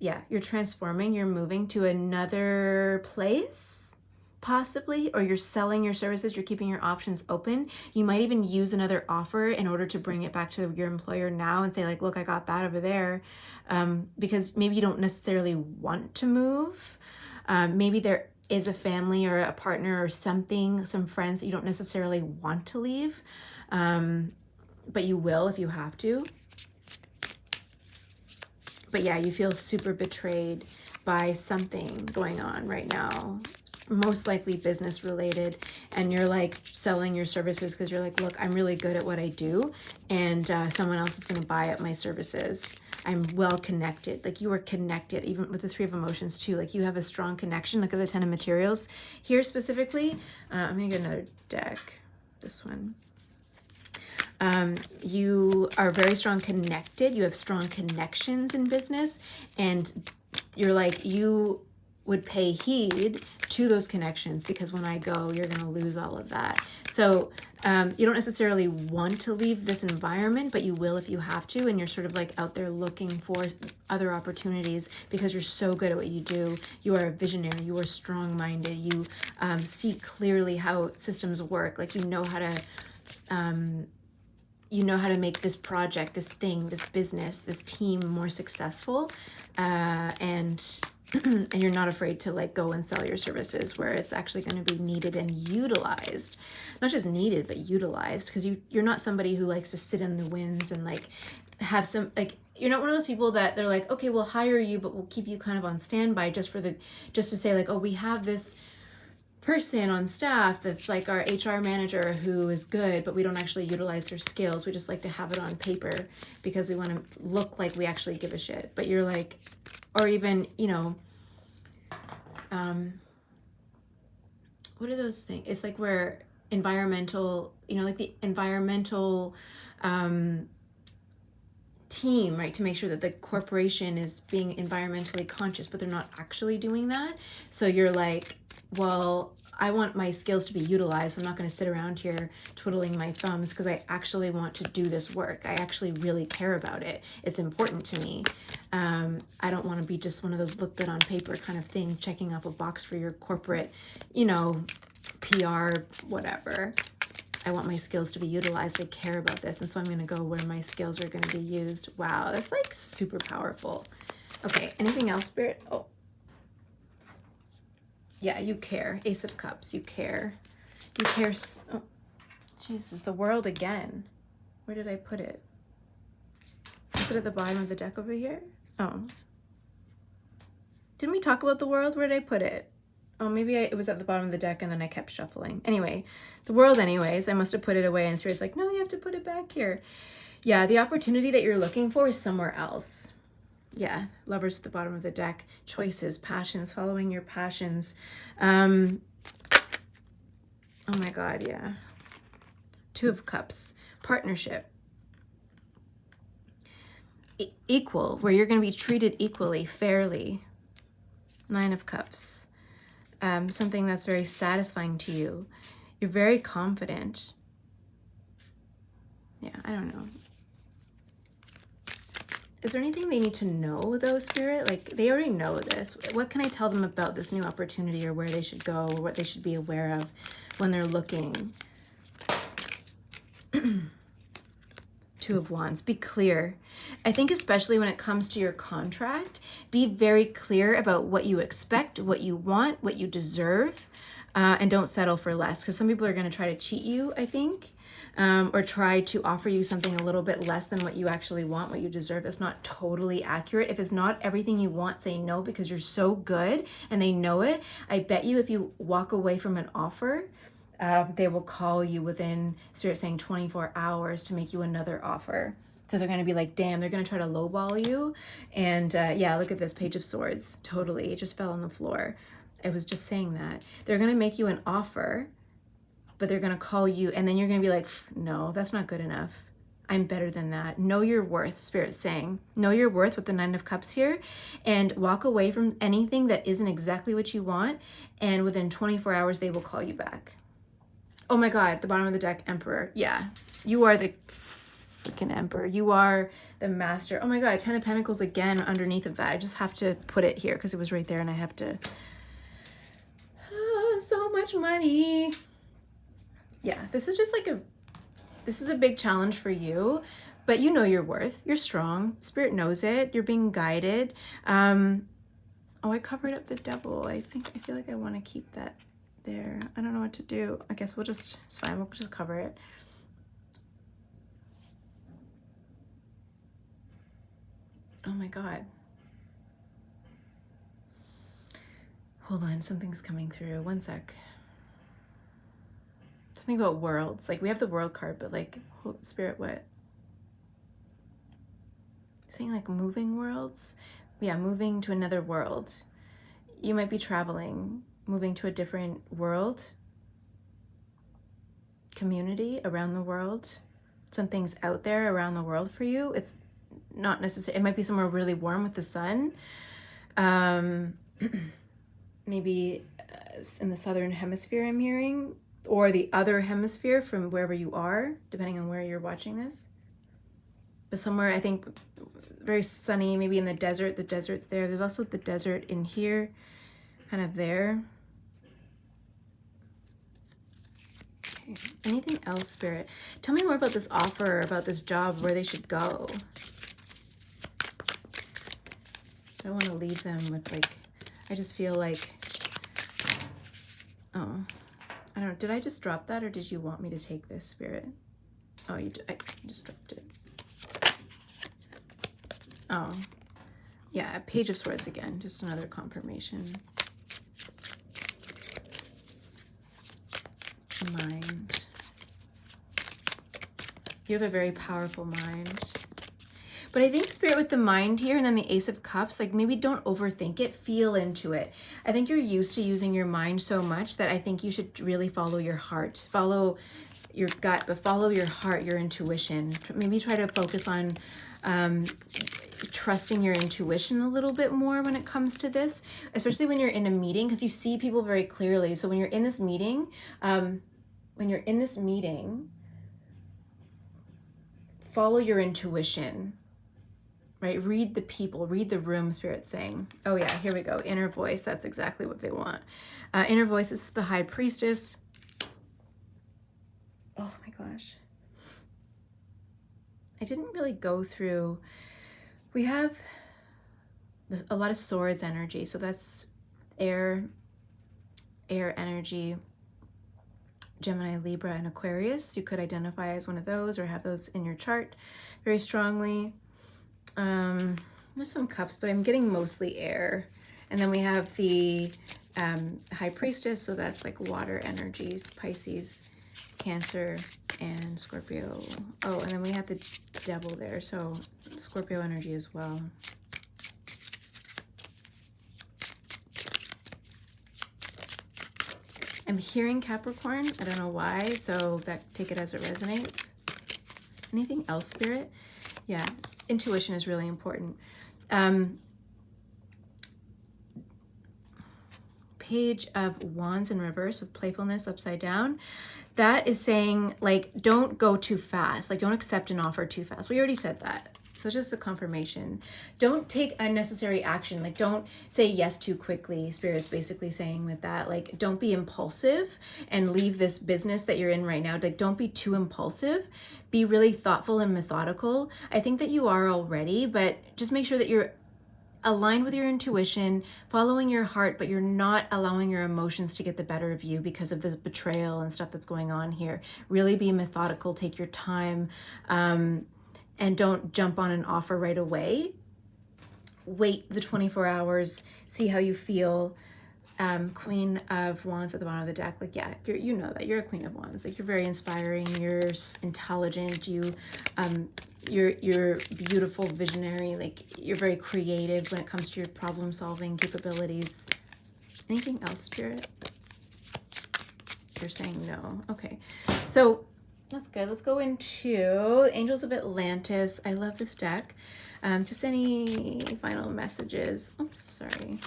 yeah, you're transforming, you're moving to another place, possibly, or you're selling your services, you're keeping your options open. You might even use another offer in order to bring it back to your employer now and say like, look, I got that over there. Because maybe you don't necessarily want to move. Maybe there is a family or a partner or something, some friends that you don't necessarily want to leave. But you will if you have to. But yeah, you feel super betrayed by something going on right now, most likely business related, and you're like selling your services because you're like, look, I'm really good at what I do, and someone else is going to buy up my services. I'm well connected. Like, you are connected, even with the Three of Emotions too. Like, you have a strong connection. Look at the Ten of Materials here specifically. I'm going to get another deck, this one. You are very strong connected. You have strong connections in business, and you're like, you would pay heed to those connections because when I go, you're going to lose all of that. So you don't necessarily want to leave this environment, but you will if you have to. And you're sort of like out there looking for other opportunities because you're so good at what you do. You are a visionary. You are strong-minded. You see clearly how systems work. Like, you know how to make this project, this thing, this business, this team more successful, and you're not afraid to like go and sell your services where it's actually going to be needed and utilized. Not just needed, but utilized, because you're not somebody who likes to sit in the winds and like have some, like, you're not one of those people that they're like, okay, we'll hire you, but we'll keep you kind of on standby just to say like, oh, we have this person on staff that's like our HR manager who is good, but we don't actually utilize their skills. We just like to have it on paper because we want to look like we actually give a shit. But you're like, or even, what are those things? It's like where environmental, like the environmental team, right, to make sure that the corporation is being environmentally conscious, but they're not actually doing that. So you're like, well, I want my skills to be utilized. So I'm not going to sit around here twiddling my thumbs because I actually want to do this work. I actually really care about it. It's important to me. I don't want to be just one of those look good on paper kind of thing, checking off a box for your corporate, PR, whatever. I want my skills to be utilized. I care about this. And so I'm going to go where my skills are going to be used. Wow, that's like super powerful. Okay, anything else, Spirit? Oh. Yeah, you care. Ace of Cups, you care. You care. Oh, Jesus, the World again. Where did I put it? Is it at the bottom of the deck over here? Oh. Didn't we talk about the World? Where did I put it? Oh, maybe it was at the bottom of the deck and then I kept shuffling. Anyway, the World anyways. I must have put it away and Spirit's like, no, you have to put it back here. Yeah, the opportunity that you're looking for is somewhere else. Yeah, Lovers at the bottom of the deck. Choices, passions, following your passions. Oh my God, yeah. Two of Cups. Partnership. Equal, where you're going to be treated equally, fairly. Nine of Cups. Something that's very satisfying to you. You're very confident. Yeah, I don't know. Is there anything they need to know though, Spirit? Like, they already know this. What can I tell them about this new opportunity or where they should go or what they should be aware of when they're looking? Two of Wands. Be clear. I think especially when it comes to your contract, be very clear about what you expect, what you want, what you deserve, and don't settle for less. Because some people are going to try to cheat you, I think, or try to offer you something a little bit less than what you actually want, what you deserve. It's not totally accurate. If it's not everything you want, say no, because you're so good and they know it. I bet you if you walk away from an offer, they will call you within, Spirit saying 24 hours to make you another offer. Because they're going to be like, damn, they're going to try to lowball you. And yeah, look at this, Page of Swords. Totally. It just fell on the floor. I was just saying that. They're going to make you an offer, but they're going to call you. And then you're going to be like, no, that's not good enough. I'm better than that. Know your worth, Spirit's saying. Know your worth with the Nine of Cups here. And walk away from anything that isn't exactly what you want. And within 24 hours, they will call you back. Oh my God, the bottom of the deck, Emperor. Yeah, you are the freaking Emperor. You are the master. Oh my God, 10 of Pentacles again underneath of that. I just have to put it here because it was right there and I have to... so much money. Yeah, this is just like this is a big challenge for you, but you know your worth. You're strong. Spirit knows it. You're being guided. Oh, I covered up the Devil. I feel like I want to keep that there. I don't know what to do. I guess it's fine. We'll just cover it. Oh my God. Hold on, something's coming through. One sec. Something about worlds. Like we have the World card, but like, Spirit, what? Saying like moving worlds? Yeah, moving to another world. You might be traveling, moving to a different world, community around the world. Something's out there around the world for you. It's not necessary. It might be somewhere really warm with the sun. Maybe in the southern hemisphere, I'm hearing, or the other hemisphere from wherever you are, depending on where you're watching this. But somewhere, I think, very sunny, maybe in the desert. The desert's there. There's also the desert in here, kind of there. Okay. Anything else, Spirit? Tell me more about this offer, about this job, where they should go. I don't want to leave them with like, I just feel like, oh, I don't know. Did I just drop that or did you want me to take this, Spirit? Oh, I just dropped it. Oh, yeah, Page of Swords again, just another confirmation. Mind. You have a very powerful mind. But I think, Spirit, with the mind here and then the Ace of Cups, like maybe don't overthink it, feel into it. I think you're used to using your mind so much that I think you should really follow your heart, follow your gut, but follow your heart, your intuition. Maybe try to focus on trusting your intuition a little bit more when it comes to this, especially when you're in a meeting, because you see people very clearly. So when you're in this meeting, follow your intuition. Right? Read the people, read the room, Spirit's saying. Oh yeah, here we go. Inner voice, that's exactly what they want. Inner voice is the High Priestess. Oh my gosh. I didn't really go through, we have a lot of swords energy. So that's air energy, Gemini, Libra, and Aquarius. You could identify as one of those or have those in your chart very strongly. There's some cups, but I'm getting mostly air. And then we have the High Priestess, so that's like water energies, Pisces, Cancer, and Scorpio. Oh, and then we have the Devil there, so Scorpio energy as well. I'm hearing Capricorn. I don't know why, so take it as it resonates. Anything else, Spirit? Yeah, intuition is really important. Page of Wands in reverse with playfulness upside down. That is saying, like, don't go too fast. Like, don't accept an offer too fast. We already said that. So it's just a confirmation. Don't take unnecessary action. Like, don't say yes too quickly. Spirit's basically saying with that, like, don't be impulsive and leave this business that you're in right now. Like, don't be too impulsive. Be really thoughtful and methodical. I think that you are already, but just make sure that you're aligned with your intuition, following your heart, but you're not allowing your emotions to get the better of you because of this betrayal and stuff that's going on here. Really be methodical, take your time, and don't jump on an offer right away. Wait the 24 hours, see how you feel. Queen of Wands at the bottom of the deck. Like, yeah, you know that you're a Queen of Wands. Like, you're very inspiring. You're intelligent. You're beautiful, visionary. Like, you're very creative when it comes to your problem solving capabilities. Anything else, Spirit? You're saying no. Okay, so that's good. Let's go into Angels of Atlantis. I love this deck. Just any final messages. Oops, sorry.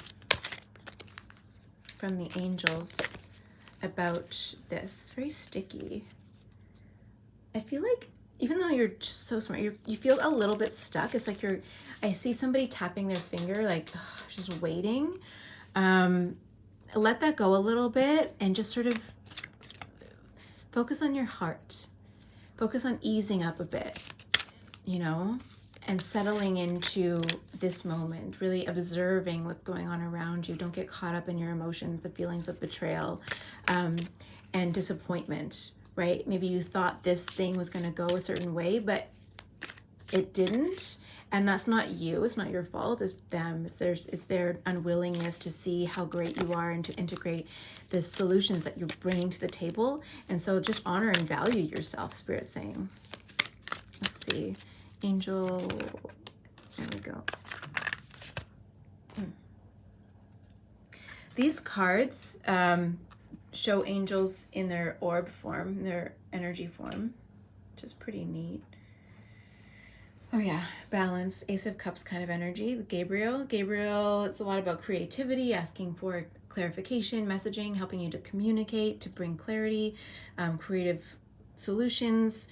From the angels about this. It's very sticky. I feel like even though you're just so smart, you feel a little bit stuck. It's like I see somebody tapping their finger, like just waiting. Let that go a little bit and just sort of focus on your heart. Focus on easing up a bit, you know, and settling into this moment, really observing what's going on around you. Don't get caught up in your emotions, the feelings of betrayal and disappointment, right? Maybe you thought this thing was going to go a certain way, but it didn't. And that's not you. It's not your fault. It's them. It's their unwillingness to see how great you are and to integrate the solutions that you're bringing to the table. And so just honor and value yourself, Spirit's saying. Let's see. Angel. There we go. These cards show angels in their orb form, their energy form, which is pretty neat. Oh yeah, balance, Ace of Cups kind of energy with Gabriel. Gabriel, it's a lot about creativity, asking for clarification, messaging, helping you to communicate, to bring clarity, creative solutions.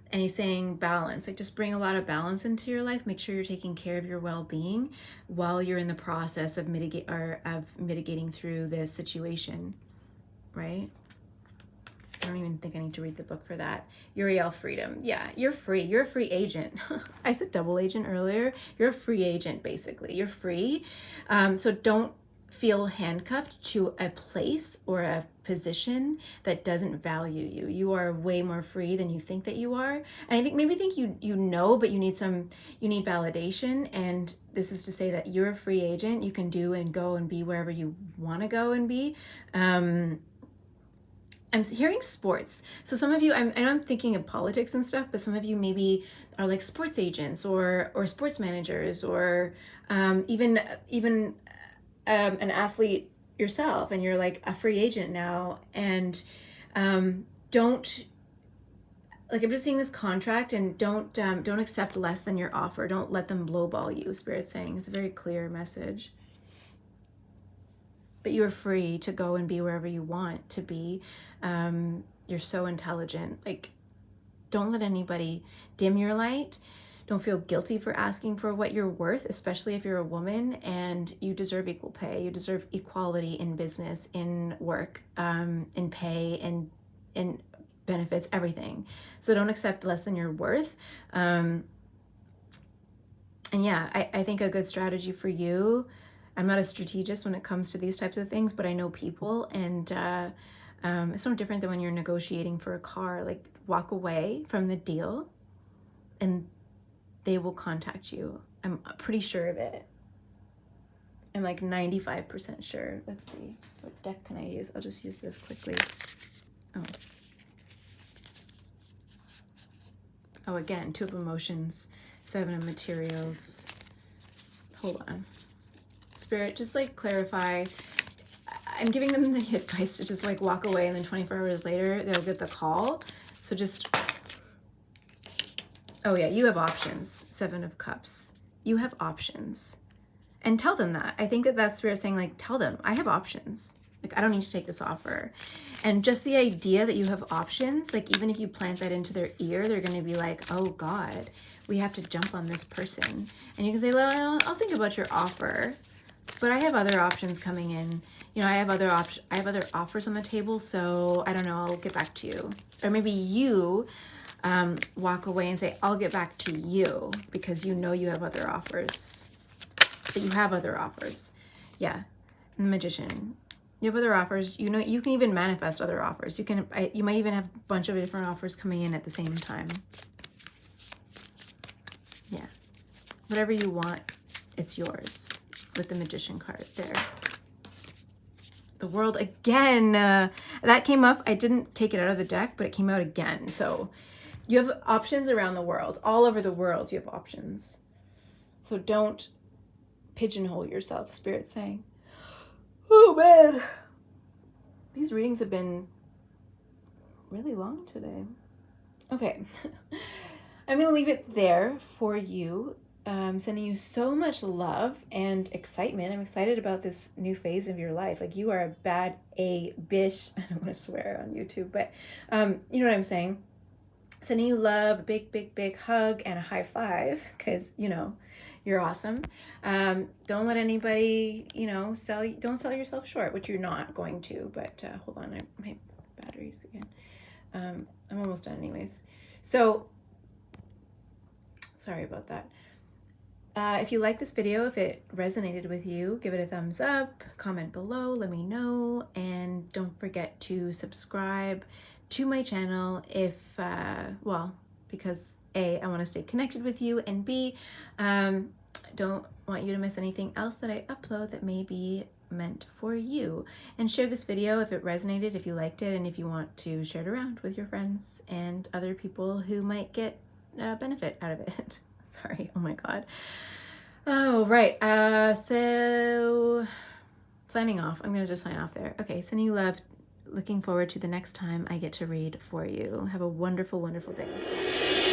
And he's saying balance, like just bring a lot of balance into your life. Make sure you're taking care of your well-being while you're in the process of mitigating through this situation, right? I don't even think I need to read the book for that. Uriel, freedom. Yeah, you're free. You're a free agent. I said double agent earlier. You're a free agent, basically. You're free. So don't feel handcuffed to a place or a position that doesn't value you. You are way more free than you think that you are. And I think you know, but you need validation. And this is to say that you're a free agent. You can do and go and be wherever you want to go and be. I'm hearing sports. So some of you, I know I'm thinking of politics and stuff, but some of you maybe are like sports agents or sports managers or even an athlete yourself, and you're like a free agent now. And don't, like, I'm just seeing this contract, and don't accept less than your offer. Don't let them lowball you, Spirit's saying. It's a very clear message. But you're free to go and be wherever you want to be. You're so intelligent. Like, don't let anybody dim your light. Don't feel guilty for asking for what you're worth, especially if you're a woman, and you deserve equal pay. You deserve equality in business, in work, in pay, in benefits, everything. So don't accept less than your worth. And yeah, I think a good strategy for you, I'm not a strategist when it comes to these types of things, but I know people, and it's no different than when you're negotiating for a car. Like, walk away from the deal and they will contact you. I'm pretty sure of it. I'm like 95% sure. Let's see. What deck can I use? I'll just use this quickly. Oh, again, Two of Emotions, Seven of Materials. Hold on. Spirit, just like clarify. I'm giving them the advice to just like walk away, and then 24 hours later, they'll get the call. So just, oh yeah, you have options. Seven of Cups. You have options. And tell them that. I think that's Spirit saying, like, tell them, I have options. Like, I don't need to take this offer. And just the idea that you have options, like, even if you plant that into their ear, they're going to be like, oh God, we have to jump on this person. And you can say, well, I'll think about your offer, but I have other options coming in. You know, I have other offers on the table, so I don't know, I'll get back to you. Or maybe you walk away and say, I'll get back to you, because you know you have other offers. But you have other offers. Yeah. And the Magician. You have other offers. You know, you can even manifest other offers. You might even have a bunch of different offers coming in at the same time. Yeah. Whatever you want, it's yours. With the Magician card there. The World again. That came up. I didn't take it out of the deck, but it came out again. So you have options around the world. All over the world, you have options. So don't pigeonhole yourself, Spirit's saying. Oh man, these readings have been really long today. Okay, I'm gonna leave it there for you. Sending you so much love and excitement. I'm excited about this new phase of your life. Like, you are a bad bitch. I don't want to swear on YouTube, but you know what I'm saying. Sending you love, a big, big, big hug and a high five, because, you know, you're awesome. Don't let anybody, you know, don't sell yourself short, which you're not going to, but hold on, my batteries again. I'm almost done anyways. So, sorry about that. If you like this video, if it resonated with you, give it a thumbs up, comment below, let me know, and don't forget to subscribe to my channel if, well, because A, I want to stay connected with you, and B, don't want you to miss anything else that I upload that may be meant for you. And share this video if it resonated, if you liked it, and if you want to share it around with your friends and other people who might get benefit out of it. Sorry, oh my God. Oh, right. So signing off. I'm going to just sign off there. Okay, sending you love. Looking forward to the next time I get to read for you. Have a wonderful, wonderful day.